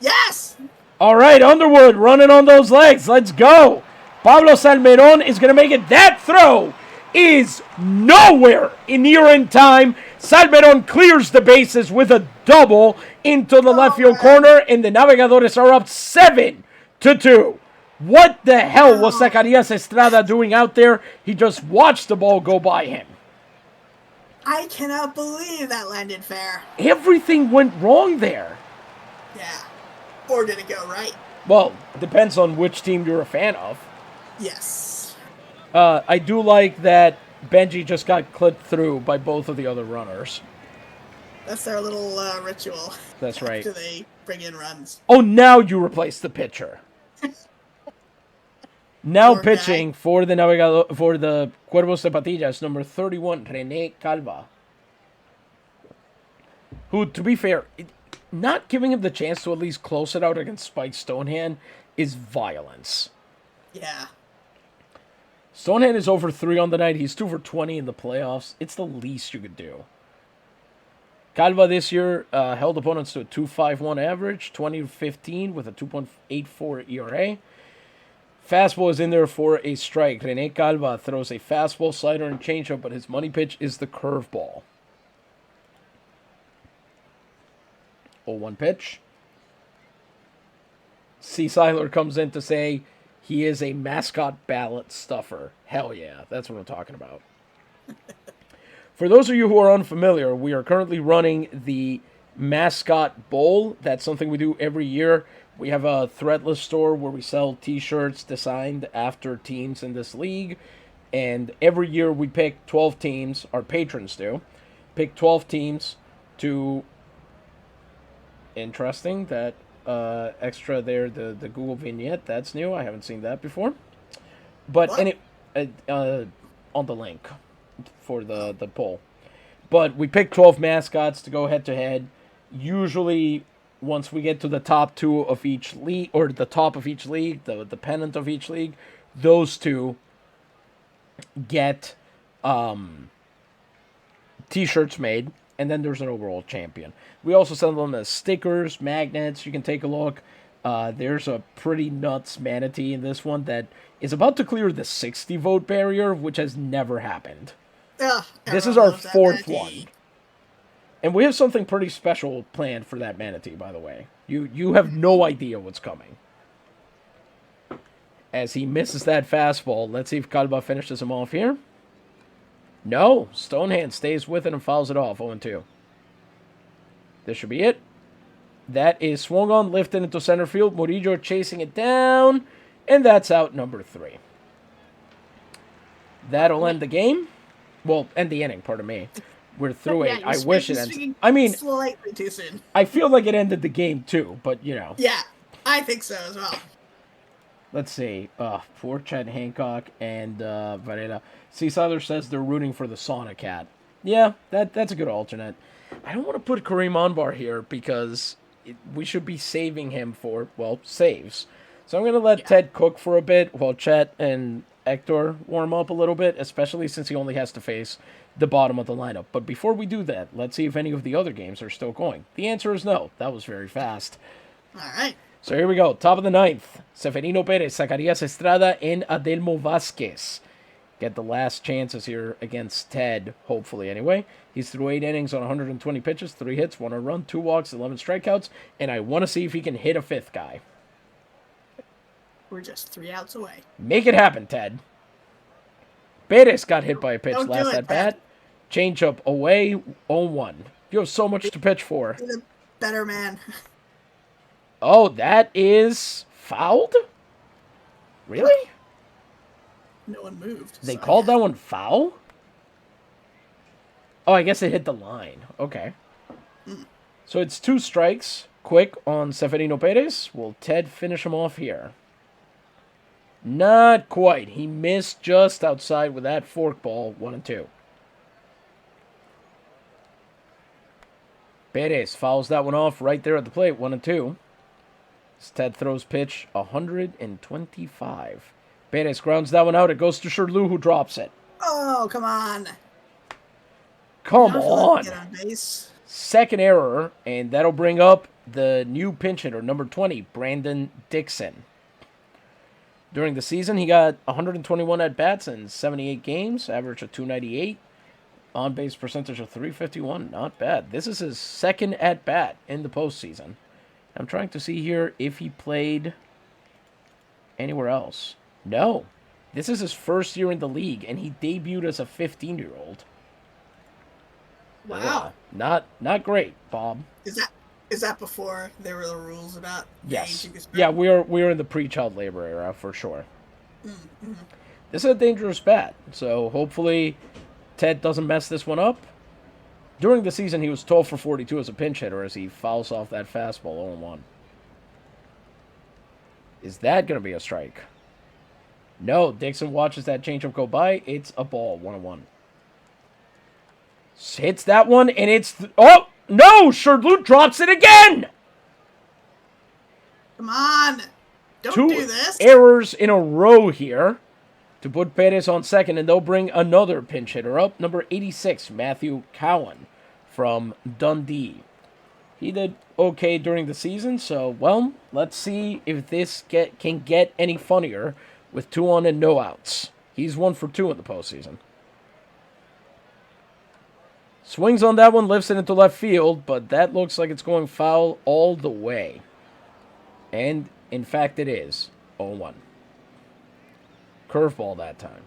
Yes! All right, Underwood running on those legs. Let's go. Pablo Salmeron is going to make it. That throw is nowhere near in time. Salmeron clears the bases with a double into the left field corner, and the Navegadores are up 7-2. What the hell was Zacarias Estrada doing out there? He just watched the ball go by him. I cannot believe that landed fair. Everything went wrong there. Yeah. Or did it go right? Well, depends on which team you're a fan of. Yes. I do like that Benji just got clipped through by both of the other runners. That's their little ritual. That's right. After they bring in runs. Oh, now you replace the pitcher. Now Poor pitching guy. for the Cuervos de Patillas, number 31, Rene Calva. Who, to be fair, not giving him the chance to at least close it out against Spike Stonehand is violence. Yeah. Stonehand is over 3 on the night. He's 2 for 20 in the playoffs. It's the least you could do. Calva this year held opponents to a 2.51 average, 20-15 with a 2.84 ERA. Fastball is in there for a strike. Rene Calva throws a fastball, slider, and changeup, but his money pitch is the curveball. 0-1 pitch. C. Seiler comes in to say he is a mascot ballot stuffer. Hell yeah, that's what I'm talking about. For those of you who are unfamiliar, we are currently running the Mascot Bowl. That's something we do every year. We have a threadless store where we sell t-shirts designed after teams in this league. And every year we pick 12 teams, our patrons do, pick 12 teams to... Interesting, that extra there, the Google vignette, that's new. I haven't seen that before. But on the link for the poll. But we pick 12 mascots to go head-to-head. Usually... Once we get to the top 2 of each league, or the top of each league, the pennant of each league, those 2 get t-shirts made, and then there's an overall champion. We also sell them as stickers, magnets. You can take a look. There's a pretty nuts manatee in this one that is about to clear the 60 vote barrier, which has never happened. This is our 4th one. And we have something pretty special planned for that manatee, by the way. You have no idea what's coming. As he misses that fastball, let's see if Calva finishes him off here. No, Stonehand stays with it and fouls it off, 0-2. This should be it. That is swung on, lifted into center field. Murillo chasing it down, and that's out number 3. That'll end the game. Well, end the inning, pardon me. We're through it. I wish it ends. I mean, slightly too soon. I feel like it ended the game too, but you know. Yeah, I think so as well. Let's see. Poor Chad Hancock and Varela. C. Seiler says they're rooting for the Sauna Cat. Yeah, that's a good alternate. I don't want to put Kareem Anbar here because we should be saving him for, well, saves. So I'm going to let Ted cook for a bit while Chet and Hector warm up a little bit, especially since he only has to face the bottom of the lineup. But before we do that, let's see if any of the other games are still going. The answer is no. That was very fast. All right. So here we go. Top of the 9th. Seferino Perez, Zacarias Estrada, and Adelmo Vasquez get the last chances here against Ted, hopefully anyway. He's through 8 innings on 120 pitches, 3 hits, 1 run, 2 walks, 11 strikeouts, and I want to see if he can hit a 5th guy. We're just 3 outs away. Make it happen, Ted. Perez got hit by a pitch last at bat. Changeup away, 0-1. You have so much to pitch for. Be the better man. Oh, that is fouled? Really? No one moved. They called that one foul? Oh, I guess it hit the line. Okay. So it's 2 strikes, quick on Severino Perez. Will Ted finish him off here? Not quite. He missed just outside with that forkball, 1-2. Perez fouls that one off right there at the plate, 1-2. Ted throws pitch 125. Perez grounds that one out. It goes to Sherlew, who drops it. Oh, come on. Come on. Get on base. Second error, and that'll bring up the new pinch hitter, number 20, Brandon Dixon. During the season, he got 121 at-bats in 78 games, average of 298, on-base percentage of 351. Not bad. This is his second at-bat in the postseason. I'm trying to see here if he played anywhere else. No. This is his first year in the league, and he debuted as a 15-year-old. Wow. Not great, Bob. Is that before there were the rules about yes. age you could spend? Yeah, we're in the pre-child labor era for sure. Mm-hmm. This is a dangerous bat, so hopefully Ted doesn't mess this one up. During the season, he was 12 for 42 as a pinch hitter as he fouls off that fastball 0-1. Is that going to be a strike? No, Dixon watches that changeup go by. It's a ball, 1-1. Hits that one, and it's... oh, no! Sherlew drops it again! Come on! Don't do this! 2 errors in a row here to put Perez on second, and they'll bring another pinch hitter up, number 86, Matthew Cowan from Dundee. He did okay during the season, so, well, let's see if this can get any funnier with 2 on and no outs. He's 1 for 2 in the postseason. Swings on that one, lifts it into left field, but that looks like it's going foul all the way. And, in fact, it is. 0-1. Curveball that time.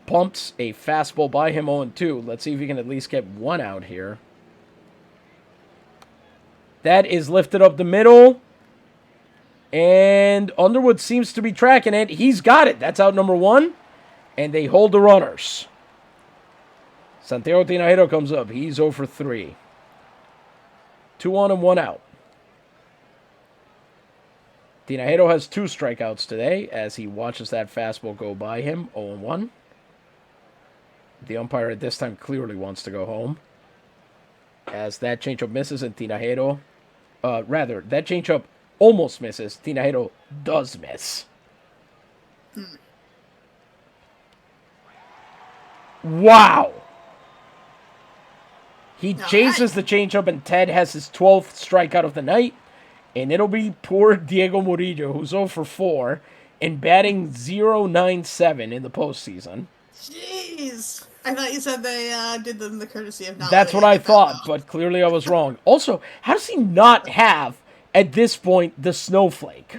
Pumps a fastball by him 0-2. Let's see if he can at least get 1 out here. That is lifted up the middle. And Underwood seems to be tracking it. He's got it. That's out number 1. And they hold the runners. Santiago Tinajero comes up. He's 0 for 3. 2 on and 1 out. Tinajero has 2 strikeouts today as he watches that fastball go by him. 0-1. The umpire at this time clearly wants to go home. As that changeup misses and Tinajero... that changeup almost misses. Tinajero does miss. Wow! He chases the changeup, and Ted has his 12th strikeout of the night. And it'll be poor Diego Murillo, who's 0 for 4, and batting .097 in the postseason. Jeez. I thought you said they did them the courtesy of not. That's what I thought, but clearly I was wrong. Also, how does he not have, at this point, the snowflake?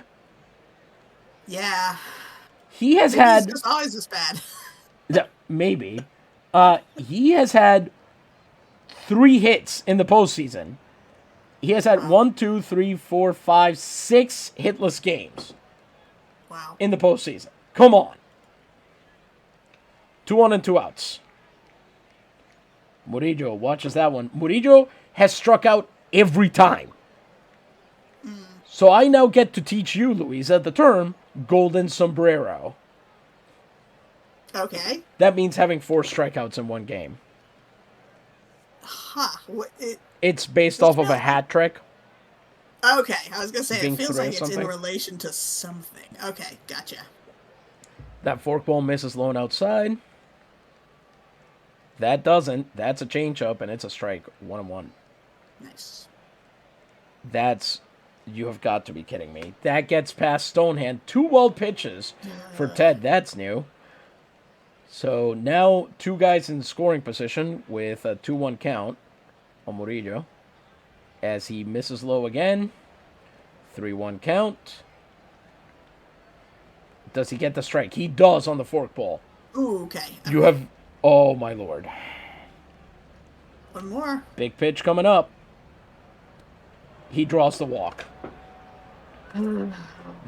Yeah. He has had... It's always this bad. Maybe. He has had 3 hits in the postseason. He has had 1, 2, 3, 4, 5, 6 hitless games. Wow. In the postseason. Come on. 2 on and 2 outs. Murillo watches that one. Murillo has struck out every time. So I now get to teach you, Luisa, the term golden sombrero. Okay. That means having 4 strikeouts in one game. Huh. It's based off of a hat trick. Okay, I was going to say, it feels like it's something. in relation to something. Okay, gotcha. That forkball misses low and outside. That doesn't. That's a changeup, and it's a strike. 1-1. Nice. That's... You have got to be kidding me. That gets past Stonehand. 2 wild pitches for Ted. That's new. So now 2 guys in scoring position with a 2-1 count on Murillo. As he misses low again. 3-1 count. Does he get the strike? He does on the forkball. Ooh, okay. You have... Oh, my lord. 1 more. Big pitch coming up. He draws the walk.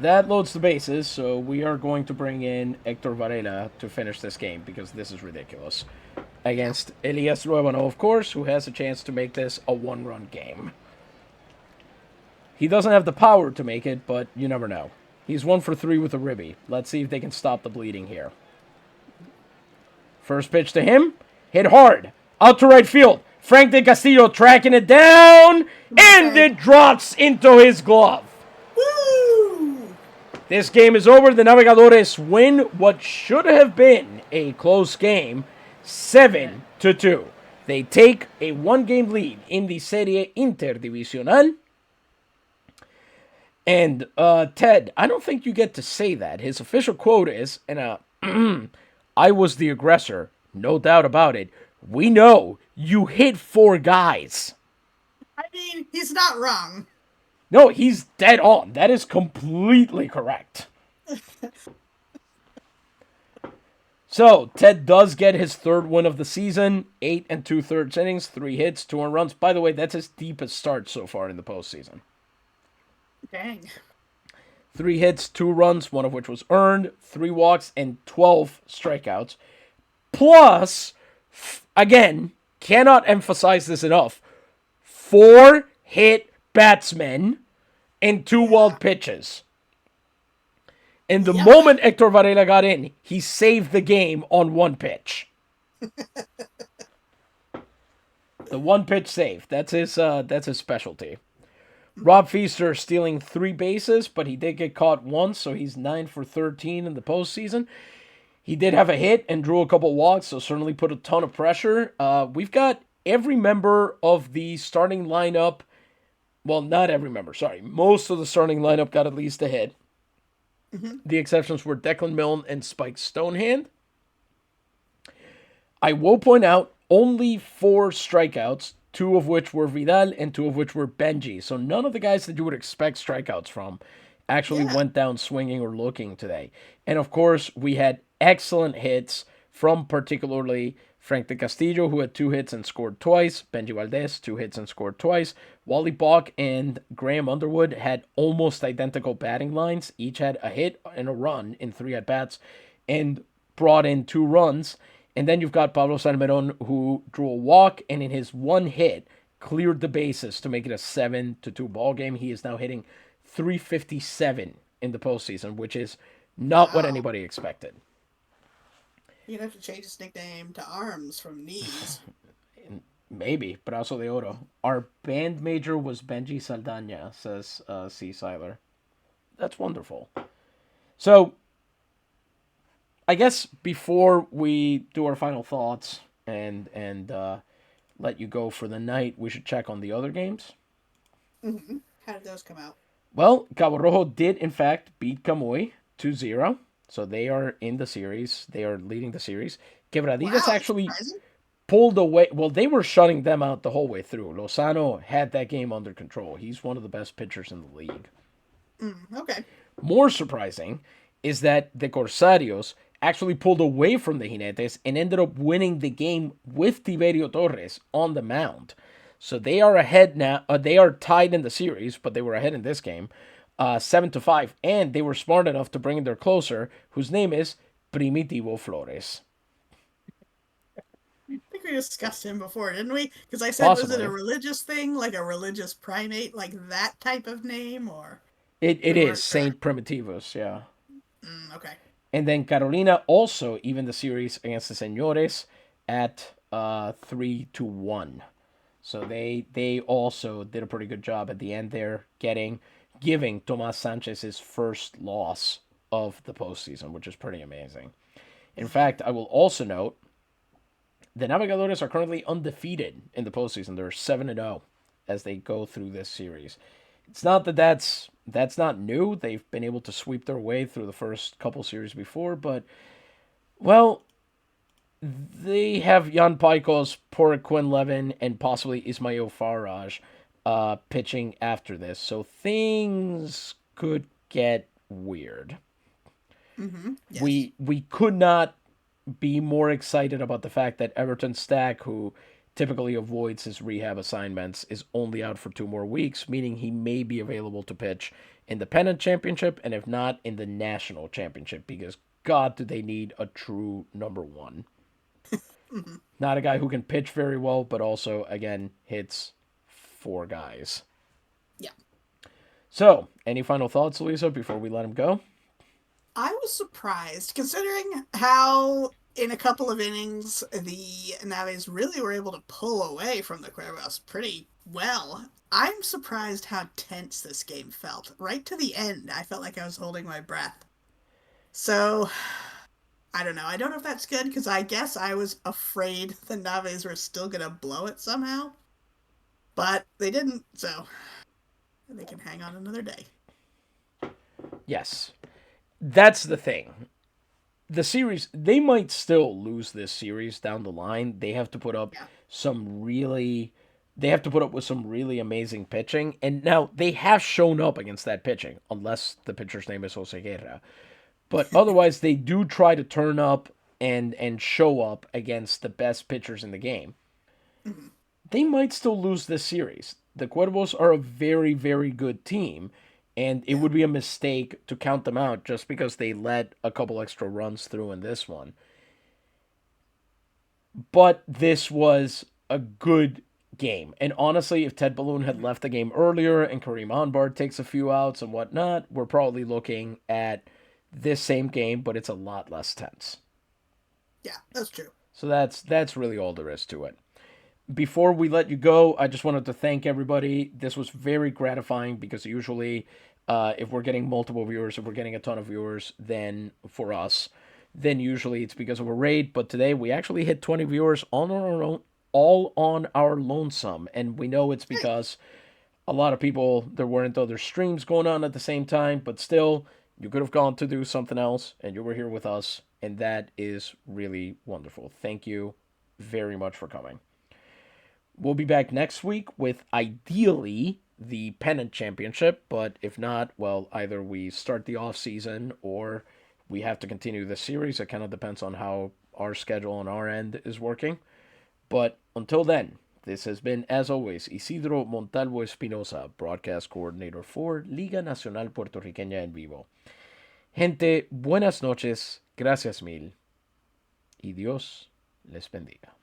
That loads the bases, so we are going to bring in Hector Varela to finish this game because this is ridiculous. against Elias Ruebano, of course, who has a chance to make this a one-run game. He doesn't have the power to make it, but you never know. He's 1 for 3 with a ribby. Let's see if they can stop the bleeding here. First pitch to him. Hit hard. Out to right field. Frank de Castillo tracking it down. And it drops into his glove. Woo! This game is over. The Navegadores win what should have been a close game, 7-2. They take a one-game lead in the Serie Interdivisional. And, Ted, I don't think you get to say that. His official quote is, and I was the aggressor, no doubt about it. We know you hit 4 guys. I mean, he's not wrong. No, he's dead on. That is completely correct. So, Ted does get his 3rd win of the season. 8 2/3 innings, 3 hits, 2 runs. By the way, that's his deepest start so far in the postseason. Dang. 3 hits, 2 runs, 1 of which was earned, 3 walks, and 12 strikeouts. Plus, again, cannot emphasize this enough, 4 hit batsmen and 2 wild pitches. And the moment Hector Varela got in, he saved the game on 1 pitch. The 1 pitch save. That's his specialty. Rob Feaster stealing 3 bases, but he did get caught once, so he's 9 for 13 in the postseason. He did have a hit and drew a couple walks, so certainly put a ton of pressure. We've got every member of the starting lineup. Well, not every member, sorry. Most of the starting lineup got at least a hit. Mm-hmm. The exceptions were Declan Milne and Spike Stonehand. I will point out only 4 strikeouts, 2 of which were Vidal and 2 of which were Benji. So none of the guys that you would expect strikeouts from actually went down swinging or looking today. And of course, we had excellent hits from particularly Frank de Castillo, who had 2 hits and scored twice. Benji Valdez, 2 hits and scored twice. Wally Bach and Graham Underwood had almost identical batting lines. Each had a hit and a run in 3 at-bats and brought in 2 runs. And then you've got Pablo Salmeron, who drew a walk and in his 1 hit cleared the bases to make it a 7-2 ball game. He is now hitting .357 in the postseason, which is not what anybody expected. You'd have to change his nickname to Arms from Knees. Maybe, Brazo de Oro. Our band major was Benji Saldana, says C. Seiler. That's wonderful. So, I guess before we do our final thoughts and let you go for the night, we should check on the other games. Mm-hmm. How did those come out? Well, Cabo Rojo did, in fact, beat Camuy 2-0. So they are in the series. They are leading the series. Quebradillas actually pulled away. Well, they were shutting them out the whole way through. Lozano had that game under control. He's one of the best pitchers in the league. Okay. More surprising is that the Corsarios actually pulled away from the Jinetes and ended up winning the game with Tiberio Torres on the mound. So they are ahead now. They are tied in the series, but they were ahead in this game. 7-5, and they were smart enough to bring in their closer, whose name is Primitivo Flores. I think we discussed him before, didn't we? Because I said, was it a religious thing, like a religious primate, like that type of name, or? It is Saint Primitivos, yeah. Okay. And then Carolina also even the series against the Señores at 3-1. So they also did a pretty good job at the end there, giving Tomas Sanchez his first loss of the postseason, which is pretty amazing. In fact, I will also note the Navegadores are currently undefeated in the postseason. They're 7-0 as they go through this series. It's not that that's not new. They've been able to sweep their way through the first couple series before, but, well, they have Jan Paikos, Porek Quinlevin, and possibly Ismail Faraj pitching after this, so things could get weird. Yes. We could not be more excited about the fact that Everton Stack, who typically avoids his rehab assignments, is only out for 2 more weeks, meaning he may be available to pitch in the Pennant Championship, and if not, in the National Championship, because God, do they need a true number 1. Hmm. Not a guy who can pitch very well, but also, again, hits four guys. Yeah. So, any final thoughts, Lisa, before we let him go? I was surprised considering how in a couple of innings the Naves really were able to pull away from the Cuervos pretty well. I'm surprised how tense this game felt. Right to the end, I felt like I was holding my breath. So, I don't know. I don't know if that's good because I guess I was afraid the Naves were still going to blow it somehow. But they didn't, so they can hang on another day. Yes. That's the thing. The series, they might still lose this series down the line. They have to put up Yeah. some really. They have to put up with some really amazing pitching. And now they have shown up against that pitching, unless the pitcher's name is Jose Guerra. But otherwise, they do try to turn up and show up against the best pitchers in the game. Mhm. They might still lose this series. The Cuervos are a very, very good team, and it Yeah. would be a mistake to count them out just because they let a couple extra runs through in this one. But this was a good game. And honestly, if Ted Balloon had Mhm. left the game earlier and Kareem Onbard takes a few outs and whatnot, we're probably looking at this same game, but it's a lot less tense. Yeah, that's true. So that's really all there is to it. Before we let you go, I just wanted to thank everybody. This was very gratifying because usually, if we're getting multiple viewers, if we're getting a ton of viewers, then for us, then usually it's because of a raid. But today we actually hit 20 viewers on our own, all on our lonesome, and we know it's Hey, because a lot of people there weren't other streams going on at the same time, but still, you could have gone to do something else, and you were here with us, and that is really wonderful. Thank you very much for coming. We'll be back next week with ideally the pennant championship, but if not, well, either we start the off season or we have to continue the series. It kind of depends on how our schedule on our end is working. But until then, this has been, as always, Isidro Montalvo Espinosa, broadcast coordinator for Liga Nacional Puertorriqueña en Vivo. Gente, buenas noches, gracias mil y Dios les bendiga.